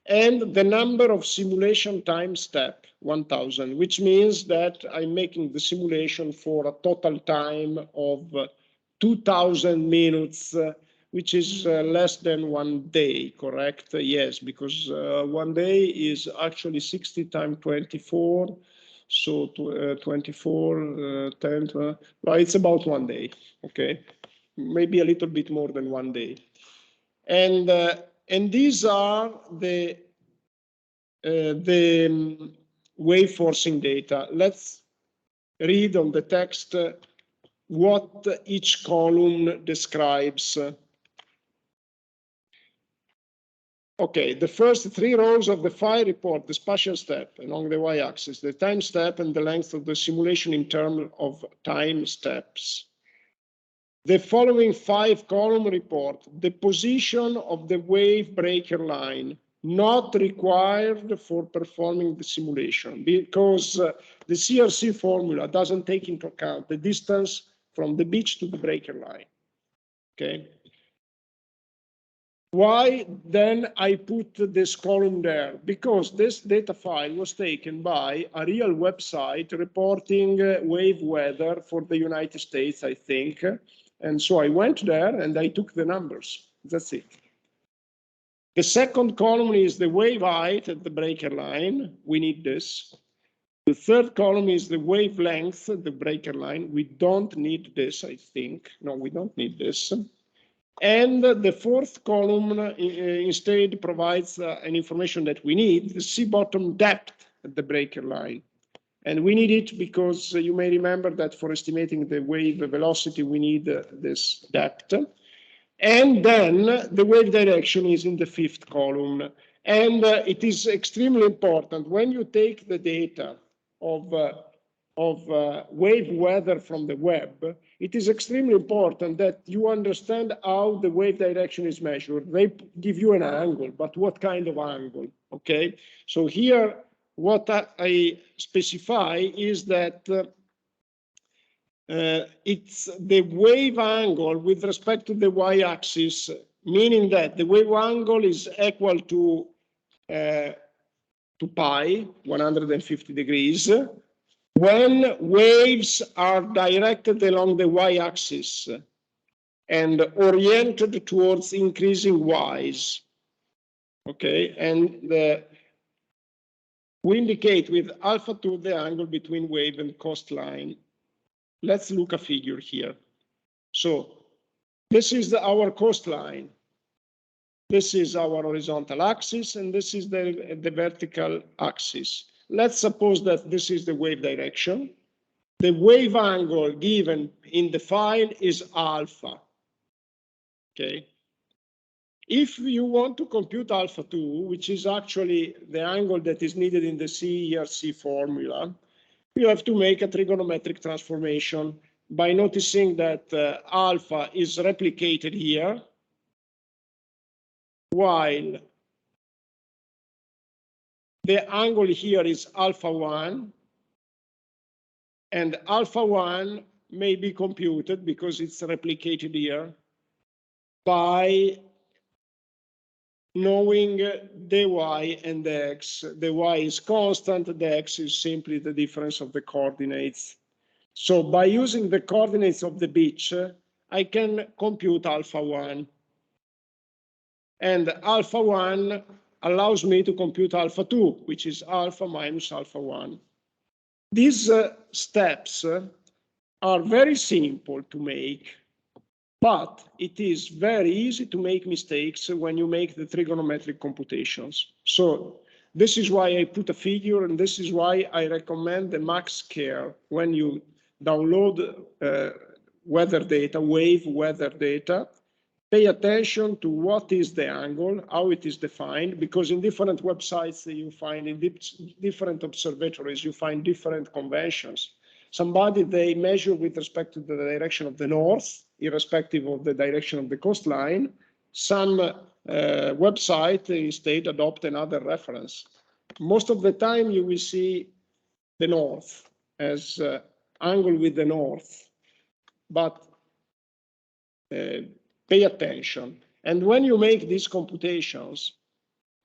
and the number of simulation time step, 1000, which means that I'm making the simulation for a total time of 2000 minutes, which is less than 1 day, correct? Yes, because 1 day is actually 60 times 24. So 24, 10, well, it's about 1 day, okay? Maybe a little bit more than 1 day. And these are the wave forcing data. Let's read on the text what each column describes. Okay, the first 3 rows of the file report the spatial step along the y-axis, the time step, and the length of the simulation in terms of time steps. The following 5 column report the position of the wave breaker line, not required for performing the simulation, because the CRC formula doesn't take into account the distance from the beach to the breaker line. Okay. Why then I put this column there? Because this data file was taken by a real website reporting wave weather for the United States, I think. And so I went there and I took the numbers. That's it. The second column is the wave height at the breaker line. We need this. The third column is the wavelength at the breaker line. We don't need this, I think. No, we don't need this. And the fourth column instead provides an information that we need, the sea bottom depth at the breaker line. And we need it because you may remember that for estimating the wave velocity, we need this depth. And then the wave direction is in the fifth column. And it is extremely important when you take the data of wave weather from the web, it is extremely important that you understand how the wave direction is measured. They give you an angle, but what kind of angle, okay? So here, what I specify is that it's the wave angle with respect to the y-axis, meaning that the wave angle is equal to pi, 150 degrees, when waves are directed along the y-axis and oriented towards increasing y's, okay? And we indicate with alpha 2 the angle between wave and coastline. Let's look a figure here. So this is our coastline. This is our horizontal axis, and this is the vertical axis. Let's suppose that this is the wave direction. The wave angle given in the file is alpha, okay? If you want to compute alpha 2, which is actually the angle that is needed in the CERC formula, you have to make a trigonometric transformation by noticing that alpha is replicated here, while the angle here is alpha 1, and alpha 1 may be computed because it's replicated here by knowing the y and the x. The y is constant, the x is simply the difference of the coordinates. So by using the coordinates of the beach, I can compute alpha 1. And alpha 1 allows me to compute alpha 2, which is alpha minus alpha 1. These steps are very simple to make, but it is very easy to make mistakes when you make the trigonometric computations. So this is why I put a figure, and this is why I recommend the max care when you download weather data, wave weather data. Pay attention to what is the angle, how it is defined, because in different websites you find, in different observatories, you find different conventions. Somebody, they measure with respect to the direction of the north, irrespective of the direction of the coastline. Some website instead adopt another reference. Most of the time you will see the north as angle with the north, but pay attention. And when you make these computations,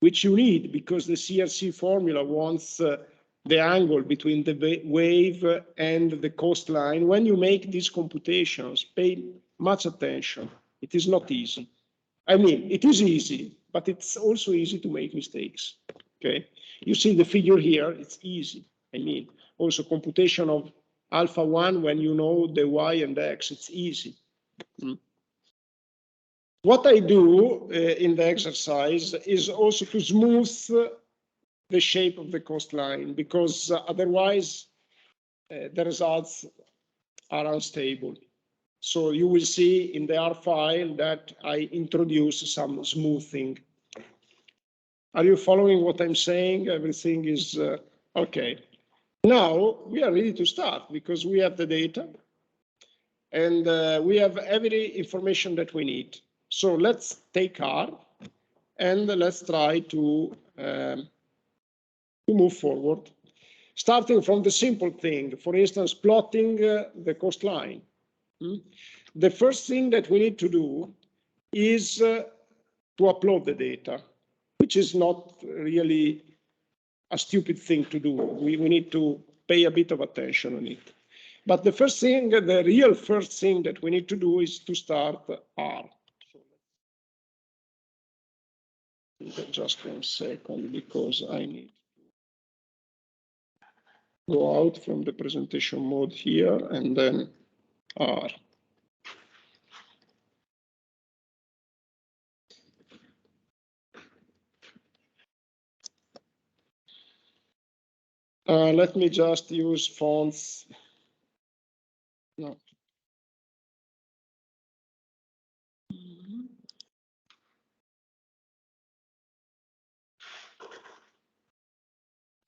which you need because the CRC formula wants the angle between the wave and the coastline, when you make these computations, pay much attention. It is not easy. I mean, it is easy, but it's also easy to make mistakes. Okay, you see the figure here, it's easy. I mean, also computation of alpha 1 when you know the y and x, it's easy. What I do in the exercise is also to smooth the shape of the coastline, because otherwise the results are unstable. So you will see in the R file that I introduce some smoothing. Are you following what I'm saying? Everything is okay. Now we are ready to start because we have the data and we have every information that we need. So let's take R and let's try to move forward. Starting from the simple thing, for instance, plotting the coastline. The first thing that we need to do is to upload the data, which is not really a stupid thing to do. We need to pay a bit of attention on it. But the first thing, the real first thing that we need to do is to start R. Just 1 second, because I need to go out from the presentation mode here and then R. Let me just use fonts. No.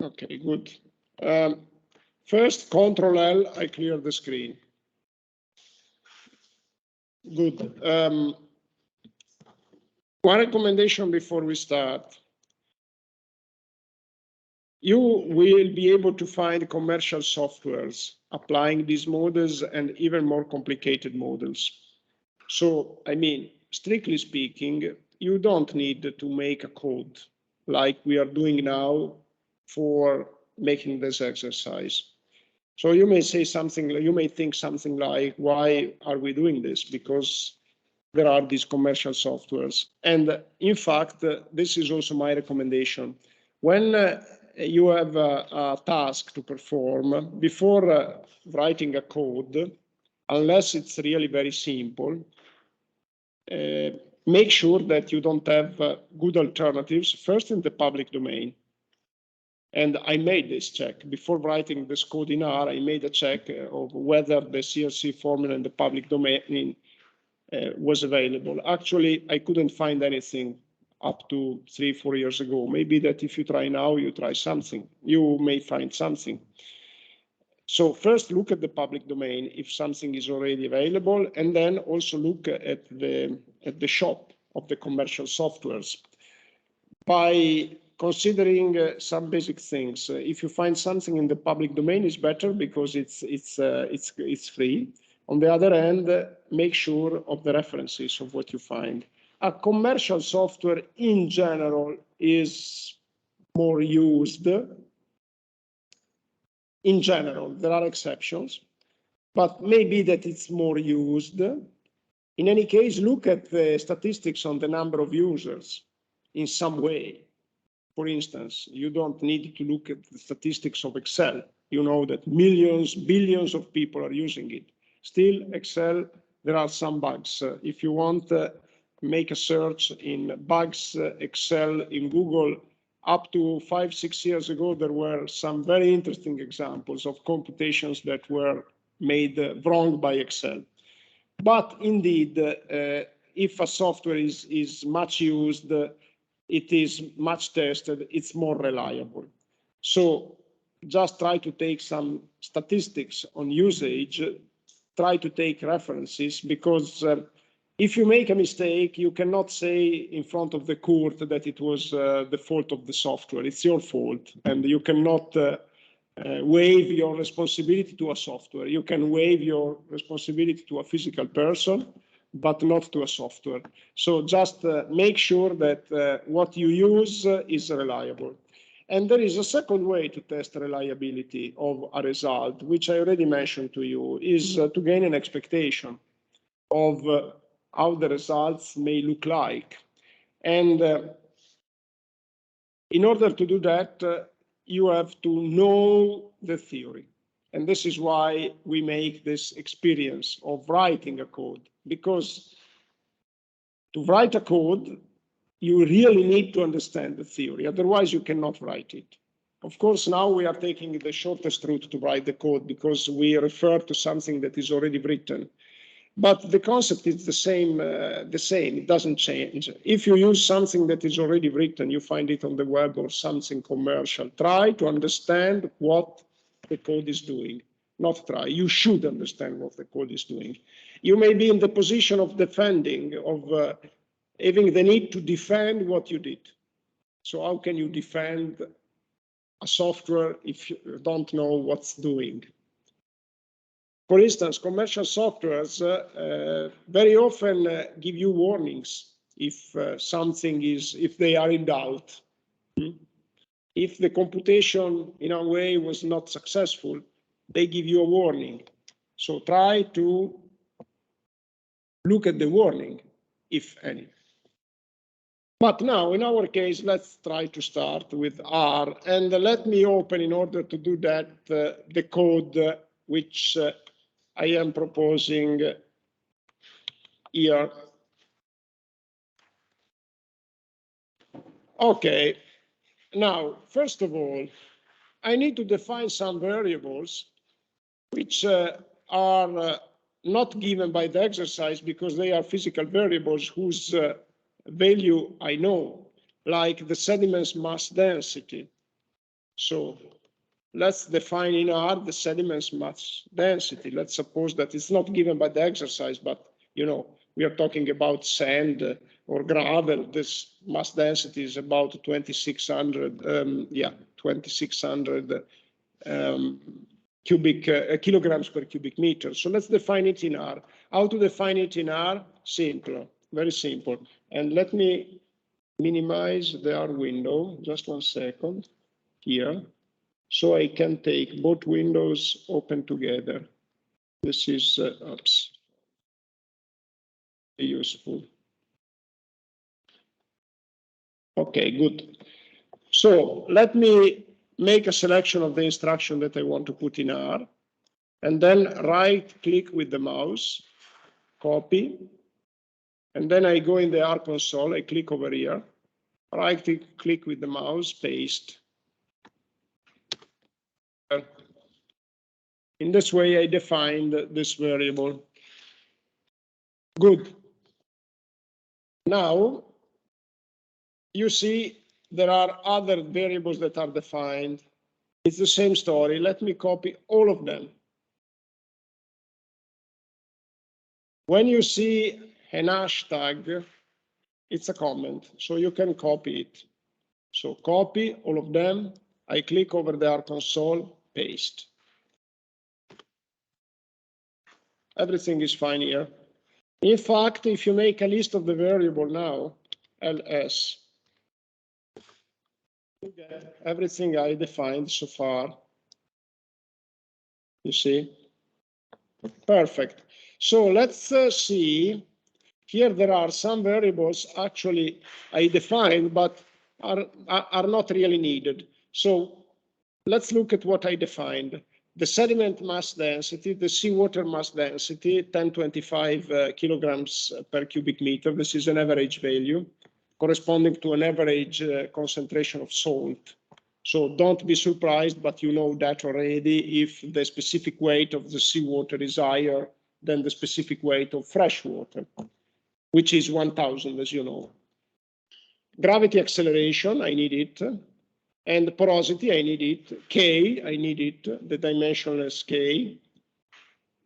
Okay, good. First, Control L, I clear the screen. Good. One recommendation before we start. You will be able to find commercial softwares applying these models and even more complicated models. So, I mean, strictly speaking, you don't need to make a code like we are doing now for making this exercise. So you may say something, you may think something like, why are we doing this? Because there are these commercial softwares. And in fact, this is also my recommendation. When you have a task to perform, before writing a code, unless it's really very simple, make sure that you don't have good alternatives, first in the public domain. And I made this check. Before writing this code in R, I made a check of whether the CRC formula in the public domain was available. Actually, I couldn't find anything up to 3-4 years ago. Maybe that if you try now, you try something, you may find something. So first look at the public domain if something is already available, and then also look at the shop of the commercial softwares. By considering some basic things, if you find something in the public domain, it's better because it's free. On the other hand, make sure of the references of what you find. A commercial software in general is more used. In general, there are exceptions, but maybe that it's more used. In any case, look at the statistics on the number of users in some way. For instance, you don't need to look at the statistics of Excel. You know that millions, billions of people are using it. Still, Excel, there are some bugs. If you want to make a search in bugs Excel in Google, up to 5-6 years ago, there were some very interesting examples of computations that were made wrong by Excel. But indeed, if a software is much used, it is much tested, it's more reliable. So just try to take some statistics on usage, try to take references, because if you make a mistake, you cannot say in front of the court that it was the fault of the software. It's your fault, and you cannot waive your responsibility to a software. You can waive your responsibility to a physical person, but not to a software. So just make sure that what you use is reliable. And there is a second way to test reliability of a result, which I already mentioned to you, is to gain an expectation of how the results may look like. And in order to do that, you have to know the theory. And this is why we make this experience of writing a code, because to write a code, you really need to understand the theory. Otherwise, you cannot write it. Of course, now we are taking the shortest route to write the code because we refer to something that is already written. But the concept is the same. It doesn't change. If you use something that is already written, you find it on the web or something commercial, try to understand what the code is doing. Not try, you should understand what the code is doing. You may be in the position of defending, of having the need to defend what you did. So how can you defend a software if you don't know what's doing? For instance, commercial softwares very often give you warnings if if they are in doubt. If the computation in a way was not successful, they give you a warning. So try to look at the warning, if any. But now, in our case, let's try to start with R. And let me open, in order to do that, the code which I am proposing here. Okay. Now, first of all, I need to define some variables which are not given by the exercise because they are physical variables whose value I know, like the sediment's mass density. So let's define in R the sediment's mass density. Let's suppose that it's not given by the exercise, but we are talking about sand or gravel. This mass density is about 2,600, 2,600 kilograms per cubic meter. So let's define it in R. How to define it in R? Simple, very simple. And let me minimize the R window, just 1 second here. So I can take both windows open together. This is useful. Okay, good. So let me make a selection of the instruction that I want to put in R, and then right-click with the mouse, copy, and then I go in the R console, I click over here, right-click with the mouse, paste. In this way, I defined this variable. Good. Now, you see there are other variables that are defined. It's the same story. Let me copy all of them. When you see an hashtag, it's a comment, so you can copy it. So copy all of them. I click over the R console, paste. Everything is fine here. In fact, if you make a list of the variable now, ls, you get everything I defined so far. You see? Perfect. So let's see. Here there are some variables actually I defined, but are not really needed. So let's look at what I defined. The sediment mass density, the seawater mass density, 1025 kilograms per cubic meter. This is an average value corresponding to an average concentration of salt. So don't be surprised, but you know that already if the specific weight of the seawater is higher than the specific weight of fresh water, which is 1,000, as you know. Gravity acceleration, I need it. And porosity, I need it. K, I need it, the dimensionless K.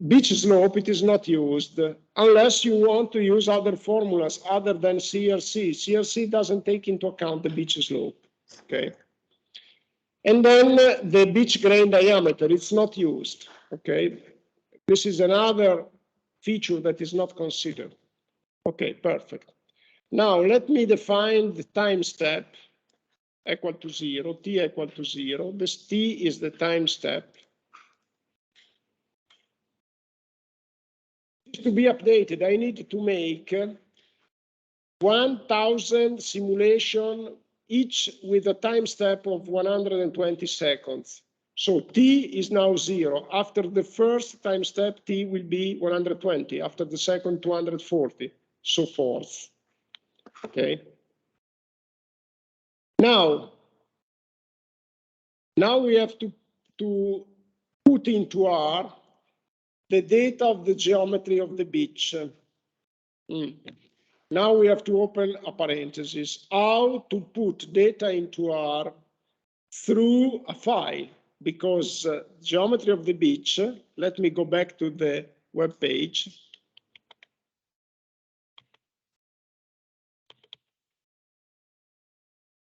Beach slope, it is not used unless you want to use other formulas other than CRC. CRC doesn't take into account the beach slope, okay? And then the beach grain diameter, it's not used, okay? This is another feature that is not considered. Okay, perfect. Now let me define the time step equal to 0, t equal to 0. This t is the time step. To be updated, I need to make 1,000 simulation, each with a time step of 120 seconds. So t is now 0. After the first time step, t will be 120. After the second, 240, so forth. Okay. Now we have to put into R the data of the geometry of the beach. Now we have to open a parenthesis. How to put data into R through a file, because geometry of the beach, let me go back to the web page.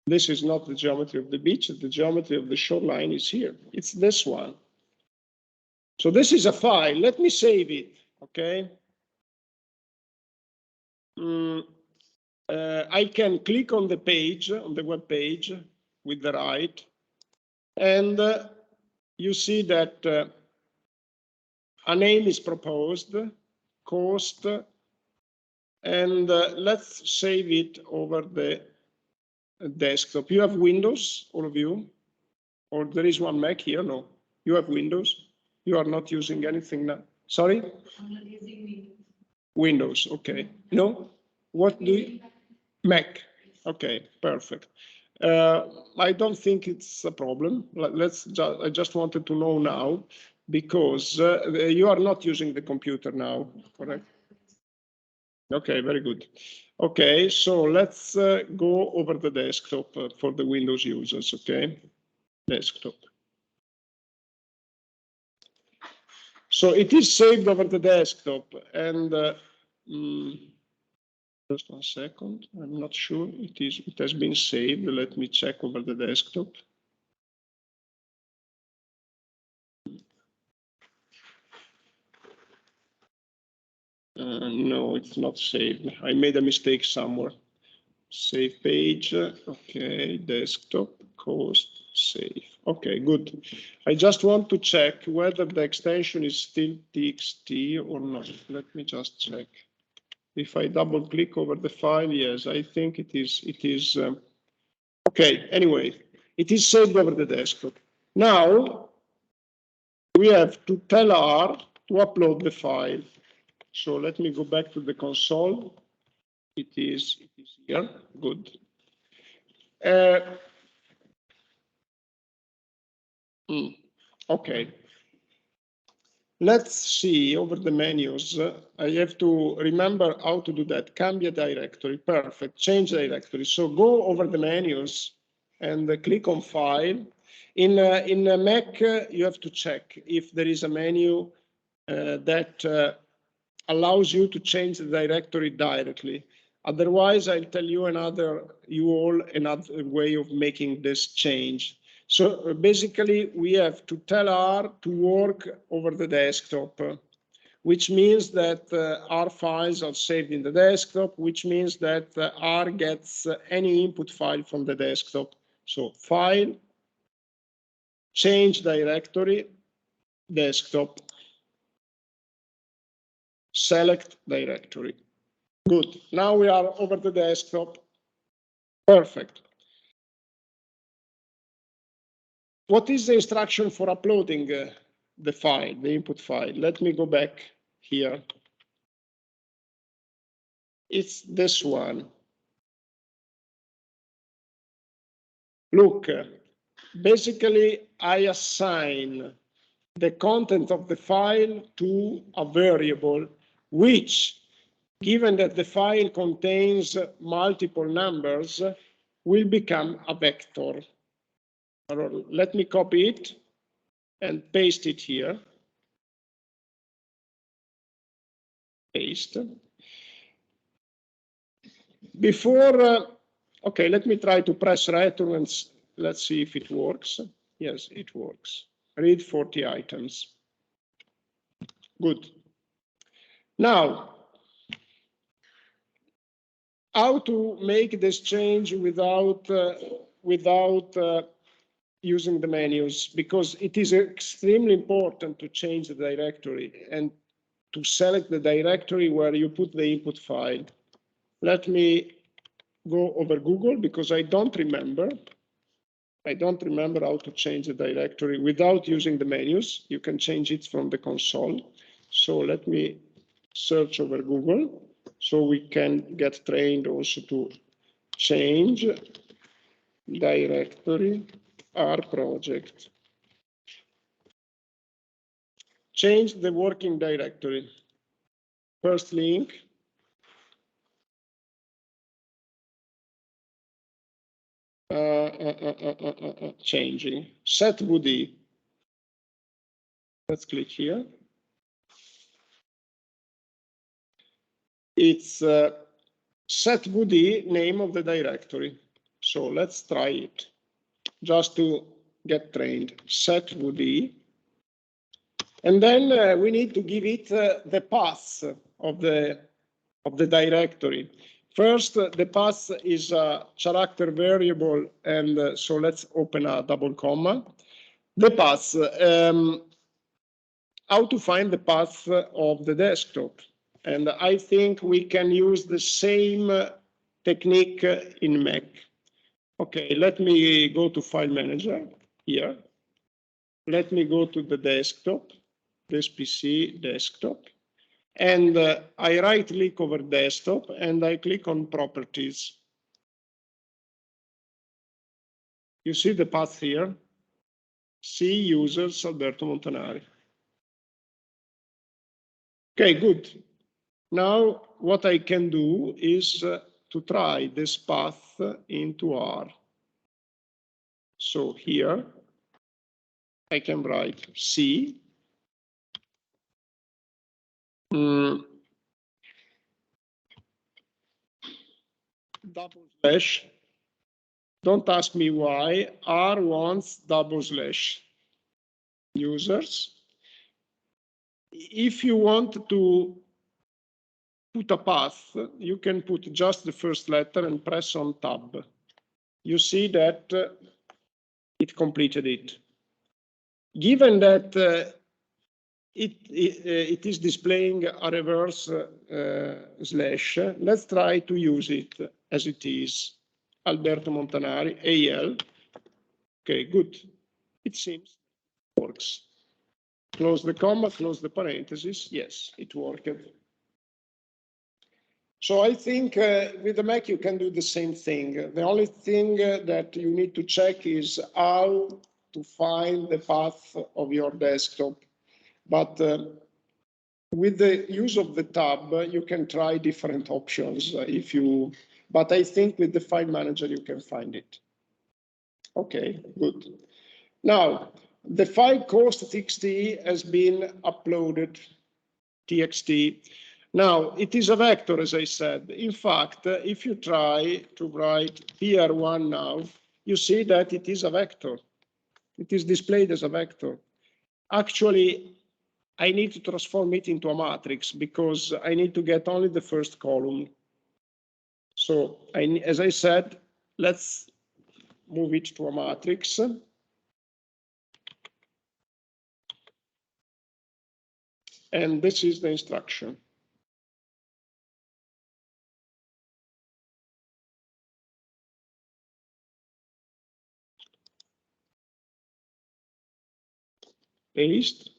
This is not the geometry of the beach. The geometry of the shoreline is here. It's this one. So this is a file. Let me save it, okay? I can click on the page, on the web page with the right, and you see that a name is proposed, cost, and let's save it over the desktop. You have Windows, all of you? Or there is one Mac here? No. You have Windows? You are not using anything now? Sorry? I'm not using Windows, okay. No? What do you? Mac. Okay, perfect. I don't think it's a problem. I just wanted to know now, because you are not using the computer now, correct? Okay, very good. Okay, so let's go over the desktop for the Windows users, okay? Desktop. So it is saved over the desktop, and just 1 second, I'm not sure it has been saved. Let me check over the desktop. No, it's not saved. I made a mistake somewhere. Save page, okay, desktop, cost, save. Okay, good. I just want to check whether the extension is still txt or not. Let me just check. If I double click over the file, yes, I think it is. Okay, anyway, it is saved over the desktop. Now, we have to tell R to upload the file. So let me go back to the console. It is here, good. Okay. Let's see over the menus. I have to remember how to do that. Cambia directory, perfect. Change directory. So go over the menus and click on File. In Mac, you have to check if there is a menu that allows you to change the directory directly. Otherwise, I'll tell you another way of making this change. So basically, we have to tell R to work over the desktop, which means that R files are saved in the desktop, which means that R gets any input file from the desktop. So File, Change Directory, Desktop, Select Directory. Good. Now we are over the desktop. Perfect. What is the instruction for uploading the file, the input file? Let me go back here. It's this one. Look, basically, I assign the content of the file to a variable, which, given that the file contains multiple numbers, will become a vector. Let me copy it and paste it here. Paste. Before, okay, let me try to press return and let's see if it works. Yes, it works. Read 40 items. Good. Now, how to make this change without using the menus, because it is extremely important to change the directory and to select the directory where you put the input file. Let me go over Google because I don't remember. I don't remember how to change the directory without using the menus. You can change it from the console. So let me search over Google so we can get trained also to change directory R project. Change the working directory. First link. Changing. Set VD. Let's click here. It's set VD, name of the directory. So let's try it just to get trained. Set VD. And then we need to give it the path of the directory. First, the path is a character variable, and so let's open a double comma. The path, how to find the path of the desktop. And I think we can use the same technique in Mac. Okay, let me go to File Manager here. Let me go to the desktop, this PC desktop. And I right click over desktop and I click on properties. You see the path here? C users Alberto Montanari. Okay, good. Now what I can do is to try this path into R. So here I can write C. Double slash. Don't ask me why. R wants double slash users. If you want to put a path, you can put just the first letter and press on tab. You see that it completed it. Given that it is displaying a reverse slash, let's try to use it as it is. Alberto Montanari, AL. Okay, good. It seems it works. Close the comma, close the parentheses. Yes, it worked. So I think with the Mac you can do the same thing. The only thing that you need to check is how to find the path of your desktop. But with the use of the tab, you can try different options but I think with the File Manager you can find it. Okay, good. Now, the file cost.txt has been uploaded, txt. Now, it is a vector, as I said. In fact, if you try to write PR1 now, you see that it is a vector. It is displayed as a vector. Actually, I need to transform it into a matrix because I need to get only the first column. So, as I said, let's move it to a matrix. And this is the instruction. Paste.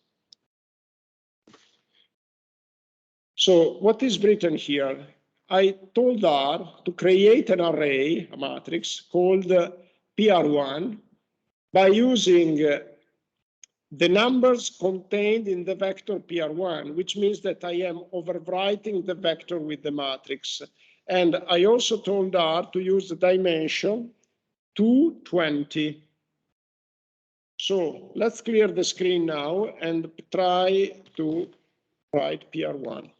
So what is written here? I told R to create an array, a matrix, called PR1 by using the numbers contained in the vector PR1, which means that I am overwriting the vector with the matrix. And I also told R to use the dimension 220. So let's clear the screen now and try to write PR1.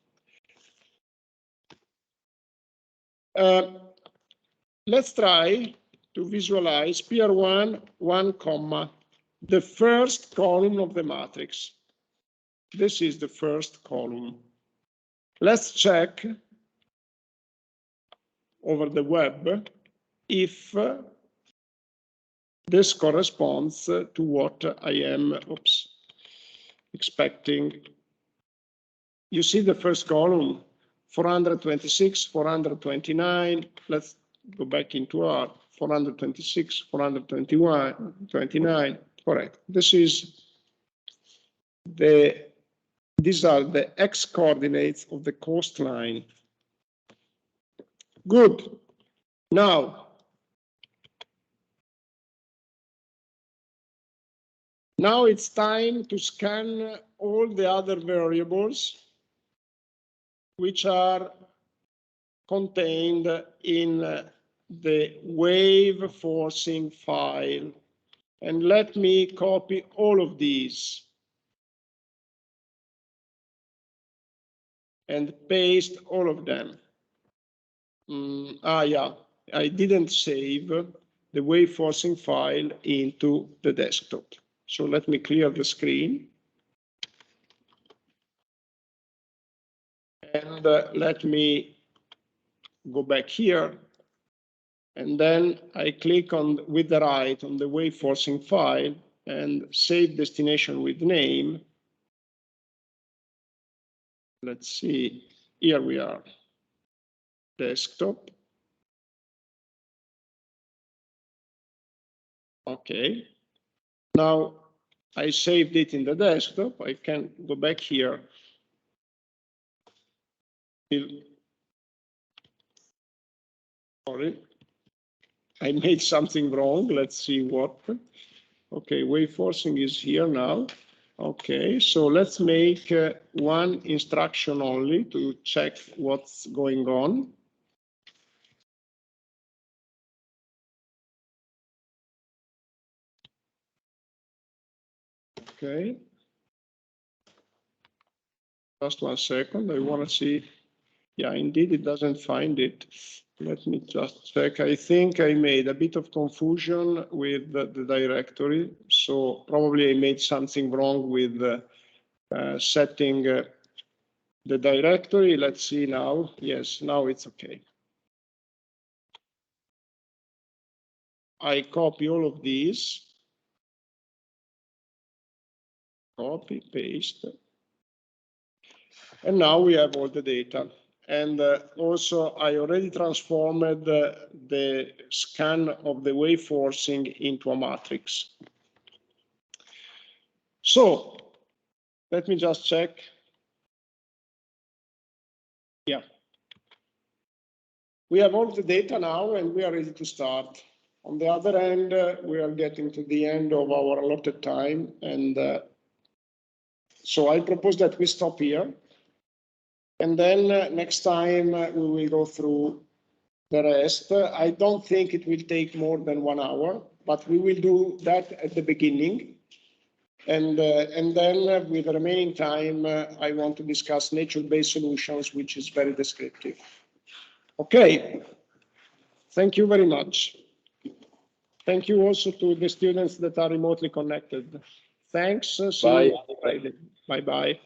Let's try to visualize PR1, 1 comma, the first column of the matrix. This is the first column. Let's check over the web if this corresponds to what I am expecting. You see the first column, 426, 429. Let's go back into R, 426, 421, 29. Correct. These are the x coordinates of the coastline. Good. Now, it's time to scan all the other variables which are contained in the wave forcing file. And let me copy all of these and paste all of them. Yeah, I didn't save the wave forcing file into the desktop. So let me clear the screen. And let me go back here. And then I click on with the right on the wave forcing file and save destination with name. Let's see, here we are, desktop. Okay, now I saved it in the desktop. I can go back here. Sorry, I made something wrong. Let's see what. Okay, wave forcing is here now. Okay, so let's make one instruction only to check what's going on. Okay. Just 1 second. I want to see. Yeah, indeed, it doesn't find it. Let me just check. I think I made a bit of confusion with the directory. So probably I made something wrong with setting the directory. Let's see now. Yes, now it's okay. I copy all of these. Copy, paste. And now we have all the data. And also, I already transformed the scan of the wave forcing into a matrix. So let me just check. Yeah. We have all the data now, and we are ready to start. On the other hand, we are getting to the end of our allotted time. And so I propose that we stop here. And then next time we will go through the rest. I don't think it will take more than 1 hour, but we will do that at the beginning. And then with the remaining time, I want to discuss nature-based solutions, which is very descriptive. Okay. Thank you very much. Thank you also to the students that are remotely connected. Thanks. See you. Bye-bye.